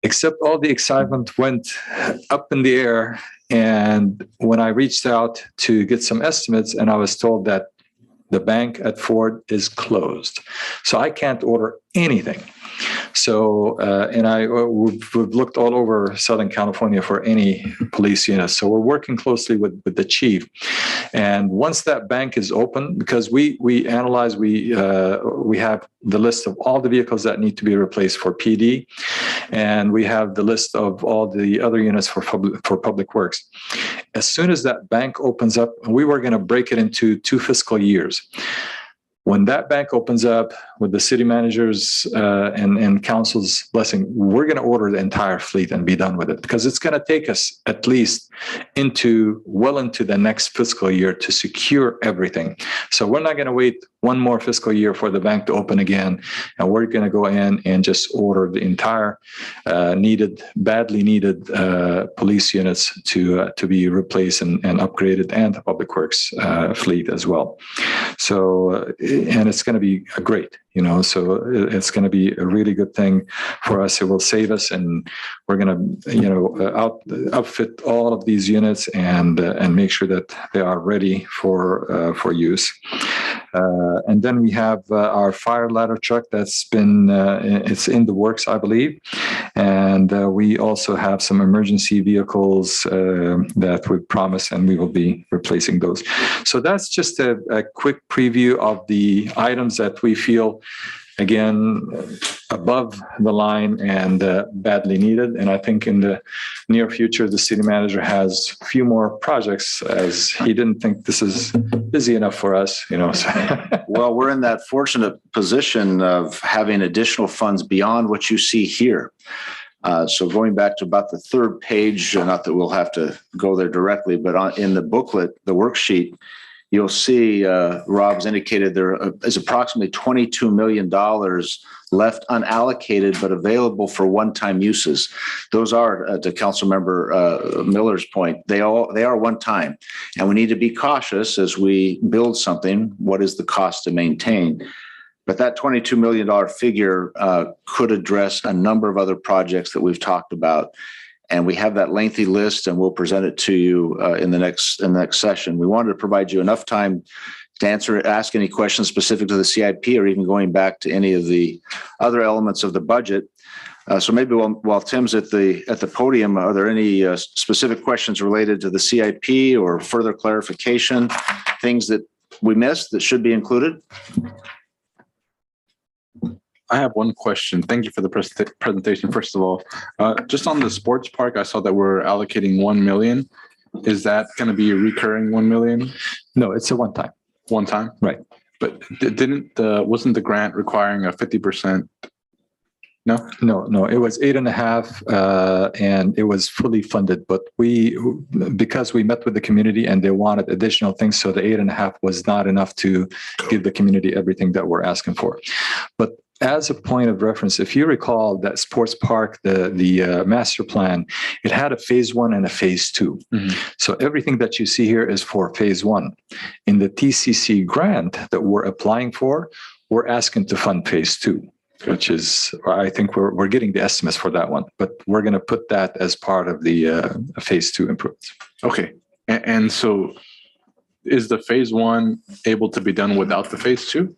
Except all the excitement went up in the air. And when I reached out to get some estimates, and I was told that the bank at Ford is closed. So I can't order anything. So, we've looked all over Southern California for any police units. So we're working closely with the chief. And once that bank is open, because we analyze, we have the list of all the vehicles that need to be replaced for PD, and we have the list of all the other units for public works. As soon as that bank opens up, we were going to break it into 2 fiscal years. When that bank opens up with the city managers and council's blessing, we're going to order the entire fleet and be done with it, because it's going to take us at least well into the next fiscal year to secure everything. So we're not going to wait one more fiscal year for the bank to open again, and we're going to go in and just order the entire badly needed police units to be replaced and upgraded, and the public works fleet as well. So, and it's going to be great, so it's going to be a really good thing for us. It will save us, and we're going to, outfit all of these units and make sure that they are ready for use. And then we have our fire ladder truck that's been, it's in the works, I believe. And we also have some emergency vehicles that we promised, and we will be replacing those. So that's just a quick preview of the items that we feel, again, above the line and badly needed. And I think in the near future, the city manager has a few more projects, as he didn't think this is busy enough for us, Well, we're in that fortunate position of having additional funds beyond what you see here. So going back to about the third page, not that we'll have to go there directly, but in the booklet, the worksheet, you'll see Rob's indicated there is approximately $22 million left unallocated but available for one-time uses. Those are, to Councilmember Miller's point, they are one-time, and we need to be cautious as we build something. What is the cost to maintain? But that $22 million figure could address a number of other projects that we've talked about. And we have that lengthy list, and we'll present it to you in the next session. We wanted to provide you enough time to ask any questions specific to the CIP, or even going back to any of the other elements of the budget. So maybe while Tim's at the podium, are there any specific questions related to the CIP or further clarification, things that we missed that should be included? I have one question. Thank you for the presentation, first of all. Just on the sports park, I saw that we're allocating $1 million. Is that going to be a recurring $1 million? No, it's a one-time. One time? Right. But wasn't the grant requiring a 50%, No, it was 8.5, and it was fully funded, but because we met with the community and they wanted additional things, so the 8.5 was not enough to give the community everything that we're asking for. But as a point of reference, if you recall that sports park, the master plan, it had a phase 1 and a phase 2. So everything that you see here is for phase 1. In the TCC grant that we're applying for, we're asking to fund phase 2, which is, I think we're getting the estimates for that one, but we're going to put that as part of the phase 2 improvements. Okay. And so is the phase 1 able to be done without the phase 2?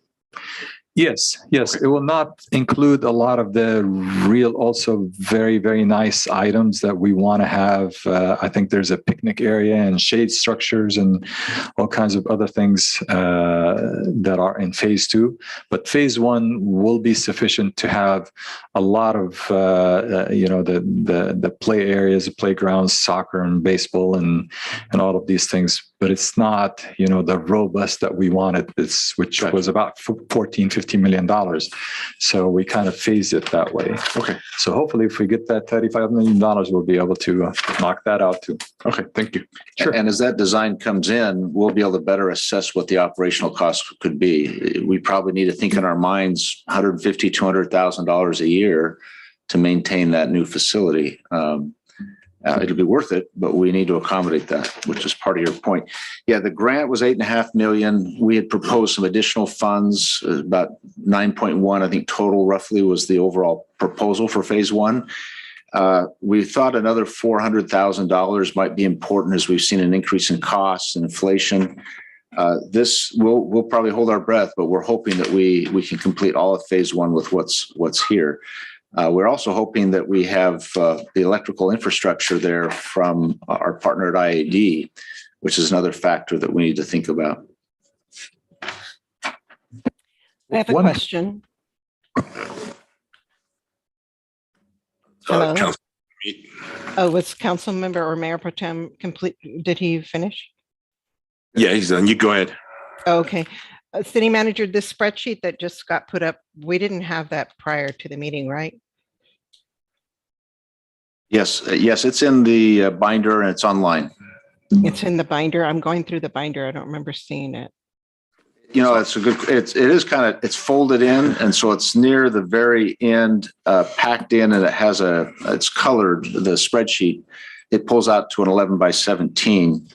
Yes. It will not include a lot of the real, also very, very nice items that we want to have. I think there's a picnic area and shade structures and all kinds of other things that are in phase 2. But phase 1 will be sufficient to have a lot of, the play areas, the playgrounds, soccer and baseball and all of these things. But it's not, the robust that we wanted, which was about $14-15 million. So we kind of phased it that way. Okay. So hopefully if we get that $35 million, we'll be able to knock that out too. Okay, thank you. Sure. And as that design comes in, we'll be able to better assess what the operational costs could be. We probably need to think in our minds $150,000, $200,000 a year to maintain that new facility. It'll be worth it, but we need to accommodate that, which is part of your point. Yeah, the grant was $8.5 million. We had proposed some additional funds, about 9.1, I think total roughly was the overall proposal for phase 1. We thought another $400,000 might be important as we've seen an increase in costs and inflation. This we'll probably hold our breath, but we're hoping that we can complete all of phase 1 with what's here. We're also hoping that we have the electrical infrastructure there from our partner at IAD, which is another factor that we need to think about. I have a question. Hello. Was council member or Mayor Pro Tem complete? Did he finish? Yeah, he's done. You go ahead. Okay. City manager, this spreadsheet that just got put up, we didn't have that prior to the meeting, right? Yes, it's in the binder and it's online. It's in the binder. I'm going through the binder. I don't remember seeing it. It's it's folded in, and so it's near the very end, packed in, and it's colored, the spreadsheet. It pulls out to an 11 by 17.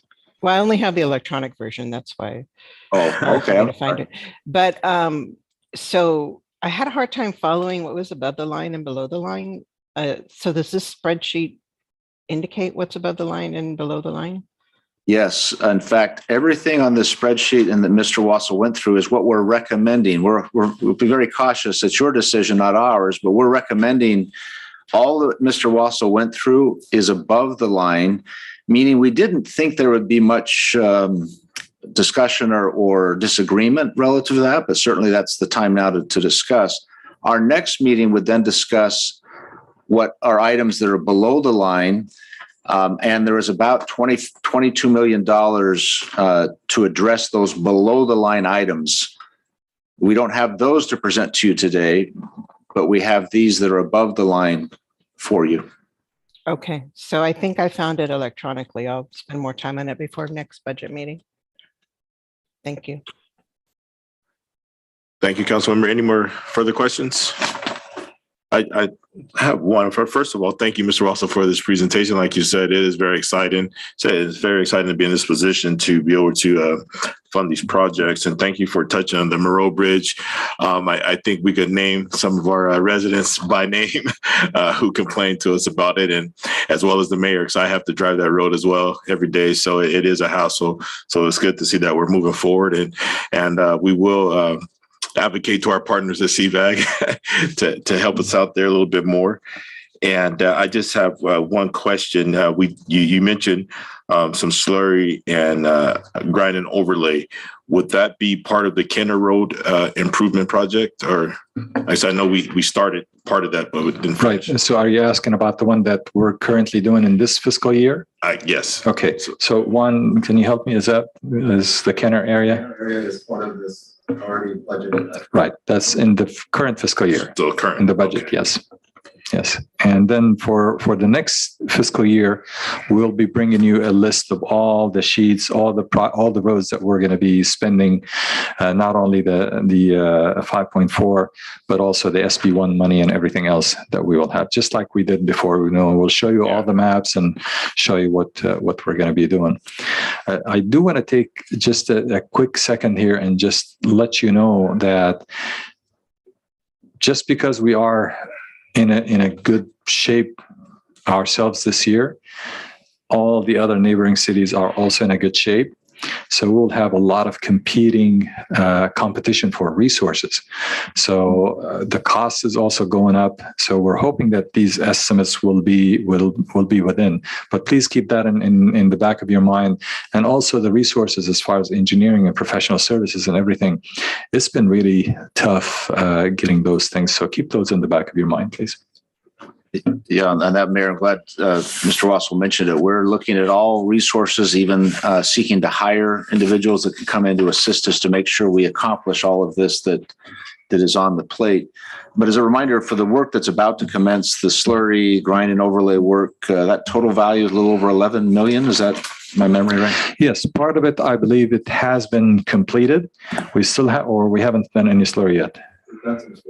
Well, I only have the electronic version. That's why. Oh, okay. To find it. But so I had a hard time following what was above the line and below the line. So does this spreadsheet indicate what's above the line and below the line? Yes. In fact, everything on this spreadsheet and that Mr. Wassel went through is what we're recommending. We'll be very cautious. It's your decision, not ours, but we're recommending all that Mr. Wassel went through is above the line, meaning we didn't think there would be much discussion or disagreement relative to that, but certainly that's the time now to discuss. Our next meeting would then discuss what are items that are below the line. And there is about $22 million to address those below the line items. We don't have those to present to you today, but we have these that are above the line for you. Okay, so I think I found it electronically. I'll spend more time on it before next budget meeting. Thank you. Thank you, Councilmember. Any more further questions? I have one. First of all, thank you, Mr. Russell, for this presentation. Like you said, it is very exciting. So it's very exciting to be in this position to be able to fund these projects. And thank you for touching on the Moreau Bridge. I think we could name some of our residents by name who complained to us about it, and as well as the mayor, because I have to drive that road as well every day. So it is a hassle. So it's good to see that we're moving forward, and we will advocate to our partners at CVAG to help us out there a little bit more. And I just have one question. You mentioned some slurry and grind and overlay. Would that be part of the Kenner Road improvement project? Or I know we started part of that, but we didn't finish. Right. So are you asking about the one that we're currently doing in this fiscal year? Yes. Okay. So one, can you help me? Is the Kenner area? Kenner area is part of this already budgeted. Right. That's in the current fiscal year. Still current. In the budget, okay. Yes. Yes. And then for the next fiscal year, we'll be bringing you a list of all the sheets, all the roads that we're going to be spending, not only the 5.4, but also the SB1 money and everything else that we will have, just like we did before. We'll show you all the maps and show you what we're going to be doing. I do want to take just a quick second here and just let you know that just because we are in a good shape ourselves this year, all the other neighboring cities are also in a good shape. So we'll have a lot of competing competition for resources. So the cost is also going up. So we're hoping that these estimates will be within. But please keep that in the back of your mind. And also the resources as far as engineering and professional services and everything. It's been really tough getting those things. So keep those in the back of your mind, please. Yeah, and that, Mayor, I'm glad Mr. Wassel mentioned it. We're looking at all resources, even seeking to hire individuals that can come in to assist us to make sure we accomplish all of this that is on the plate. But as a reminder, for the work that's about to commence, the slurry, grind, and overlay work, that total value is a little over 11 million. Is that my memory right? Yes, part of it, I believe it has been completed. We still have, or we haven't done any slurry yet.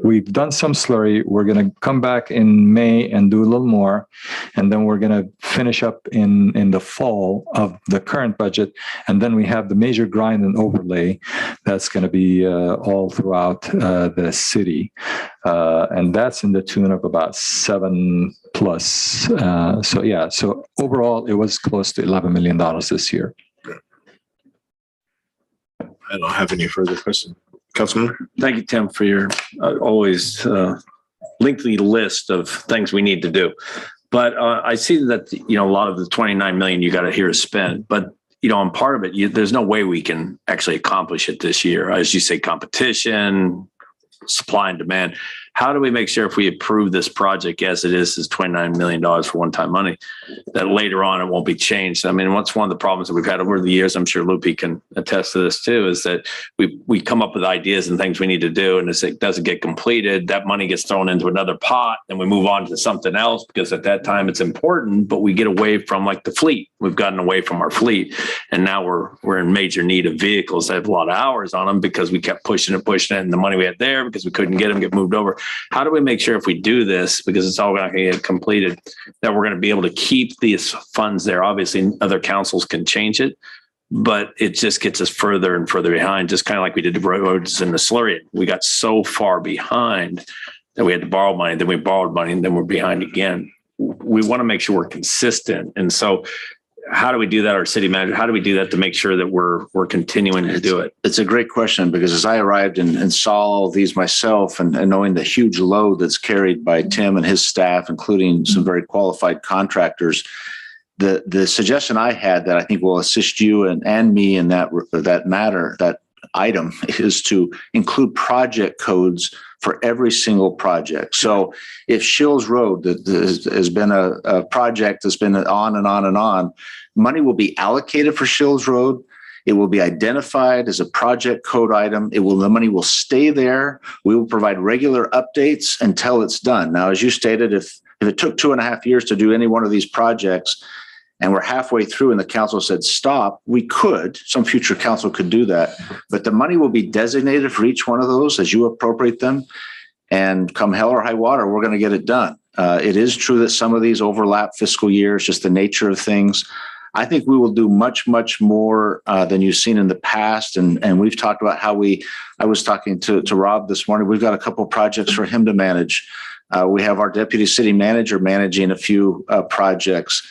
We've done some slurry. We're going to come back in May and do a little more. And then we're going to finish up in the fall of the current budget. And then we have the major grind and overlay that's going to be all throughout the city. And that's in the tune of about 7+. So overall, it was close to $11 million this year. I don't have any further questions. Councilman? Thank you, Tim, for your always lengthy list of things we need to do. But I see that, a lot of the 29 million you got to here is spent, but on part of it, there's no way we can actually accomplish it this year. As you say, competition, supply and demand. How do we make sure if we approve this project as it is $29 million for one-time money, that later on it won't be changed? I mean, what's one of the problems that we've had over the years, I'm sure Lupe can attest to this too, is that we come up with ideas and things we need to do, and it doesn't get completed. That money gets thrown into another pot, and we move on to something else because at that time it's important, but we get away from like the fleet. We've gotten away from our fleet, and now we're in major need of vehicles that have a lot of hours on them because we kept pushing it, and the money we had there because we couldn't get them get moved over. How do we make sure if we do this, because it's all not going to get completed, that we're going to be able to keep these funds there? Obviously, other councils can change it, but it just gets us further and further behind, just kind of like we did the roads in the slurry. We got so far behind that we had to borrow money, then we borrowed money, and then we're behind again. We want to make sure we're consistent. And so how do we do that, our city manager? How do we do that to make sure that we're continuing to do it? It's a great question, because as I arrived and saw all these myself and knowing the huge load that's carried by Tim and his staff, including some very qualified contractors, the suggestion I had that I think will assist you and me in that matter, that item, is to include project codes for every single project. So if Shills Road has been a project that's been on and on and on, money will be allocated for Shills Road. It will be identified as a project code item. The money will stay there. We will provide regular updates until it's done. Now, as you stated, if it took 2.5 years to do any one of these projects, and we're halfway through and the council said stop, some future council could do that. But the money will be designated for each one of those as you appropriate them. And come hell or high water, we're going to get it done. It is true that some of these overlap fiscal years, just the nature of things. I think we will do much, much more than you've seen in the past. And we've talked about I was talking to Rob this morning. We've got a couple of projects for him to manage. We have our deputy city manager managing a few projects.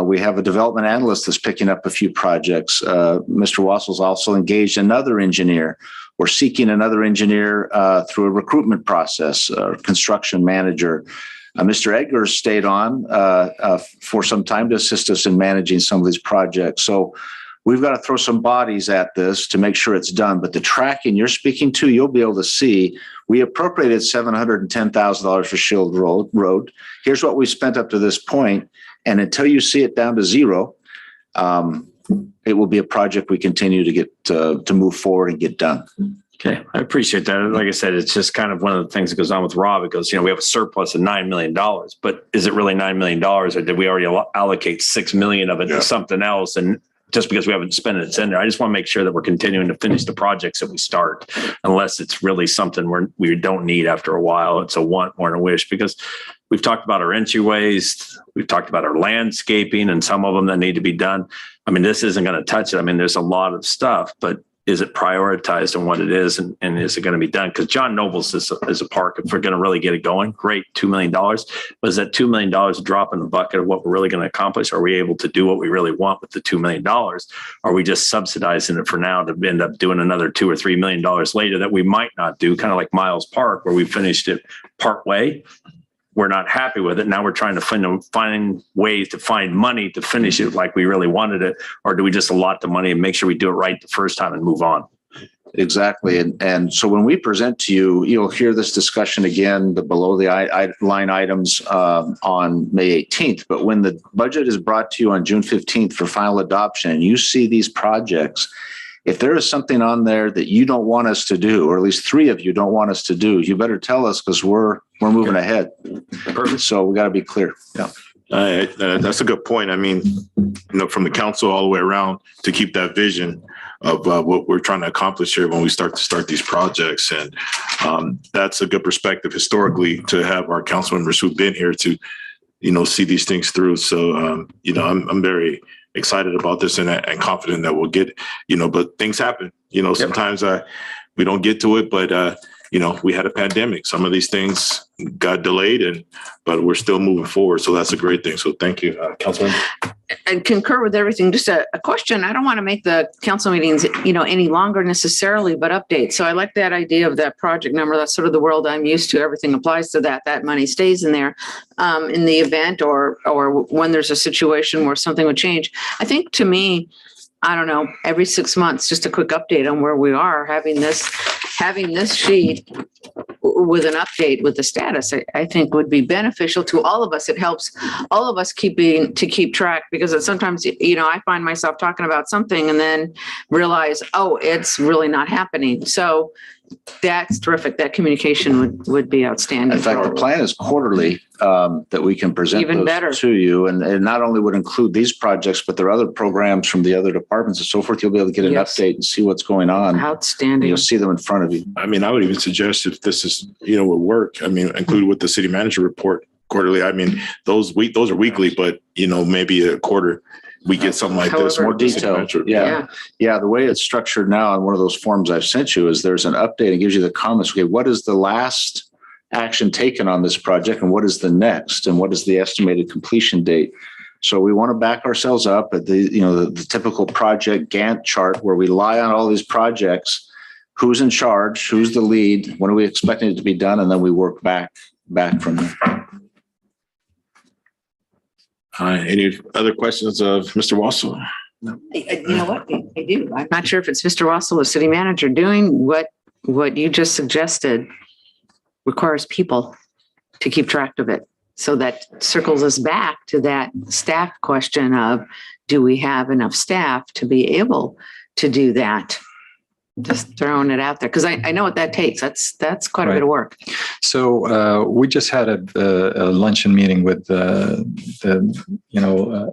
We have a development analyst that's picking up a few projects. Mr. Wassel's also engaged another engineer. We're seeking another engineer through a recruitment process, construction manager. Mr. Edgar stayed on for some time to assist us in managing some of these projects. So we've got to throw some bodies at this to make sure it's done. But the tracking you're speaking to, you'll be able to see we appropriated $710,000 for Shield Road. Here's what we spent up to this point. And until you see it down to zero, it will be a project we continue to get to move forward and get done. Okay, I appreciate that. Like I said, it's just kind of one of the things that goes on with Rob. It goes, we have a surplus of $9 million, but is it really $9 million, or did we already allocate $6 million of it to something else? And just because we haven't spent it, it's in there. I just want to make sure that we're continuing to finish the projects that we start, unless it's really something we don't need after a while. It's a want more than a wish, because we've talked about our entryways, we've talked about our landscaping, and some of them that need to be done. I mean, this isn't going to touch it. I mean, there's a lot of stuff, but is it prioritized on what it is, and is it going to be done? Because John Nobles is a park. If we're going to really get it going, great, $2 million. But is that $2 million a drop in the bucket of what we're really going to accomplish? Are we able to do what we really want with the $2 million? Are we just subsidizing it for now to end up doing another $2 or $3 million later that we might not do? Kind of like Miles Park, where we finished it part way. We're not happy with it. Now we're trying to find ways to find money to finish it like we really wanted it. Or do we just allot the money and make sure we do it right the first time and move on? Exactly. And so when we present to you, you'll hear this discussion again, the below the line items on May 18th. But when the budget is brought to you on June 15th for final adoption, and you see these projects, if there is something on there that you don't want us to do, or at least three of you don't want us to do, you better tell us, because we're moving ahead. Perfect. So we got to be clear. Yeah. That's a good point. I mean, from the council all the way around, to keep that vision of what we're trying to accomplish here when we start these projects. And that's a good perspective historically to have our council members who've been here to, see these things through. So, I'm very excited about this and confident that we'll get, but things happen, sometimes we don't get to it, but we had a pandemic. Some of these things got delayed, but we're still moving forward. So that's a great thing. So thank you, Councilman. I concur with everything. Just a question. I don't want to make the council meetings, any longer necessarily, but updates. So I like that idea of that project number. That's sort of the world I'm used to. Everything applies to that. That money stays in there in the event or when there's a situation where something would change. I think, to me, I don't know, every 6 months, just a quick update on where we are, having this sheet with an update with the status, I think would be beneficial to all of us. It helps all of us keep track, because sometimes, I find myself talking about something and then realize, oh, it's really not happening. So that's terrific. That communication would be outstanding. In fact, the plan is quarterly, that we can present even better to you. And it not only would include these projects, but there are other programs from the other departments and so forth. You'll be able to get an update and see what's going on. Outstanding. You'll see them in front of you. I mean, I would even suggest, if this is, would work, include with the city manager report quarterly. I mean, those are weekly, but, maybe a quarter. We get something like this, more detail. Yeah. The way it's structured now on one of those forms I've sent you is there's an update. It gives you the comments. Okay, what is the last action taken on this project, and what is the next, and what is the estimated completion date? So we want to back ourselves up at the typical project Gantt chart, where we lie on all these projects. Who's in charge? Who's the lead? When are we expecting it to be done? And then we work back from there. Any other questions of Mr. Wassel? No. You know what? I do. I'm not sure if it's Mr. Wassel or city manager doing what you just suggested. Requires people to keep track of it. So that circles us back to that staff question of, do we have enough staff to be able to do that? Just throwing it out there, because I know what that takes. That's quite a bit of work. So we just had a luncheon meeting with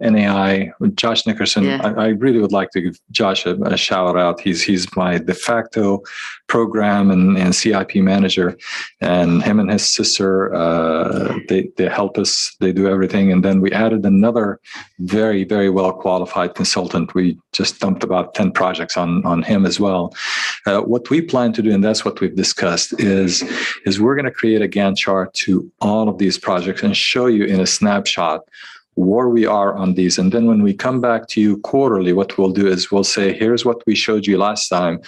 NAI with Josh Nickerson. Yeah. I really would like to give Josh a shout out. He's my de facto program and CIP manager, and him and his sister they help us. They do everything, and then we added another very, very well qualified consultant. We just dumped about 10 projects on him as well. What we plan to do, and that's what we've discussed, is we're going to create a Gantt chart to all of these projects and show you in a snapshot where we are on these. And then when we come back to you quarterly, what we'll do is we'll say, here's what we showed you last time.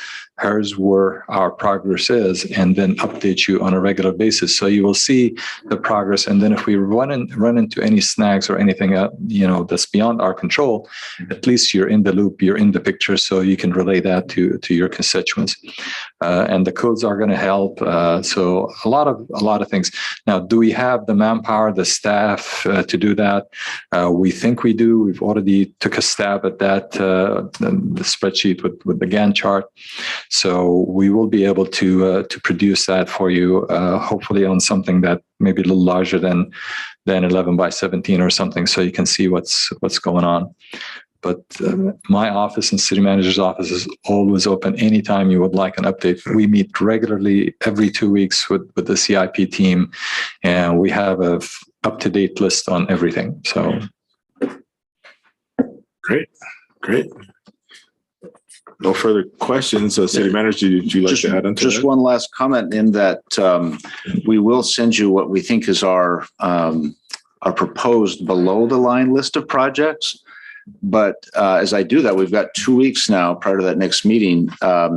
Here's where our progress is, and then update you on a regular basis. So you will see the progress. And then if we run into any snags or anything, that's beyond our control, at least you're in the loop, you're in the picture, so you can relay that to your constituents. and the codes are going to help. So a lot of things. Now, do we have the manpower, the staff to do that? We think we do. We've already took a stab at that, the spreadsheet with the Gantt chart. So we will be able to produce that for you, hopefully on something that maybe a little larger than 11 by 17 or something, so you can see what's going on. But my office and city manager's office is always open anytime you would like an update. We meet regularly every 2 weeks with the CIP team, and we have a up-to-date list on everything. So great. No further questions. City Manager, would you like to add on to just that? one last comment in that we will send you what we think is our proposed below the line list of projects. But as I do that, we've got 2 weeks now prior to that next meeting.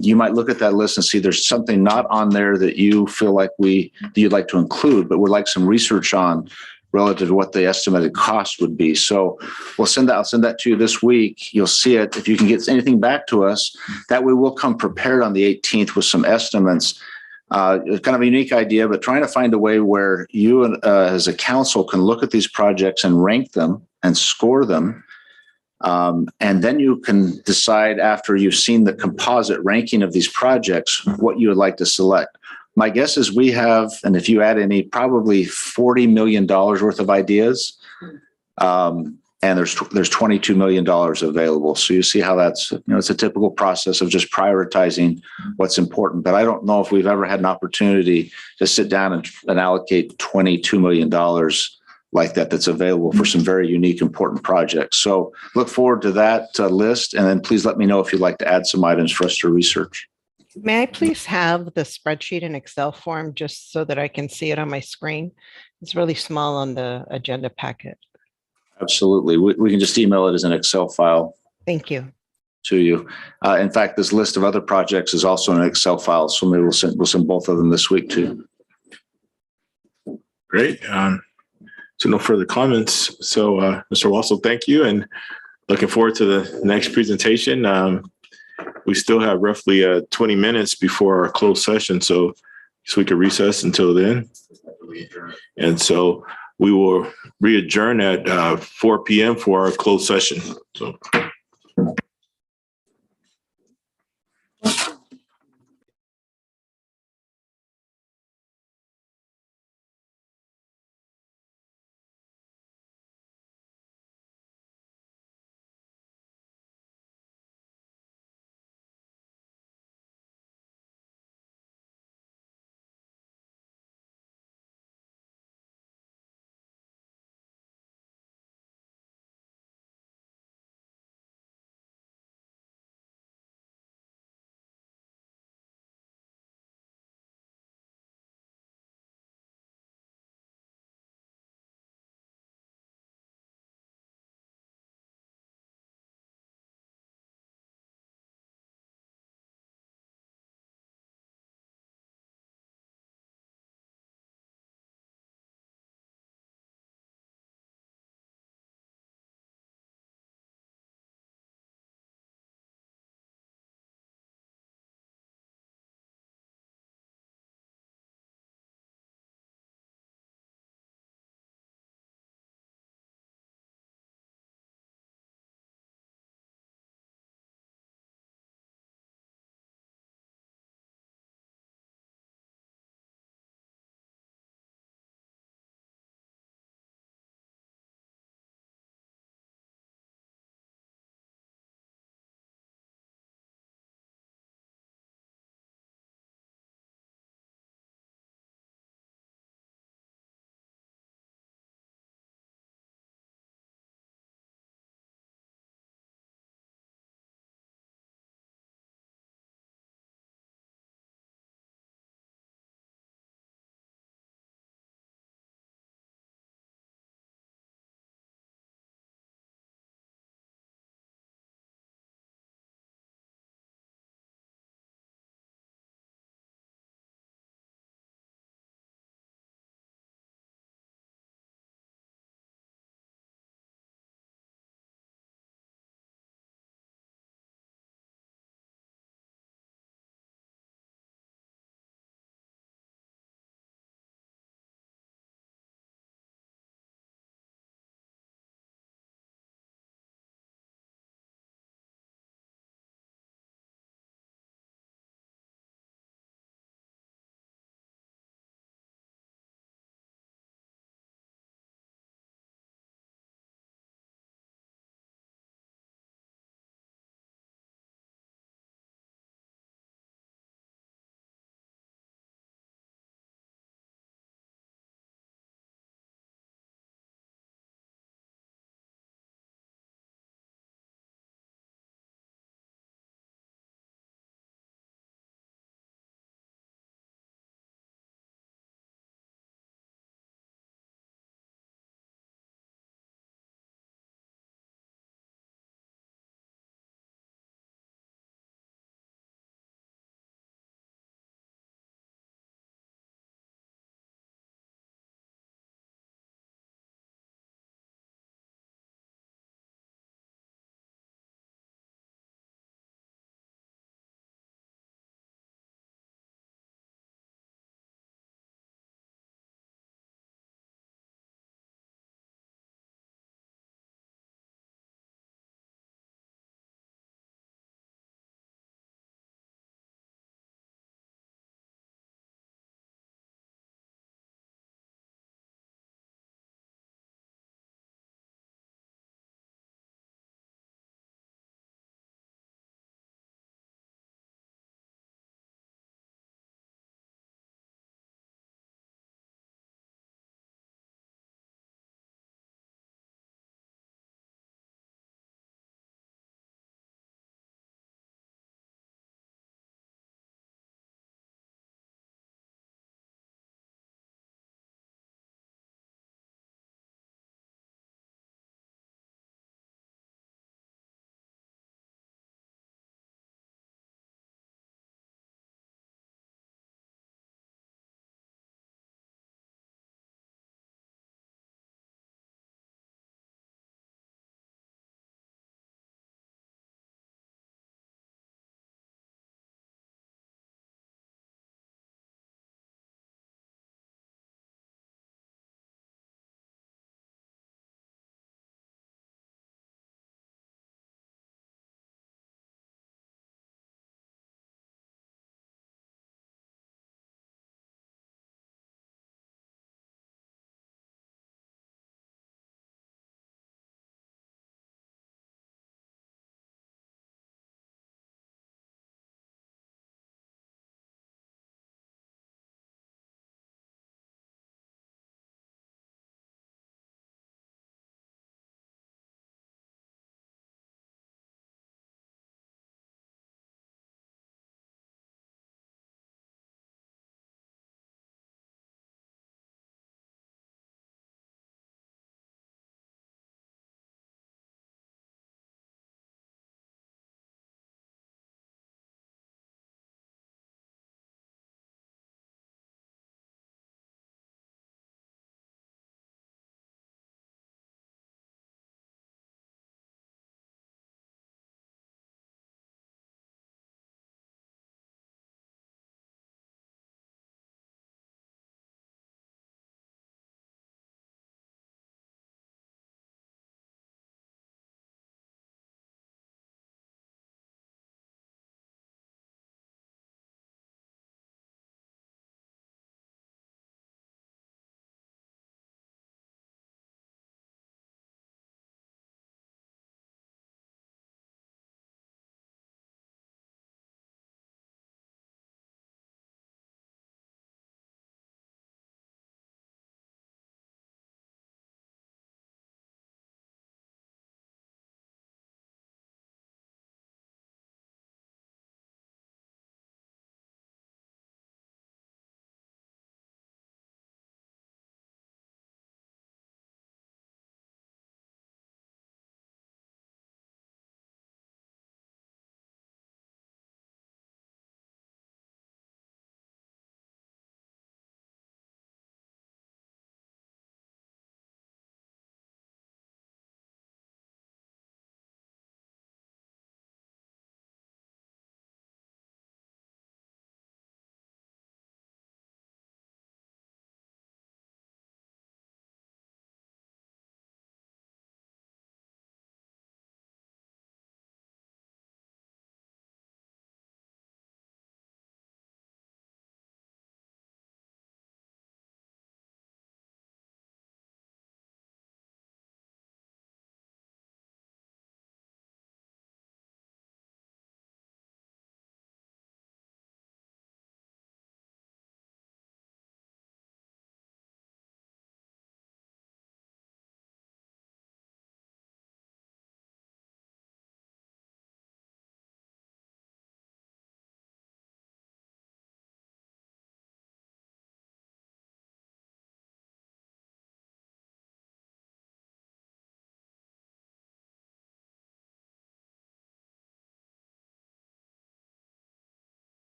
You might look at that list and see there's something not on there that you feel like you'd like to include, but would like some research on relative to what the estimated cost would be. So I'll send that to you this week. You'll see it. If you can get anything back to us, that way we'll come prepared on the 18th with some estimates. It's kind of a unique idea, but trying to find a way where you as a council can look at these projects and rank them and score them. And then you can decide after you've seen the composite ranking of these projects, what you would like to select. My guess is we have, and if you add any, probably $40 million worth of ideas. And there's $22 million available. So you see how that's, it's a typical process of just prioritizing what's important. But I don't know if we've ever had an opportunity to sit down and allocate $22 million like that's available for some very unique, important projects. So look forward to that list. And then please let me know if you'd like to add some items for us to research. May I please have the spreadsheet in Excel form just so that I can see it on my screen? It's really small on the agenda packet. Absolutely. We can just email it as an Excel file. Thank you. To you. In fact, this list of other projects is also in an Excel file. So maybe we'll send both of them this week too. Great. So no further comments. So Mr. Wassel, thank you. And looking forward to the next presentation. We still have roughly 20 minutes before our closed session. So we could recess until then. And so we will re-adjourn at 4 p.m. for our closed session. So.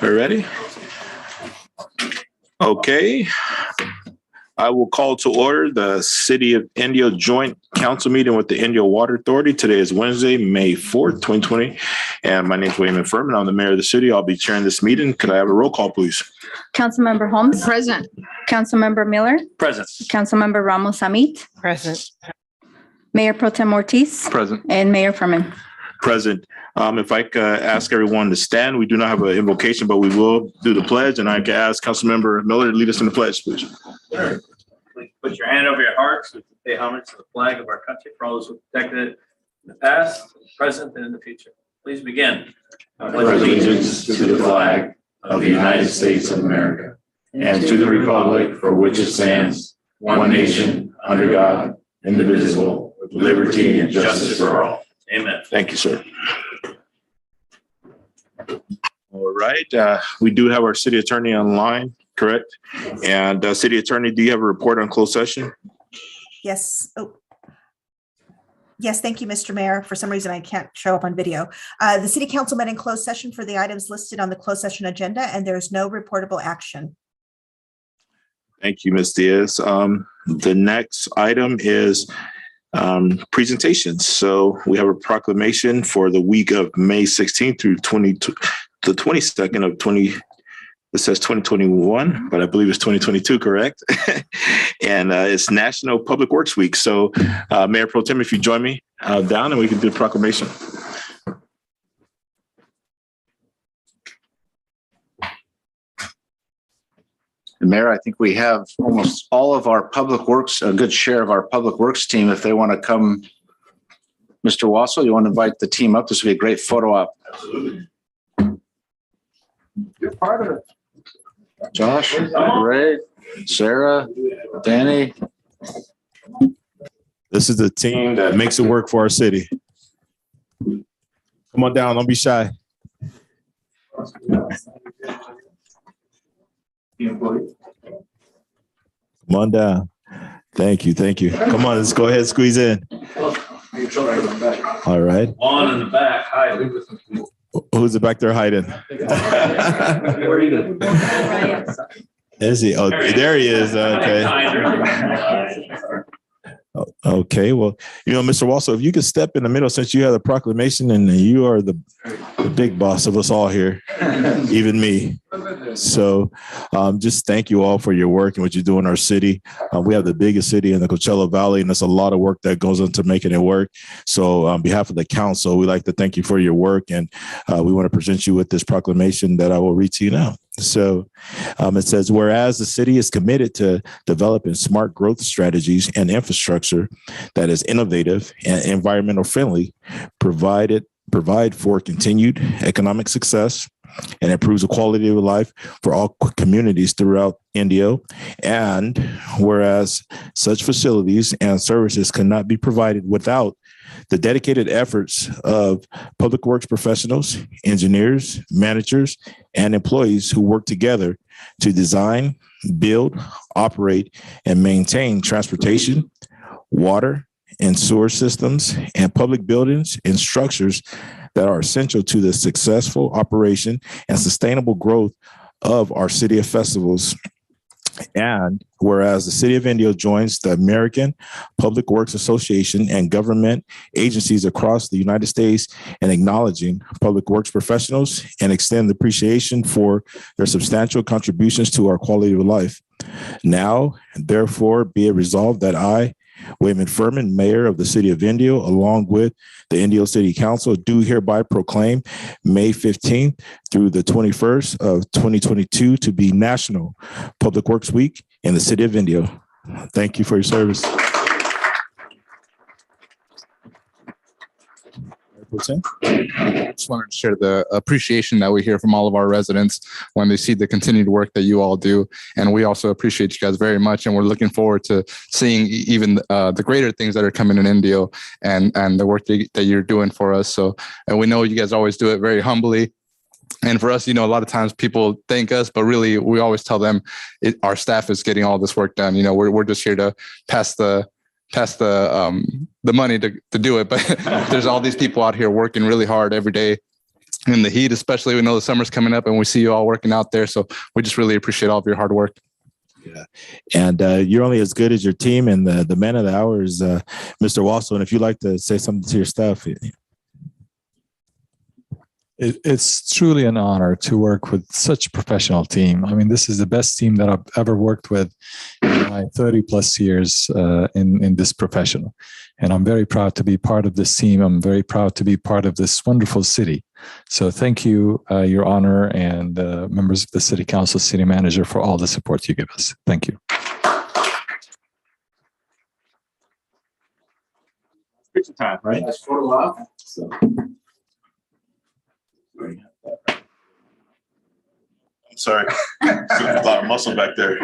We're ready? Okay. I will call to order the City of Indio Joint Council meeting with the Indio Water Authority. Today is Wednesday, May 4th, 2020. And my name is Wayman Furman. I'm the mayor of the city. I'll be chairing this meeting. Could I have a roll call, please? Councilmember Holmes. Present. Councilmember Miller. Present. Councilmember Ramos Amit. Present. Mayor Pro Tem Ortiz. Present. And Mayor Furman. Present. If I could ask everyone to stand, we do not have an invocation, but we will do the pledge. And I can ask Councilmember Miller to lead us in the pledge, please. Sure. Please put your hand over your hearts and pay homage to the flag of our country for all those who protected it in the past, the present, and in the future. Please begin. I pledge allegiance to the flag of the United States of America and to the republic for which it stands, one nation, under God, indivisible, with liberty and justice for all. Amen. Thank you, sir. All right. We do have our city attorney online, correct? And city attorney, do you have a report on closed session? Yes. Oh. Yes, thank you, Mr. Mayor. For some reason, I can't show up on video. The city council met in closed session for the items listed on the closed session agenda, and there is no reportable action. Thank you, Ms. Diaz. The next item is presentations. So we have a proclamation for the week of May 16th through the 22nd of 20. It says 2021, but I believe it's 2022, correct? And it's National Public Works Week. So Mayor Pro Tem, if you join me down and we can do the proclamation. Mayor, I think we have almost all of our public works, a good share of our public works team. If they want to come, Mr. Wassel, you want to invite the team up? This would be a great photo op. Absolutely. You're part of it. Josh, Ray, Sarah, Danny. This is the team that makes it work for our city. Come on down, don't be shy. Come on down. Thank you, thank you. Come on, let's go ahead and squeeze in. All right. One in the back. Hi. Who's it back there hiding? Is he? Oh, there he is. Okay. Okay. Well, Mr. Walsall, if you could step in the middle since you have the proclamation and you are the big boss of us all here, even me. So just thank you all for your work and what you do in our city. We have the biggest city in the Coachella Valley, and there's a lot of work that goes into making it work. So on behalf of the council, we'd like to thank you for your work, and we want to present you with this proclamation that I will read to you now. So it says, whereas the city is committed to developing smart growth strategies and infrastructure that is innovative and environmental friendly, provide for continued economic success and improves the quality of life for all communities throughout Indio. And whereas such facilities and services cannot be provided without the dedicated efforts of public works professionals, engineers, managers, and employees who work together to design, build, operate, and maintain transportation, water, and sewer systems, and public buildings and structures that are essential to the successful operation and sustainable growth of our city of festivals. And whereas the city of Indio joins the American Public Works Association and government agencies across the United States in acknowledging public works professionals and extend appreciation for their substantial contributions to our quality of life. Now, therefore, be it resolved that I, Wayman Furman, Mayor of the City of Indio, along with the Indio City Council, do hereby proclaim May 15th through the 21st of 2022 to be National Public Works Week in the City of Indio. Thank you for your service. I just wanted to share the appreciation that we hear from all of our residents when they see the continued work that you all do. And we also appreciate you guys very much. And we're looking forward to seeing even the greater things that are coming in Indio and the work that you're doing for us. So, and we know you guys always do it very humbly. And for us, a lot of times people thank us, but really we always tell them our staff is getting all this work done. We're just here to pass the money to do it. But there's all these people out here working really hard every day in the heat, especially we know the summer's coming up and we see you all working out there. So we just really appreciate all of your hard work. Yeah. And you're only as good as your team. And the man of the hour is Mr. Wassel. And if you'd like to say something to your staff. It's truly an honor to work with such a professional team. I mean, this is the best team that I've ever worked with in my 30 plus years in this profession. And I'm very proud to be part of this team. I'm very proud to be part of this wonderful city. So thank you, Your Honor, and members of the City Council, City Manager, for all the support you give us. Thank you. Picture time, right? That's photo op. So. I'm sorry. A lot of muscle back there.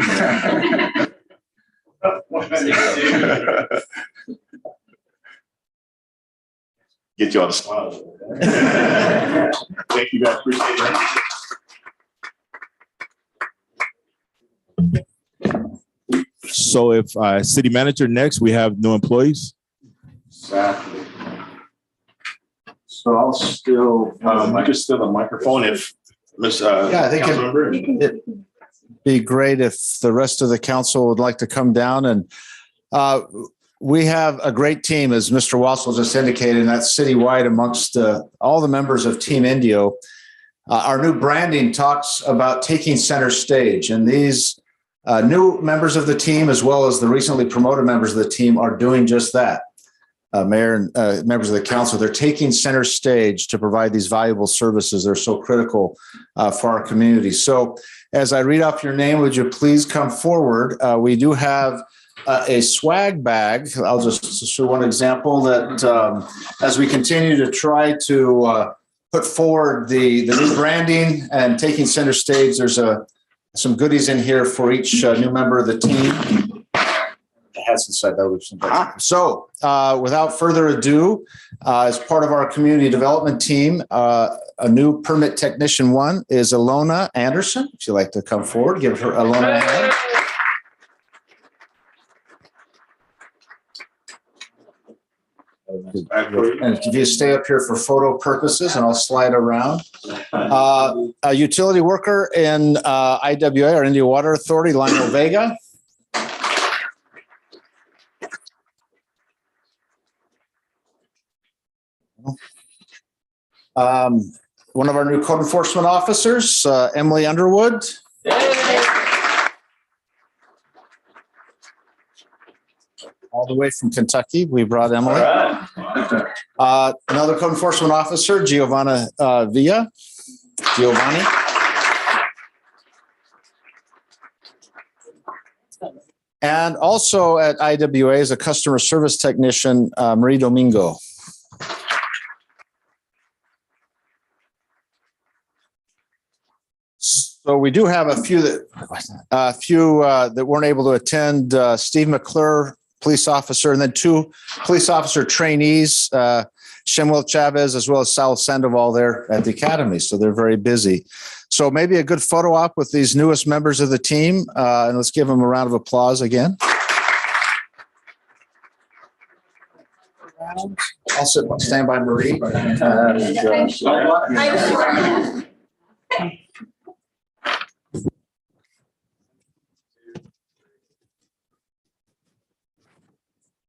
Get you on the spot. Thank you guys. Appreciate it. So if city manager next, we have new employees. Exactly. So I'll still, you can still the microphone if Miss. Yeah, I think it'd be great if the rest of the council would like to come down, and we have a great team, as Mr. Wassel just indicated, and that's citywide amongst all the members of Team Indio. Our new branding talks about taking center stage, and these new members of the team, as well as the recently promoted members of the team, are doing just that. Mayor and members of the council, they're taking center stage to provide these valuable services that are so critical for our community. So as I read off your name, would you please come forward? We do have a swag bag. I'll just show one example that as we continue to try to put forward the new branding and taking center stage, there's some goodies in here for each new member of the team. So without further ado, as part of our community development team, a new permit technician 1 is Alona Anderson. If you'd like to come forward, give her Alona a hand. And if you stay up here for photo purposes, and I'll slide around. A utility worker in IWA, or Indio Water Authority, Lionel Vega. One of our new code enforcement officers, Emily Underwood. All the way from Kentucky, we brought Emily. Another code enforcement officer, Giovanni. And also at IWA is a customer service technician, Marie Domingo. So we do have a few that weren't able to attend. Steve McClure, police officer, and then 2 police officer trainees, Shemuel Chavez, as well as Sal Sandoval there at the academy. So they're very busy. So maybe a good photo op with these newest members of the team. And let's give them a round of applause again. I'll stand by Marie.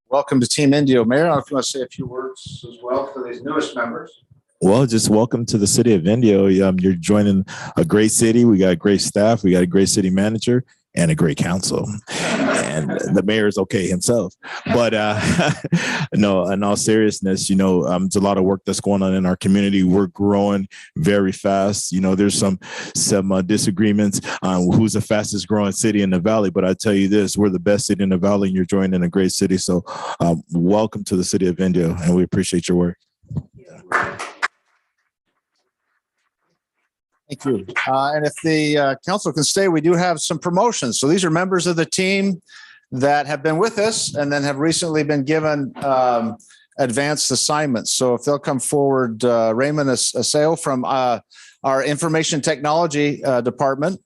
Welcome to Team Indio. Mayor, I don't know if you want to say a few words as well for these newest members. Well, just welcome to the city of Indio. You're joining a great city. We got great staff. We got a great city manager and a great council. And the mayor is okay himself. But no, in all seriousness, there's a lot of work that's going on in our community. We're growing very fast. There's some disagreements on who's the fastest growing city in the valley. But I tell you this, we're the best city in the valley, and you're joining a great city. So welcome to the city of Indio, and we appreciate your work. Thank you. And if the council can stay, we do have some promotions. So these are members of the team that have been with us and then have recently been given advanced assignments. So if they'll come forward, Raymond Aseo from our information technology department.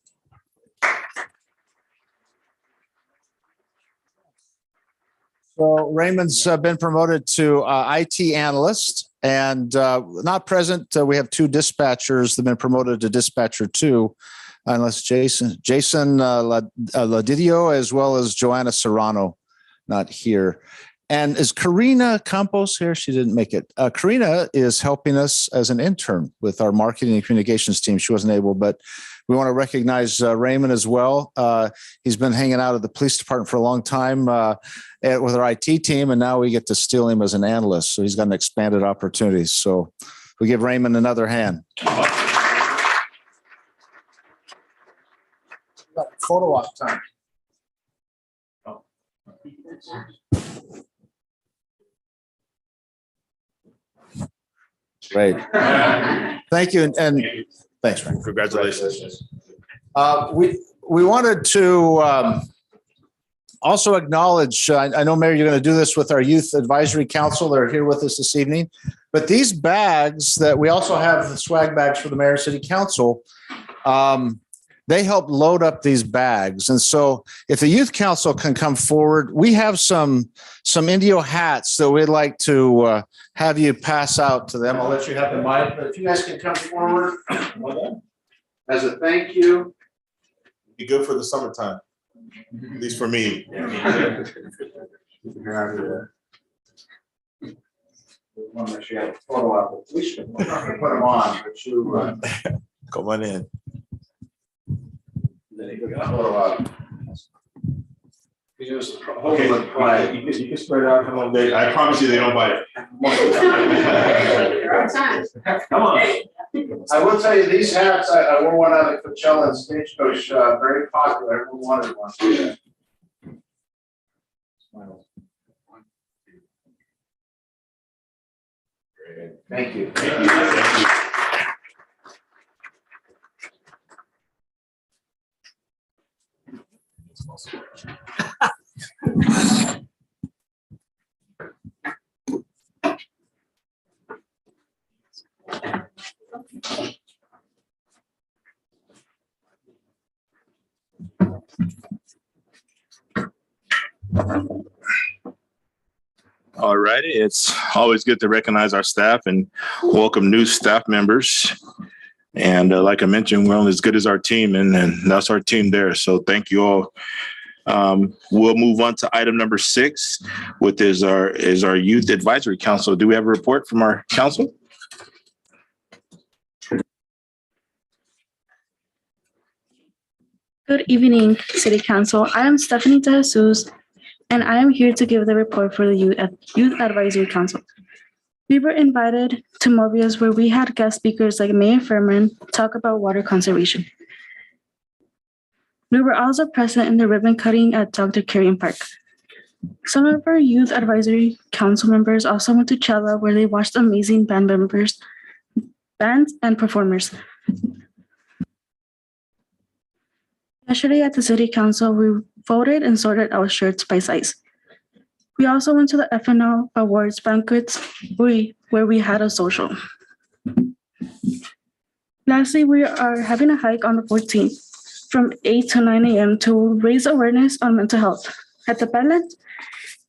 So Raymond's been promoted to IT analyst and not present. We have two dispatchers that have been promoted to dispatcher 2, unless Jason Ladidio, as well as Joanna Serrano, not here. And is Karina Campos here? She didn't make it. Karina is helping us as an intern with our marketing and communications team. She wasn't able, but we want to recognize Raymond as well. He's been hanging out at the police department for a long time with our IT team, and now we get to steal him as an analyst. So he's got an expanded opportunity. So we give Raymond another hand. Photo op time. Great. Thank you. And thanks, Frank. Congratulations. We wanted to also acknowledge, I know, Mayor, you're going to do this with our Youth Advisory Council. They're here with us this evening. But these bags that we also have, the swag bags for the Mayor and City Council, they help load up these bags. And so if the Youth Council can come forward, we have some Indio hats that we'd like to have you pass out to them. I'll let you have the mic, but if you guys can come forward as a thank you. Be good for the summertime, at least for me. We should put them on, but you come on in. You just Okay, you can spread out. Come on, I promise you, they don't bite. Come on. I will tell you, these hats, I wore one out at Coachella and Stagecoach, very popular. Everyone wanted one. Thank you. Thank you. All righty. It's always good to recognize our staff and welcome new staff members. And like I mentioned, we're only as good as our team, and that's our team there. So thank you all. We'll move on to item number 6, which is our Youth Advisory Council. Do we have a report from our council? Good evening, City Council. I am Stephanie De Jesus, and I am here to give the report for the Youth Advisory Council. We were invited to Mobius, where we had guest speakers like Mayor Furman talk about water conservation. We were also present in the ribbon cutting at Dr. Carrion Park. Some of our Youth Advisory Council members also went to Chela, where they watched amazing bands and performers. Yesterday at the City Council, we voted and sorted our shirts by size. We also went to the FNL Awards banquets where we had a social. Lastly, we are having a hike on the 14th from 8 to 9 a.m. to raise awareness on mental health at the Badlands,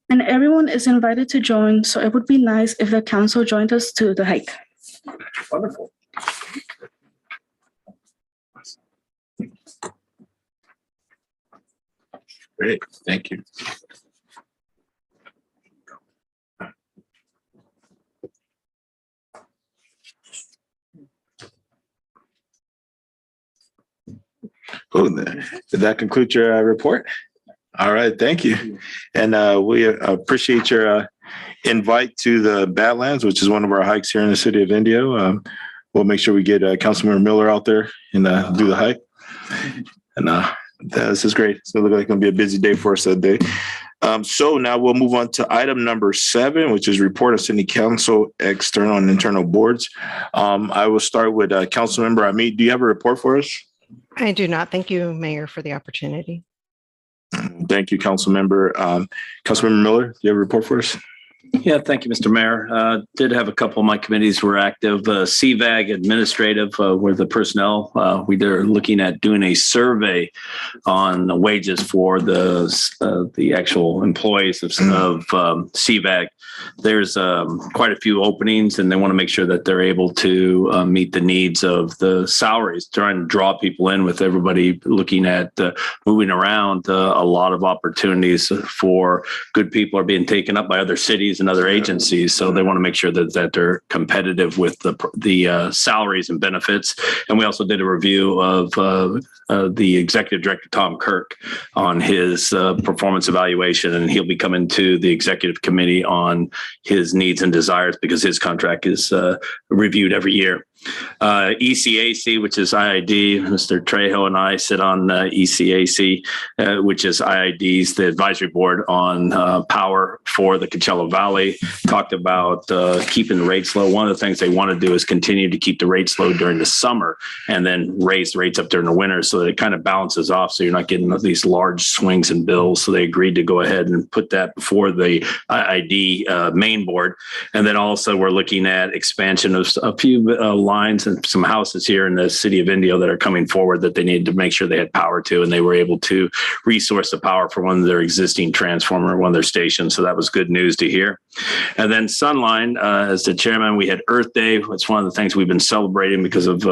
and everyone is invited to join, so it would be nice if the council joined us to the hike. Wonderful. Great, thank you. Oh, did that conclude your report? All right, thank you. And we appreciate your invite to the Badlands, which is one of our hikes here in the city of Indio. We'll make sure we get Councilmember Miller out there and do the hike. And this is great. It's going to look like it's going to be a busy day for us that day. So now we'll move on to item number 7, which is report of City Council external and internal boards. I will start with Councilmember Amit. Do you have a report for us? I do not. Thank you, Mayor, for the opportunity. Thank you, Councilmember. Councilmember Miller, do you have a report for us? Yeah, thank you, Mr. Mayor. Did have a couple of my committees were active. CVAG administrative, where the personnel, they're looking at doing a survey on the wages for the actual employees of CVAG. There's quite a few openings, and they want to make sure that they're able to meet the needs of the salaries, trying to draw people in with everybody looking at moving around. A lot of opportunities for good people are being taken up by other cities and other agencies. So they want to make sure that they're competitive with the salaries and benefits. And we also did a review of the executive director, Tom Kirk, on his performance evaluation, and he'll be coming to the executive committee on his needs and desires because his contract is reviewed every year. ECAC, which is IID, Mr. Trejo and I sit on ECAC, which is IID's, the advisory board on power for the Coachella Valley. Talked about keeping the rates low. One of the things they want to do is continue to keep the rates low during the summer and then raise the rates up during the winter so that it kind of balances off so you're not getting these large swings in bills. So they agreed to go ahead and put that before the IID main board. And then also we're looking at expansion of a few lines and some houses here in the city of Indio that are coming forward that they needed to make sure they had power to, and they were able to resource the power for one of their existing transformer, one of their stations. So that was good news to hear. And then Sunline, as the chairman, we had Earth Day. It's one of the things we've been celebrating because of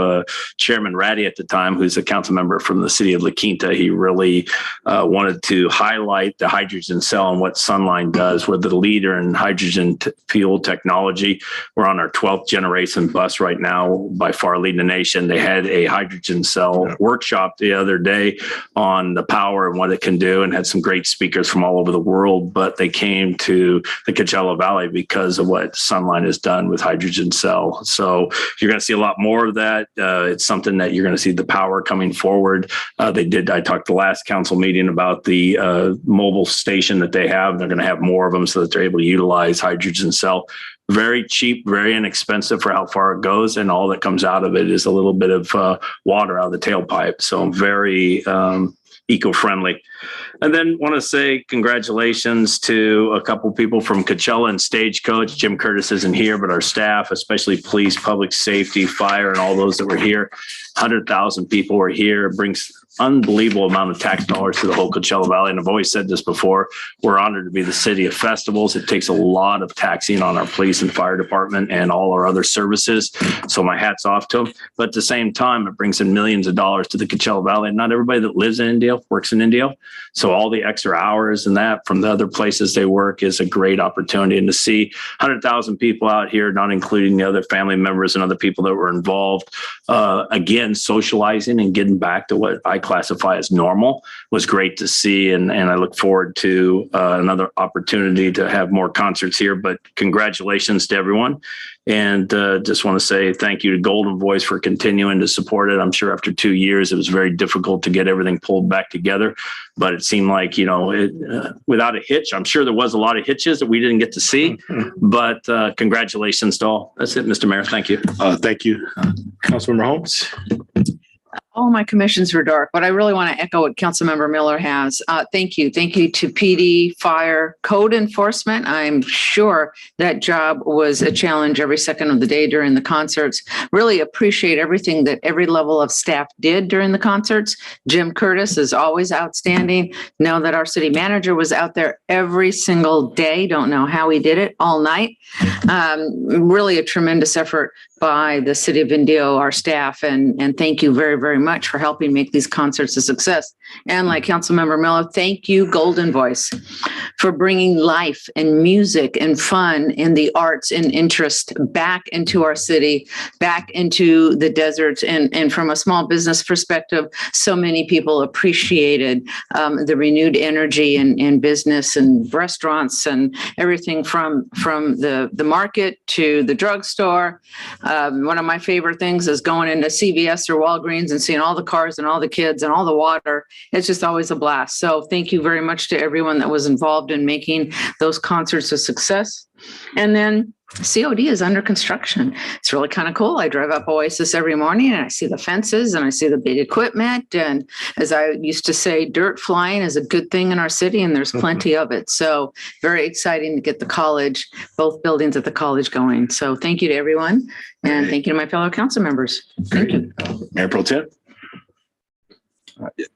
Chairman Ratty at the time, who's a council member from the city of La Quinta. He really wanted to highlight the hydrogen cell and what Sunline does. We're the leader in hydrogen fuel technology. We're on our 12th generation bus right now, by far leading the nation. They had a hydrogen cell workshop the other day on the power and what it can do, and had some great speakers from all over the world. But they came to the Coachella Valley because of what Sunline has done with hydrogen cell. So you're going to see a lot more of that. It's something that you're going to see the power coming forward. I talked the last council meeting about the mobile station that they have. They're going to have more of them so that they're able to utilize hydrogen cell. Very cheap, very inexpensive for how far it goes. And all that comes out of it is a little bit of water out of the tailpipe. So very eco-friendly. And then want to say congratulations to a couple people from Coachella and Stagecoach. Jim Curtis isn't here, but our staff, especially police, public safety, fire, and all those that were here. 100,000 people were here. It brings unbelievable amount of tax dollars to the whole Coachella Valley. And I've always said this before, we're honored to be the city of festivals. It takes a lot of taxing on our police and fire department and all our other services. So my hat's off to them. But at the same time, it brings in millions of dollars to the Coachella Valley. And not everybody that lives in Indio works in Indio. So all the extra hours and that from the other places they work is a great opportunity. And to see 100,000 people out here, not including the other family members and other people that were involved, again, socializing and getting back to what I classify as normal was great to see. And I look forward to another opportunity to have more concerts here. But congratulations to everyone. And just want to say thank you to Golden Voice for continuing to support it. I'm sure after 2 years, it was very difficult to get everything pulled back together. But it seemed like, without a hitch, I'm sure there was a lot of hitches that we didn't get to see. But congratulations to all. That's it, Mr. Mayor. Thank you. Thank you. Councilmember Holmes. All my commissions were dark, but I really want to echo what Councilmember Miller has. Thank you. Thank you to PD, fire, code enforcement. I'm sure that job was a challenge every second of the day during the concerts. Really appreciate everything that every level of staff did during the concerts. Jim Curtis is always outstanding. Know that our city manager was out there every single day. Don't know how he did it all night. Really a tremendous effort by the city of Indio, our staff, and thank you very, very much for helping make these concerts a success. And like Councilmember Miller, thank you, Golden Voice, for bringing life and music and fun and the arts and interest back into our city, back into the deserts. And from a small business perspective, so many people appreciated the renewed energy in business and restaurants and everything from the market to the drugstore. One of my favorite things is going into CVS or Walgreens and seeing all the cars and all the kids and all the water. It's just always a blast. So thank you very much to everyone that was involved in making those concerts a success. And then COD is under construction. It's really kind of cool. I drive up Oasis every morning and I see the fences and I see the big equipment. And as I used to say, dirt flying is a good thing in our city and there's plenty of it. So very exciting to get the college, both buildings at the college going. So thank you to everyone. And thank you to my fellow council members. Thank you. Mayor Pro Tem.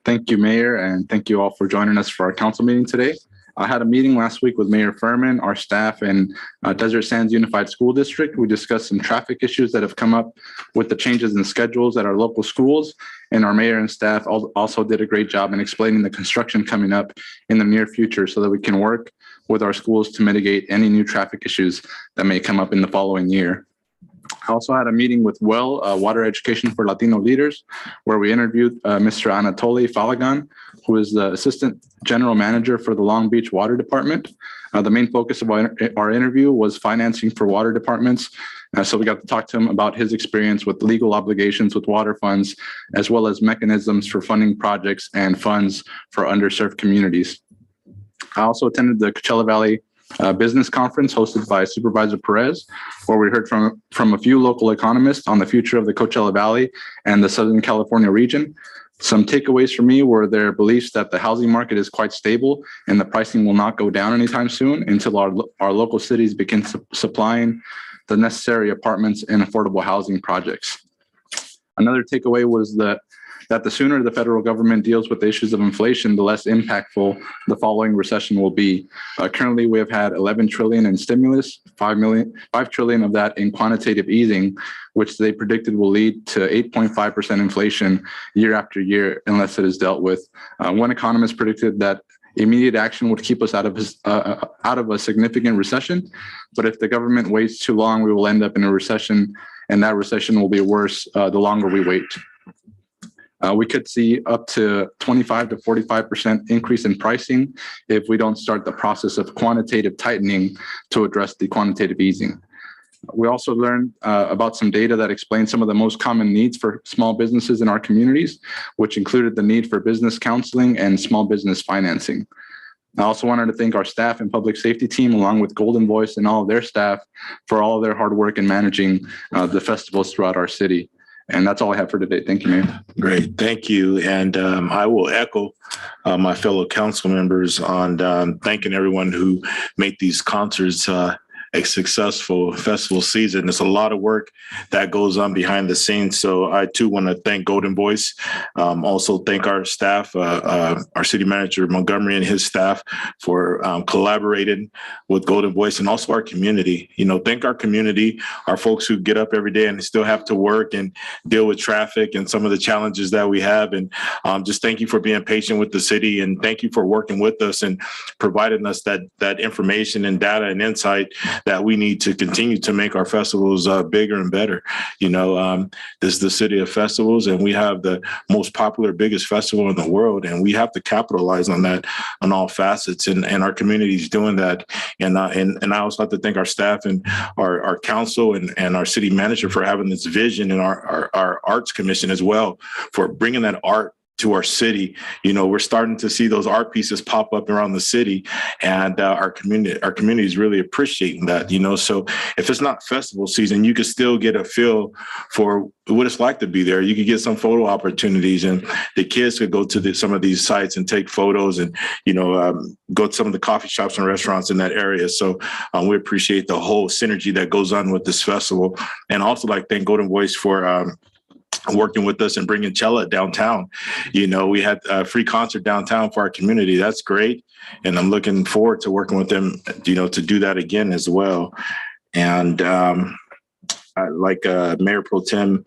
Thank you, Mayor, and thank you all for joining us for our council meeting today. I had a meeting last week with Mayor Furman, our staff, and Desert Sands Unified School District. We discussed some traffic issues that have come up with the changes in schedules at our local schools. And our mayor and staff also did a great job in explaining the construction coming up in the near future so that we can work with our schools to mitigate any new traffic issues that may come up in the following year. I also had a meeting with Water Education for Latino Leaders, where we interviewed Mr. Anatoly Falagan, who is the Assistant General Manager for the Long Beach Water Department. The main focus of our interview was financing for water departments. So we got to talk to him about his experience with legal obligations with water funds, as well as mechanisms for funding projects and funds for underserved communities. I also attended the Coachella Valley business conference hosted by Supervisor Perez, where we heard from a few local economists on the future of the Coachella Valley and the Southern California region. Some takeaways for me were their beliefs that the housing market is quite stable and the pricing will not go down anytime soon until our local cities begin supplying the necessary apartments and affordable housing projects. Another takeaway was that the sooner the federal government deals with the issues of inflation, the less impactful the following recession will be. Currently, we have had 11 trillion in stimulus, 5 trillion of that in quantitative easing, which they predicted will lead to 8.5% inflation year after year unless it is dealt with. One economist predicted that immediate action would keep us out of a significant recession, but if the government waits too long, we will end up in a recession, and that recession will be worse the longer we wait. We could see up to 25 to 45% increase in pricing if we don't start the process of quantitative tightening to address the quantitative easing. We also learned about some data that explains some of the most common needs for small businesses in our communities, which included the need for business counseling and small business financing. I also wanted to thank our staff and public safety team, along with Golden Voice and all of their staff, for all of their hard work in managing the festivals throughout our city. And that's all I have for today. Thank you, Mayor. Great. Thank you. And I will echo my fellow council members on thanking everyone who made these concerts a successful festival season. There's a lot of work that goes on behind the scenes. So I too want to thank Golden Voice. Also thank our staff, our city manager Montgomery and his staff for collaborating with Golden Voice, and also our community. Thank our community, our folks who get up every day and still have to work and deal with traffic and some of the challenges that we have. And just thank you for being patient with the city, and thank you for working with us and providing us that information and data and insight that we need to continue to make our festivals bigger and better. This is the city of festivals, and we have the most popular, biggest festival in the world, and we have to capitalize on that on all facets, and our community is doing that. And I also have to thank our staff and our council and our city manager for having this vision, and our arts commission as well for bringing that art to our city. We're starting to see those art pieces pop up around the city, and our community is really appreciating that. So if it's not festival season, you could still get a feel for what it's like to be there. You could get some photo opportunities, and the kids could go to some of these sites and take photos, and go to some of the coffee shops and restaurants in that area. So we appreciate the whole synergy that goes on with this festival, and also thank Golden Voice for working with us and bringing Cella downtown. We had a free concert downtown for our community. That's great. And I'm looking forward to working with them, to do that again as well. And like Mayor Pro Tem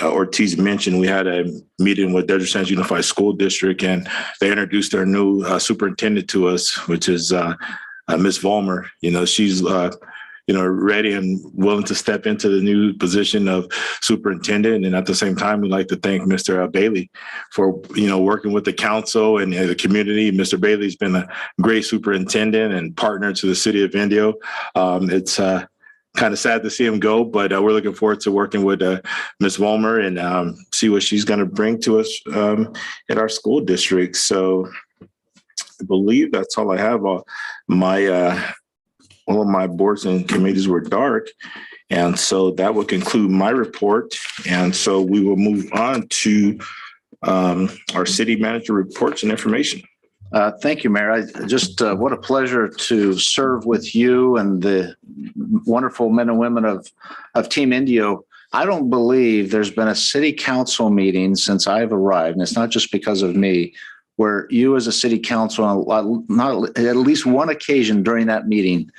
Ortiz mentioned, we had a meeting with Desert Sands Unified School District, and they introduced their new superintendent to us, which is Ms. Vollmer. She's ready and willing to step into the new position of superintendent. And at the same time, we'd like to thank Mr. Bailey for, working with the council and the community. Mr. Bailey's been a great superintendent and partner to the city of Indio. It's kind of sad to see him go, but we're looking forward to working with Ms. Vollmer and see what she's going to bring to us at our school district. So I believe that's all I have. My all of my boards and committees were dark. And so that will conclude my report. And so we will move on to our city manager reports and information. Thank you, Mayor. What a pleasure to serve with you and the wonderful men and women of Team Indio. I don't believe there's been a city council meeting since I've arrived, and it's not just because of me, where you as a city council, not at least one occasion during that meeting,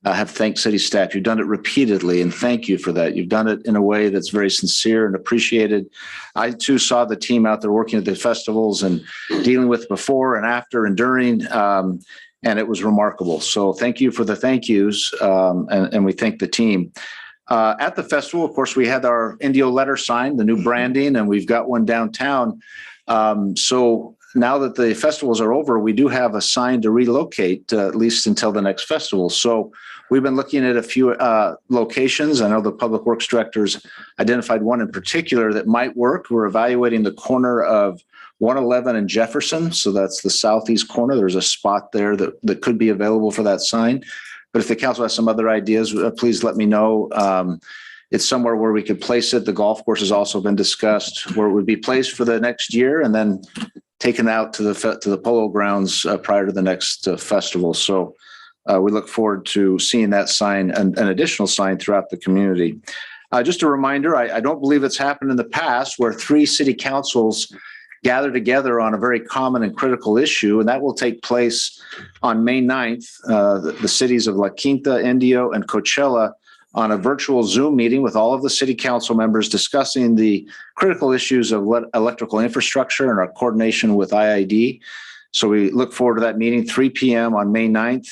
have thanked city staff. You've done it repeatedly, and thank you for that. You've done it in a way that's very sincere and appreciated. I too saw the team out there working at the festivals and dealing with before and after and during, and it was remarkable. So thank you for the thank yous, and we thank the team. At the festival, of course, we had our Indio letter signed, the new branding, and we've got one downtown. So now that the festivals are over, we do have a sign to relocate, at least until the next festival. So we've been looking at a few locations. I know the Public Works Director's identified one in particular that might work. We're evaluating the corner of 111 and Jefferson. So that's the southeast corner. There's a spot there that could be available for that sign. But if the council has some other ideas, please let me know. It's somewhere where we could place it. The golf course has also been discussed, where it would be placed for the next year and then taken out to the polo grounds prior to the next festival. So we look forward to seeing that sign and an additional sign throughout the community. Just a reminder, I don't believe it's happened in the past where 3 city councils gather together on a very common and critical issue, and that will take place on May 9th, the cities of La Quinta, Indio, and Coachella on a virtual Zoom meeting with all of the city council members discussing the critical issues of electrical infrastructure and our coordination with IID. So we look forward to that meeting, 3 p.m. on May 9th.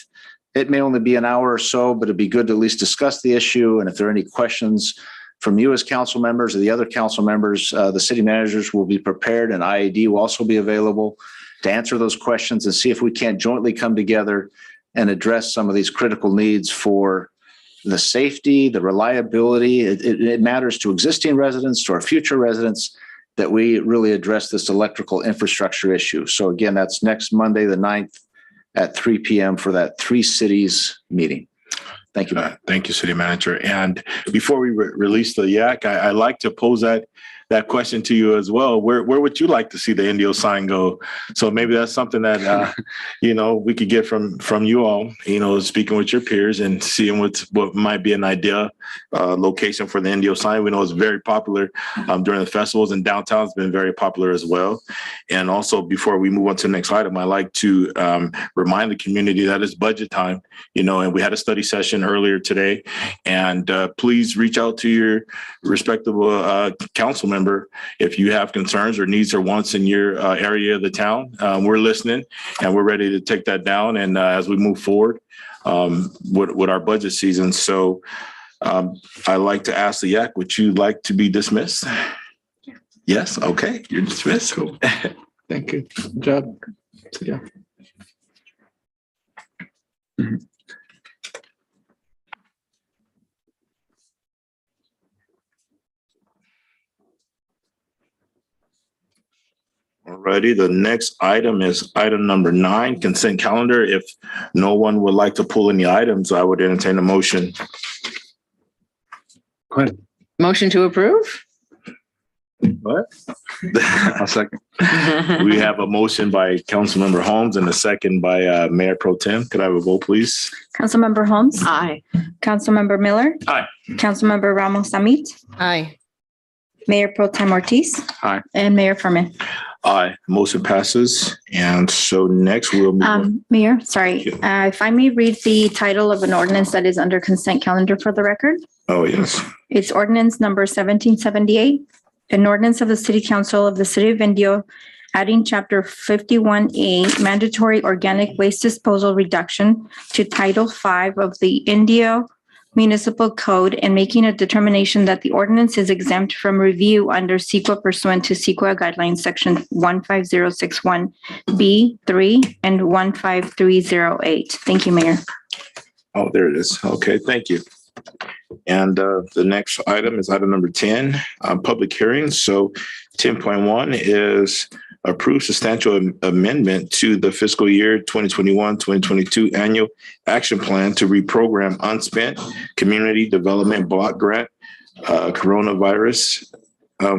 It may only be an hour or so, but it'd be good to at least discuss the issue. And if there are any questions from you as council members or the other council members, the city managers will be prepared, and IID will also be available to answer those questions and see if we can't jointly come together and address some of these critical needs for the safety, the reliability. It matters to existing residents, to our future residents, that we really address this electrical infrastructure issue. So again, that's next Monday, the 9th at 3 p.m. for that 3 cities meeting. Thank you. Thank you, City Manager. And before we release the yak, I like to pose that question to you as well. Where would you like to see the Indio sign go? So maybe that's something that we could get from you all. Speaking with your peers and seeing what might be an idea location for the Indio sign. We know it's very popular during the festivals, and downtown's been very popular as well. And also, before we move on to the next item, I like to remind the community that it's budget time. And we had a study session earlier today. And please reach out to your respectable council member if you have concerns or needs or wants in your area of the town. We're listening and we're ready to take that down. And as we move forward with our budget season. So I like to ask the yak, would you like to be dismissed? Yeah. Yes. Okay. You're dismissed. Cool. Thank you. Good job. Yeah. Mm-hmm. Alrighty, the next item is item number 9, consent calendar. If no one would like to pull any items, I would entertain a motion. Go ahead. Motion to approve? What? I'll second. We have a motion by Councilmember Holmes and a second by Mayor Pro Tem. Could I have a vote, please? Councilmember Holmes. Aye. Councilmember Miller. Aye. Councilmember Ramos Amit. Aye. Mayor Pro Tem Ortiz. Aye. And Mayor Furman. Aye. Motion passes. And so next we'll move on. Mayor, sorry, if I may read the title of an ordinance that is under consent calendar for the record. Oh, yes. It's ordinance number 1778, an ordinance of the City Council of the City of Indio, adding Chapter 51A, mandatory organic waste disposal reduction to Title 5 of the Indio Municipal Code, and making a determination that the ordinance is exempt from review under CEQA pursuant to CEQA guidelines section 15061B3 and 15308. Thank you, Mayor. Oh, there it is. Okay, thank you. And the next item is item number 10, public hearings. So 10.1 is approve substantial amendment to the fiscal year 2021-2022 annual action plan to reprogram unspent community development block grant coronavirus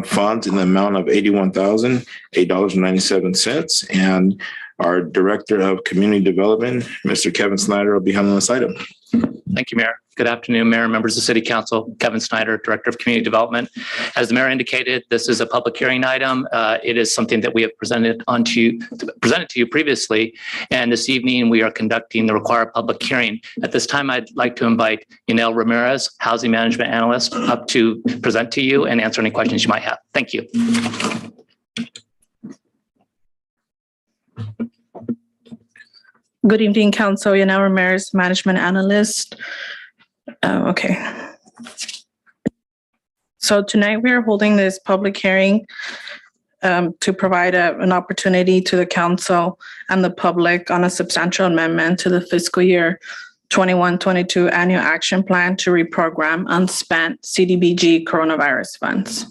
funds in the amount of $81,008.97. And our Director of Community Development, Mr. Kevin Snyder, will be handling this item. Thank you, Mayor. Good afternoon, Mayor and members of City Council. Kevin Snyder, Director of Community Development. As the Mayor indicated, this is a public hearing item. It is something that we have presented to you previously. And this evening, we are conducting the required public hearing. At this time, I'd like to invite Yanel Ramirez, Housing Management Analyst, up to present to you and answer any questions you might have. Thank you. Good evening, Council. Yanel Ramirez, Management Analyst. Okay. So tonight we are holding this public hearing to provide an opportunity to the Council and the public on a substantial amendment to the fiscal year 21-22 annual action plan to reprogram unspent CDBG coronavirus funds.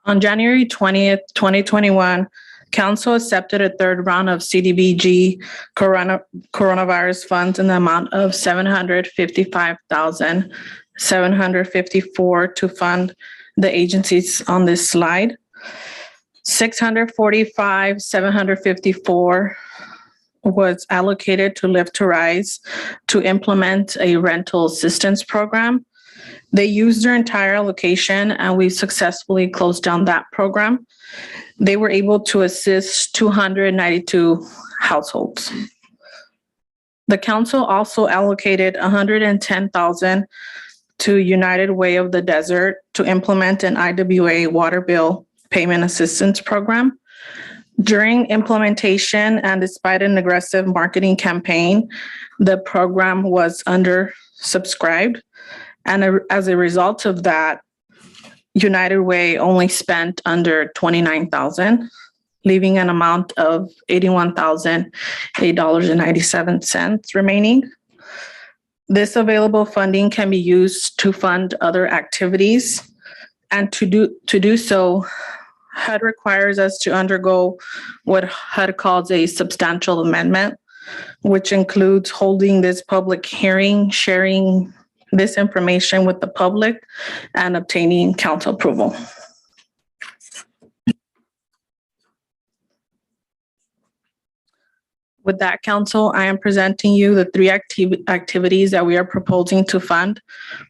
On January 20th, 2021, Council accepted a third round of CDBG coronavirus funds in the amount of $755,754 to fund the agencies on this slide. $645,754 was allocated to Live to Rise to implement a rental assistance program. They used their entire allocation and we successfully closed down that program. They were able to assist 292 households. The council also allocated $110,000 to United Way of the Desert to implement an IWA water bill payment assistance program. During implementation and despite an aggressive marketing campaign, the program was undersubscribed. And as a result of that, United Way only spent under $29,000, leaving an amount of $81,008.97 remaining. This available funding can be used to fund other activities. And to do so, HUD requires us to undergo what HUD calls a substantial amendment, which includes holding this public hearing, sharing this information with the public, and obtaining council approval. With that, council, I am presenting you the three activities that we are proposing to fund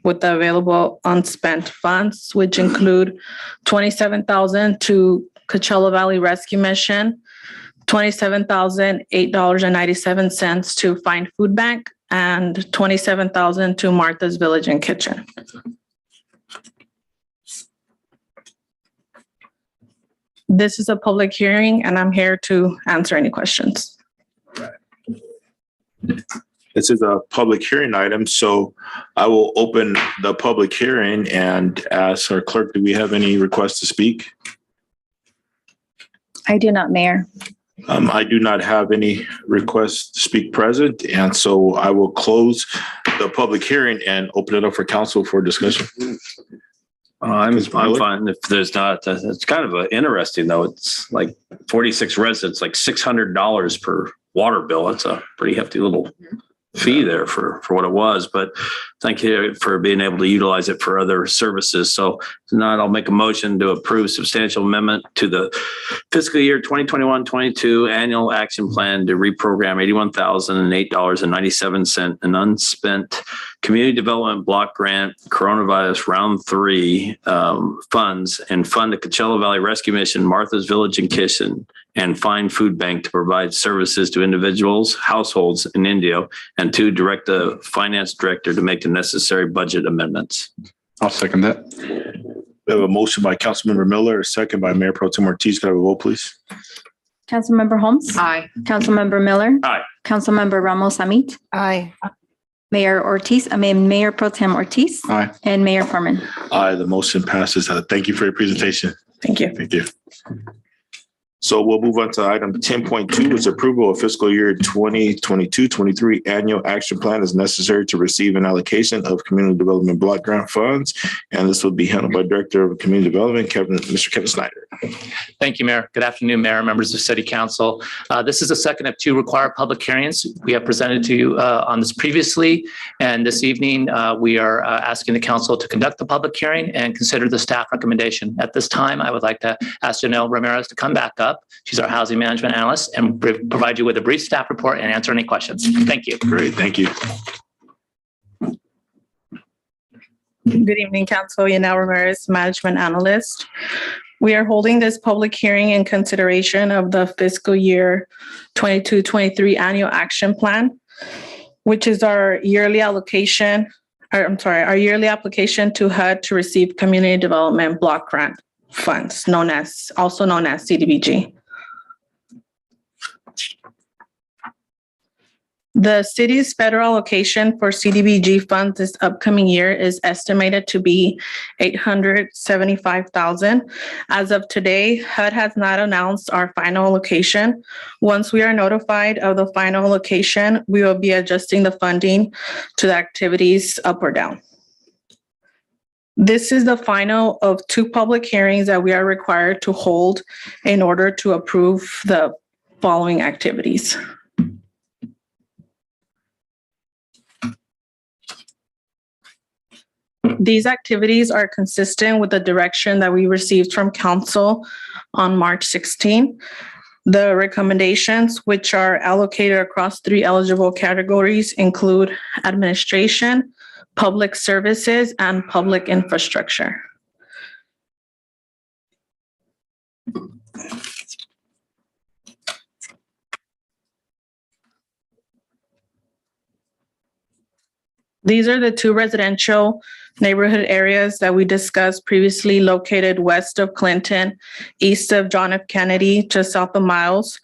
with the available unspent funds, which include $27,000 to Coachella Valley Rescue Mission, $27,008.97 to Find Food Bank, and $27,000 to Martha's Village and Kitchen. This is a public hearing and I'm here to answer any questions. This is a public hearing item, so I will open the public hearing and ask our clerk, do we have any requests to speak? I do not, Mayor. I do not have any requests to speak present, and so I will close the public hearing and open it up for council for discussion. I'm fine if there's not. It's kind of interesting though. It's like 46 residents, like $600 per water bill. That's a pretty hefty little fee there for what it was, but thank you for being able to utilize it for other services. So tonight I'll make a motion to approve substantial amendment to the fiscal year 2021-22 annual action plan to reprogram $81,008.97 in unspent community development block grant coronavirus round 3 funds and fund the Coachella Valley Rescue Mission, Martha's Village and Kitchen, and Find Food Bank to provide services to individuals, households in Indio, and to direct the finance director to make the necessary budget amendments. I'll second that. We have a motion by Councilmember Miller, a second by Mayor Pro Tem Ortiz. Can I have a vote, please? Councilmember Holmes? Aye. Councilmember Miller? Aye. Councilmember Ramos Amit? Aye. Mayor Pro Tem Ortiz? Aye. And Mayor Foreman? Aye, the motion passes. Thank you for your presentation. Thank you. Thank you. So we'll move on to item 10.2, is approval of fiscal year 2022-23 annual action plan as necessary to receive an allocation of community development block grant funds. And this will be handled by Director of Community Development, Mr. Kevin Snyder. Thank you, Mayor. Good afternoon, Mayor, members of City Council. This is the second of 2 required public hearings. We have presented to you on this previously, and this evening we are asking the council to conduct the public hearing and consider the staff recommendation. At this time, I would like to ask Janelle Ramirez to come back up. She's our housing management analyst, and provide you with a brief staff report and answer any questions. Thank you. Great, thank you. Good evening, Council. Yanel Ramirez, management analyst. We are holding this public hearing in consideration of the fiscal year 22-23 annual action plan, which is our yearly allocation, our yearly application to HUD to receive community development block grant funds, also known as CDBG. The city's federal allocation for CDBG funds this upcoming year is estimated to be $875,000. As of today, HUD has not announced our final allocation. Once we are notified of the final allocation, we will be adjusting the funding to the activities up or down. This is the final of 2 public hearings that we are required to hold in order to approve the following activities. These activities are consistent with the direction that we received from Council on March 16. The recommendations, which are allocated across 3 eligible categories, include administration, public services, and public infrastructure. These are the 2 residential neighborhood areas that we discussed previously, located west of Clinton, east of John F. Kennedy, just south of Miles,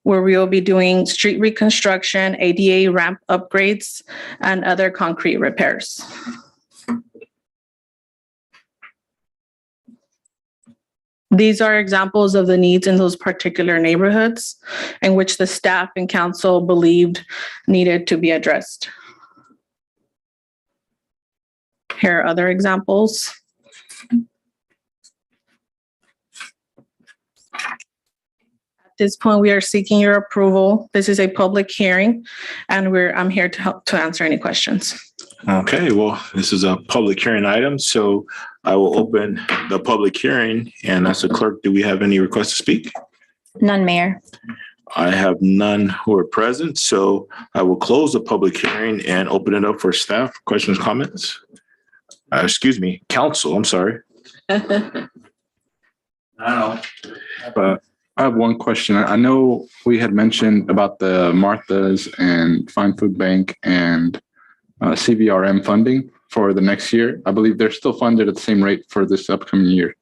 where we will be doing street reconstruction, ADA ramp upgrades, and other concrete repairs. These are examples of the needs in those particular neighborhoods in which the staff and council believed needed to be addressed. Here are other examples. At this point, we are seeking your approval. This is a public hearing, and I'm here to help to answer any questions. Okay, well, this is a public hearing item, so I will open the public hearing. And as a clerk, do we have any requests to speak? None, Mayor. I have none who are present, so I will close the public hearing and open it up for staff questions, comments. Council, I'm sorry. I have one question. I know we had mentioned about the Martha's and Fine Food Bank and CVRM funding for the next year. I believe they're still funded at the same rate for this upcoming year.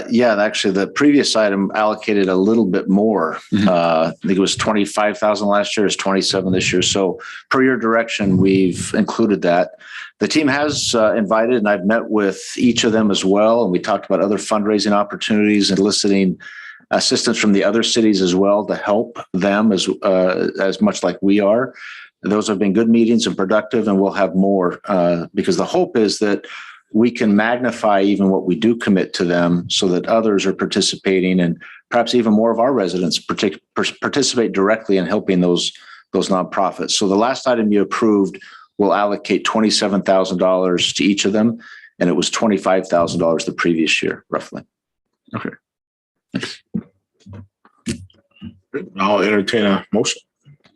Yeah, actually, the previous item allocated a little bit more. I think it was 25,000 last year. It's 27 this year. So per your direction, we've included that. The team has invited, and I've met with each of them as well. And we talked about other fundraising opportunities and eliciting assistance from the other cities as well to help them as much like we are. Those have been good meetings and productive, and we'll have more because the hope is that we can magnify even what we do commit to them so that others are participating, and perhaps even more of our residents participate directly in helping those nonprofits. So the last item you approved will allocate $27,000 to each of them, and it was $25,000 the previous year, roughly. Okay. I'll entertain a motion.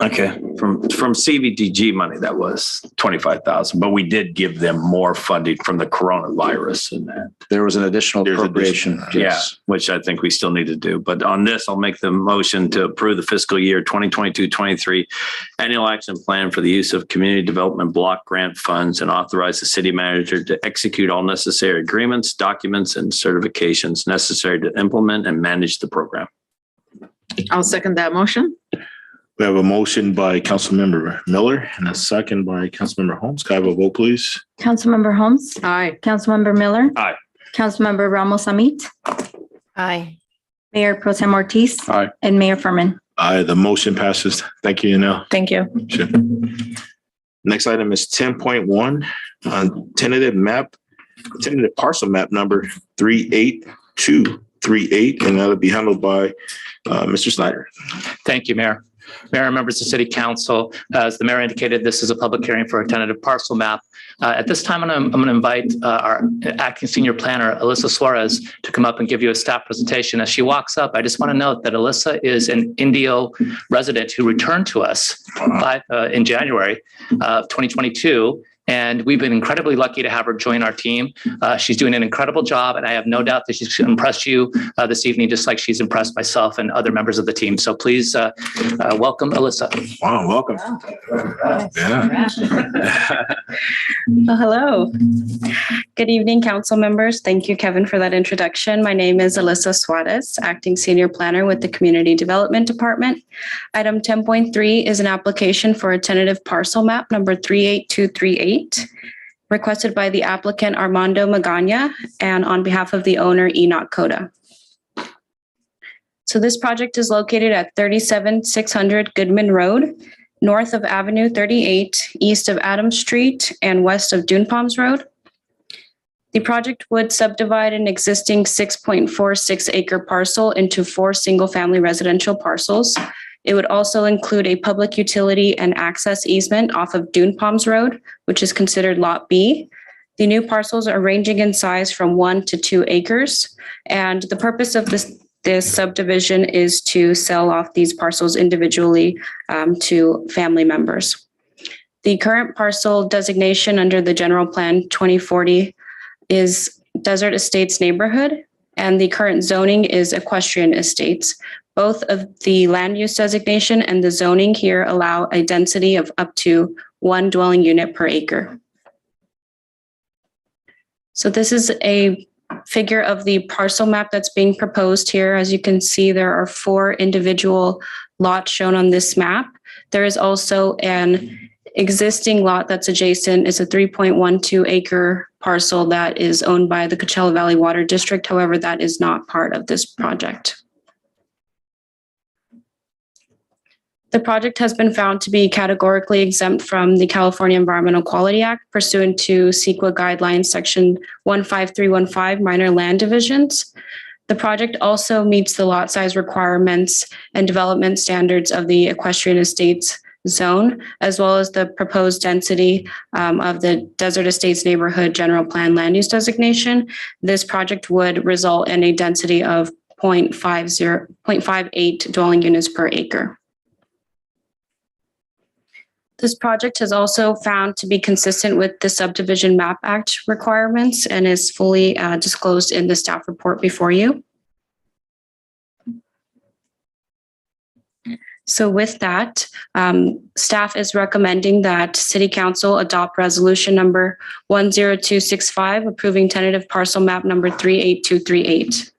Okay, from CVDG money, that was 25,000, but we did give them more funding from the coronavirus and that. There was an additional appropriation. Yeah, which I think we still need to do. But on this, I'll make the motion to approve the fiscal year 2022-23 annual action plan for the use of community development block grant funds and authorize the city manager to execute all necessary agreements, documents, and certifications necessary to implement and manage the program. I'll second that motion. We have a motion by Councilmember Miller and a second by Councilmember Holmes. Can I have a vote, please? Councilmember Holmes? Aye. Councilmember Miller? Aye. Councilmember Ramos Amit? Aye. Mayor Pro Tem Ortiz. Aye. And Mayor Furman. Aye, the motion passes. Thank you, Yanel. Thank you. Sure. Next item is 10.1, tentative parcel map number 38238, and that'll be handled by Mr. Snyder. Thank you, Mayor. Mayor and members of City Council, as the mayor indicated, this is a public hearing for a tentative parcel map. At this time, I'm going to invite our acting senior planner, Alyssa Suarez, to come up and give you a staff presentation. As she walks up, I just want to note that Alyssa is an Indio resident who returned to us in January of 2022. And we've been incredibly lucky to have her join our team. She's doing an incredible job, and I have no doubt that she's impressed you this evening, just like she's impressed myself and other members of the team. So please welcome Alyssa. Wow, welcome. Yeah. Well, hello. Good evening, council members. Thank you, Kevin, for that introduction. My name is Alyssa Suarez, Acting Senior Planner with the Community Development Department. Item 10.3 is an application for a tentative parcel map number 38238. Requested by the applicant Armando Magana and on behalf of the owner Enoch Coda. So this project is located at 37600 Goodman Road, north of Avenue 38, east of Adams Street, and west of Dune Palms Road. The project would subdivide an existing 6.46 acre parcel into 4 single-family residential parcels. It would also include a public utility and access easement off of Dune Palms Road, which is considered Lot B. The new parcels are ranging in size from 1 to 2 acres. And the purpose of this subdivision is to sell off these parcels individually to family members. The current parcel designation under the General Plan 2040 is Desert Estates Neighborhood, and the current zoning is Equestrian Estates. Both of the land use designation and the zoning here allow a density of up to 1 dwelling unit per acre. So this is a figure of the parcel map that's being proposed here. As you can see, there are 4 individual lots shown on this map. There is also an existing lot that's adjacent. It's a 3.12 acre parcel that is owned by the Coachella Valley Water District. However, that is not part of this project. The project has been found to be categorically exempt from the California Environmental Quality Act pursuant to CEQA guidelines section 15315 minor land divisions. The project also meets the lot size requirements and development standards of the Equestrian Estates zone, as well as the proposed density of the Desert Estates Neighborhood General Plan land use designation. This project would result in a density of 0.58 dwelling units per acre. This project has also found to be consistent with the Subdivision Map Act requirements and is fully disclosed in the staff report before you. So with that, staff is recommending that City Council adopt resolution number 10265, approving tentative parcel map number 38238.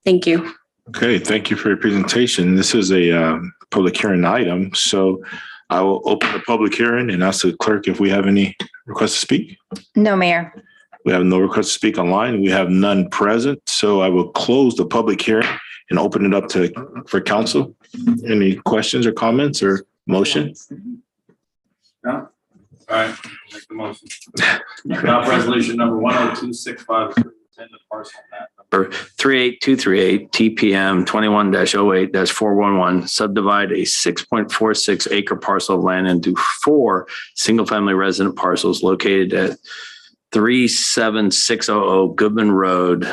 Thank you. Okay, thank you for your presentation. This is a public hearing item, so I will open the public hearing and ask the clerk if we have any requests to speak. No, Mayor. We have no requests to speak online. We have none present, so I will close the public hearing and open it up for council. Any questions or comments or motion? No? All right, make the motion. Adopt resolution number 10265, tentative parcel map Number 38238 TPM 21-08-411, subdivide a 6.46 acre parcel of land into 4 single-family resident parcels located at 37600 Goodman Road,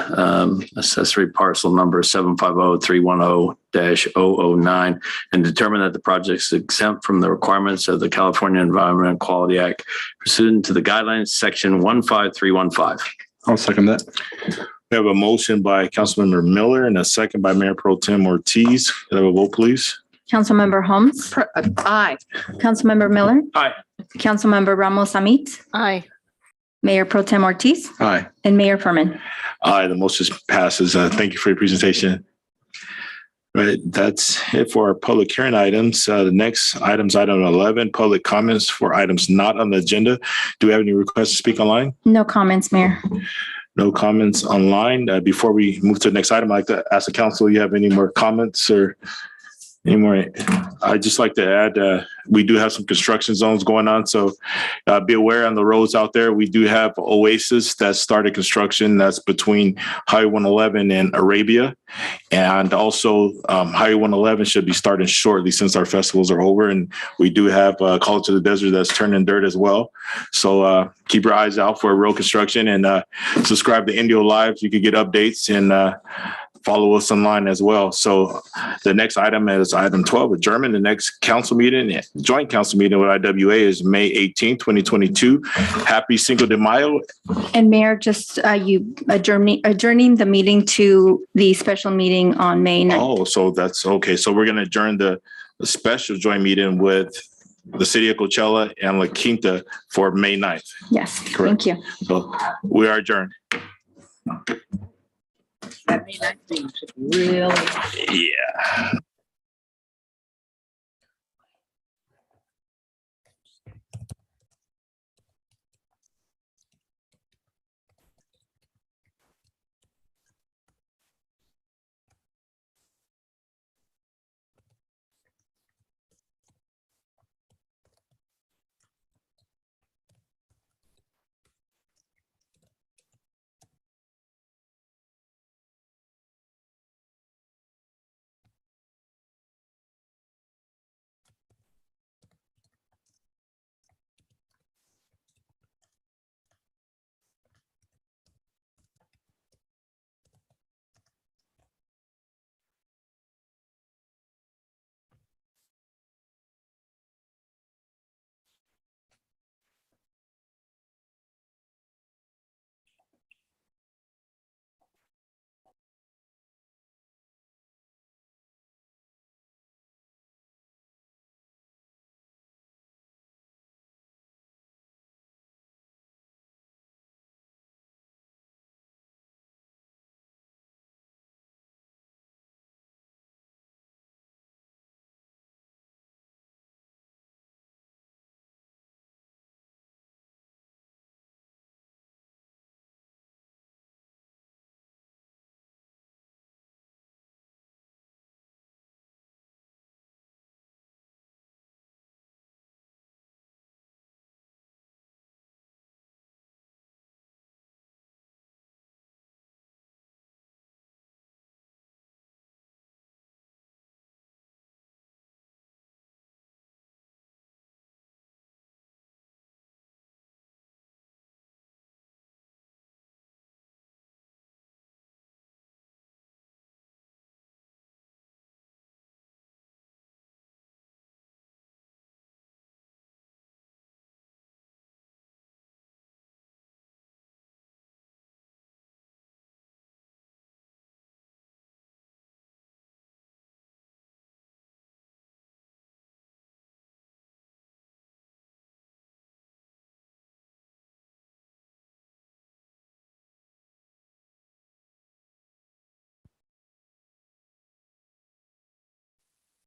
accessory parcel number 750-310-009, and determine that the project is exempt from the requirements of the California Environmental Quality Act pursuant to the guidelines section 15315. I'll second that. We have a motion by Councilmember Miller and a second by Mayor Pro Tem Ortiz. Can I have a vote, please? Councilmember Holmes. Aye. Councilmember Miller. Aye. Councilmember Ramos Amit. Aye. Mayor Pro Tem Ortiz. Aye. And Mayor Furman. Aye, the motion passes. Thank you for your presentation. All right, that's it for our public hearing items. The next item's item 11, public comments for items not on the agenda. Do we have any requests to speak online? No comments, Mayor. No comments online. Before we move to the next item, I'd like to ask the council, you have any more comments or any more? I'd just like to add, we do have some construction zones going on. So be aware on the roads out there. We do have Oasis that started construction. That's between Highway 111 and Arabia. And also Highway 111 should be starting shortly since our festivals are over. And we do have College of the Desert that's turning dirt as well. So keep your eyes out for road construction and subscribe to Indio Live. You can get updates and follow us online as well. So the next item is item 12, adjournment. The next council meeting, joint council meeting with IWA is May 18, 2022. Happy Cinco de Mayo. And Mayor, just you adjourning the meeting to the special meeting on May 9th. Oh, so that's okay. So we're going to adjourn the special joint meeting with the city of Coachella and La Quinta for May 9th. Yes, Correct. thank you. So we are adjourned. That May 9th thing took really Yeah.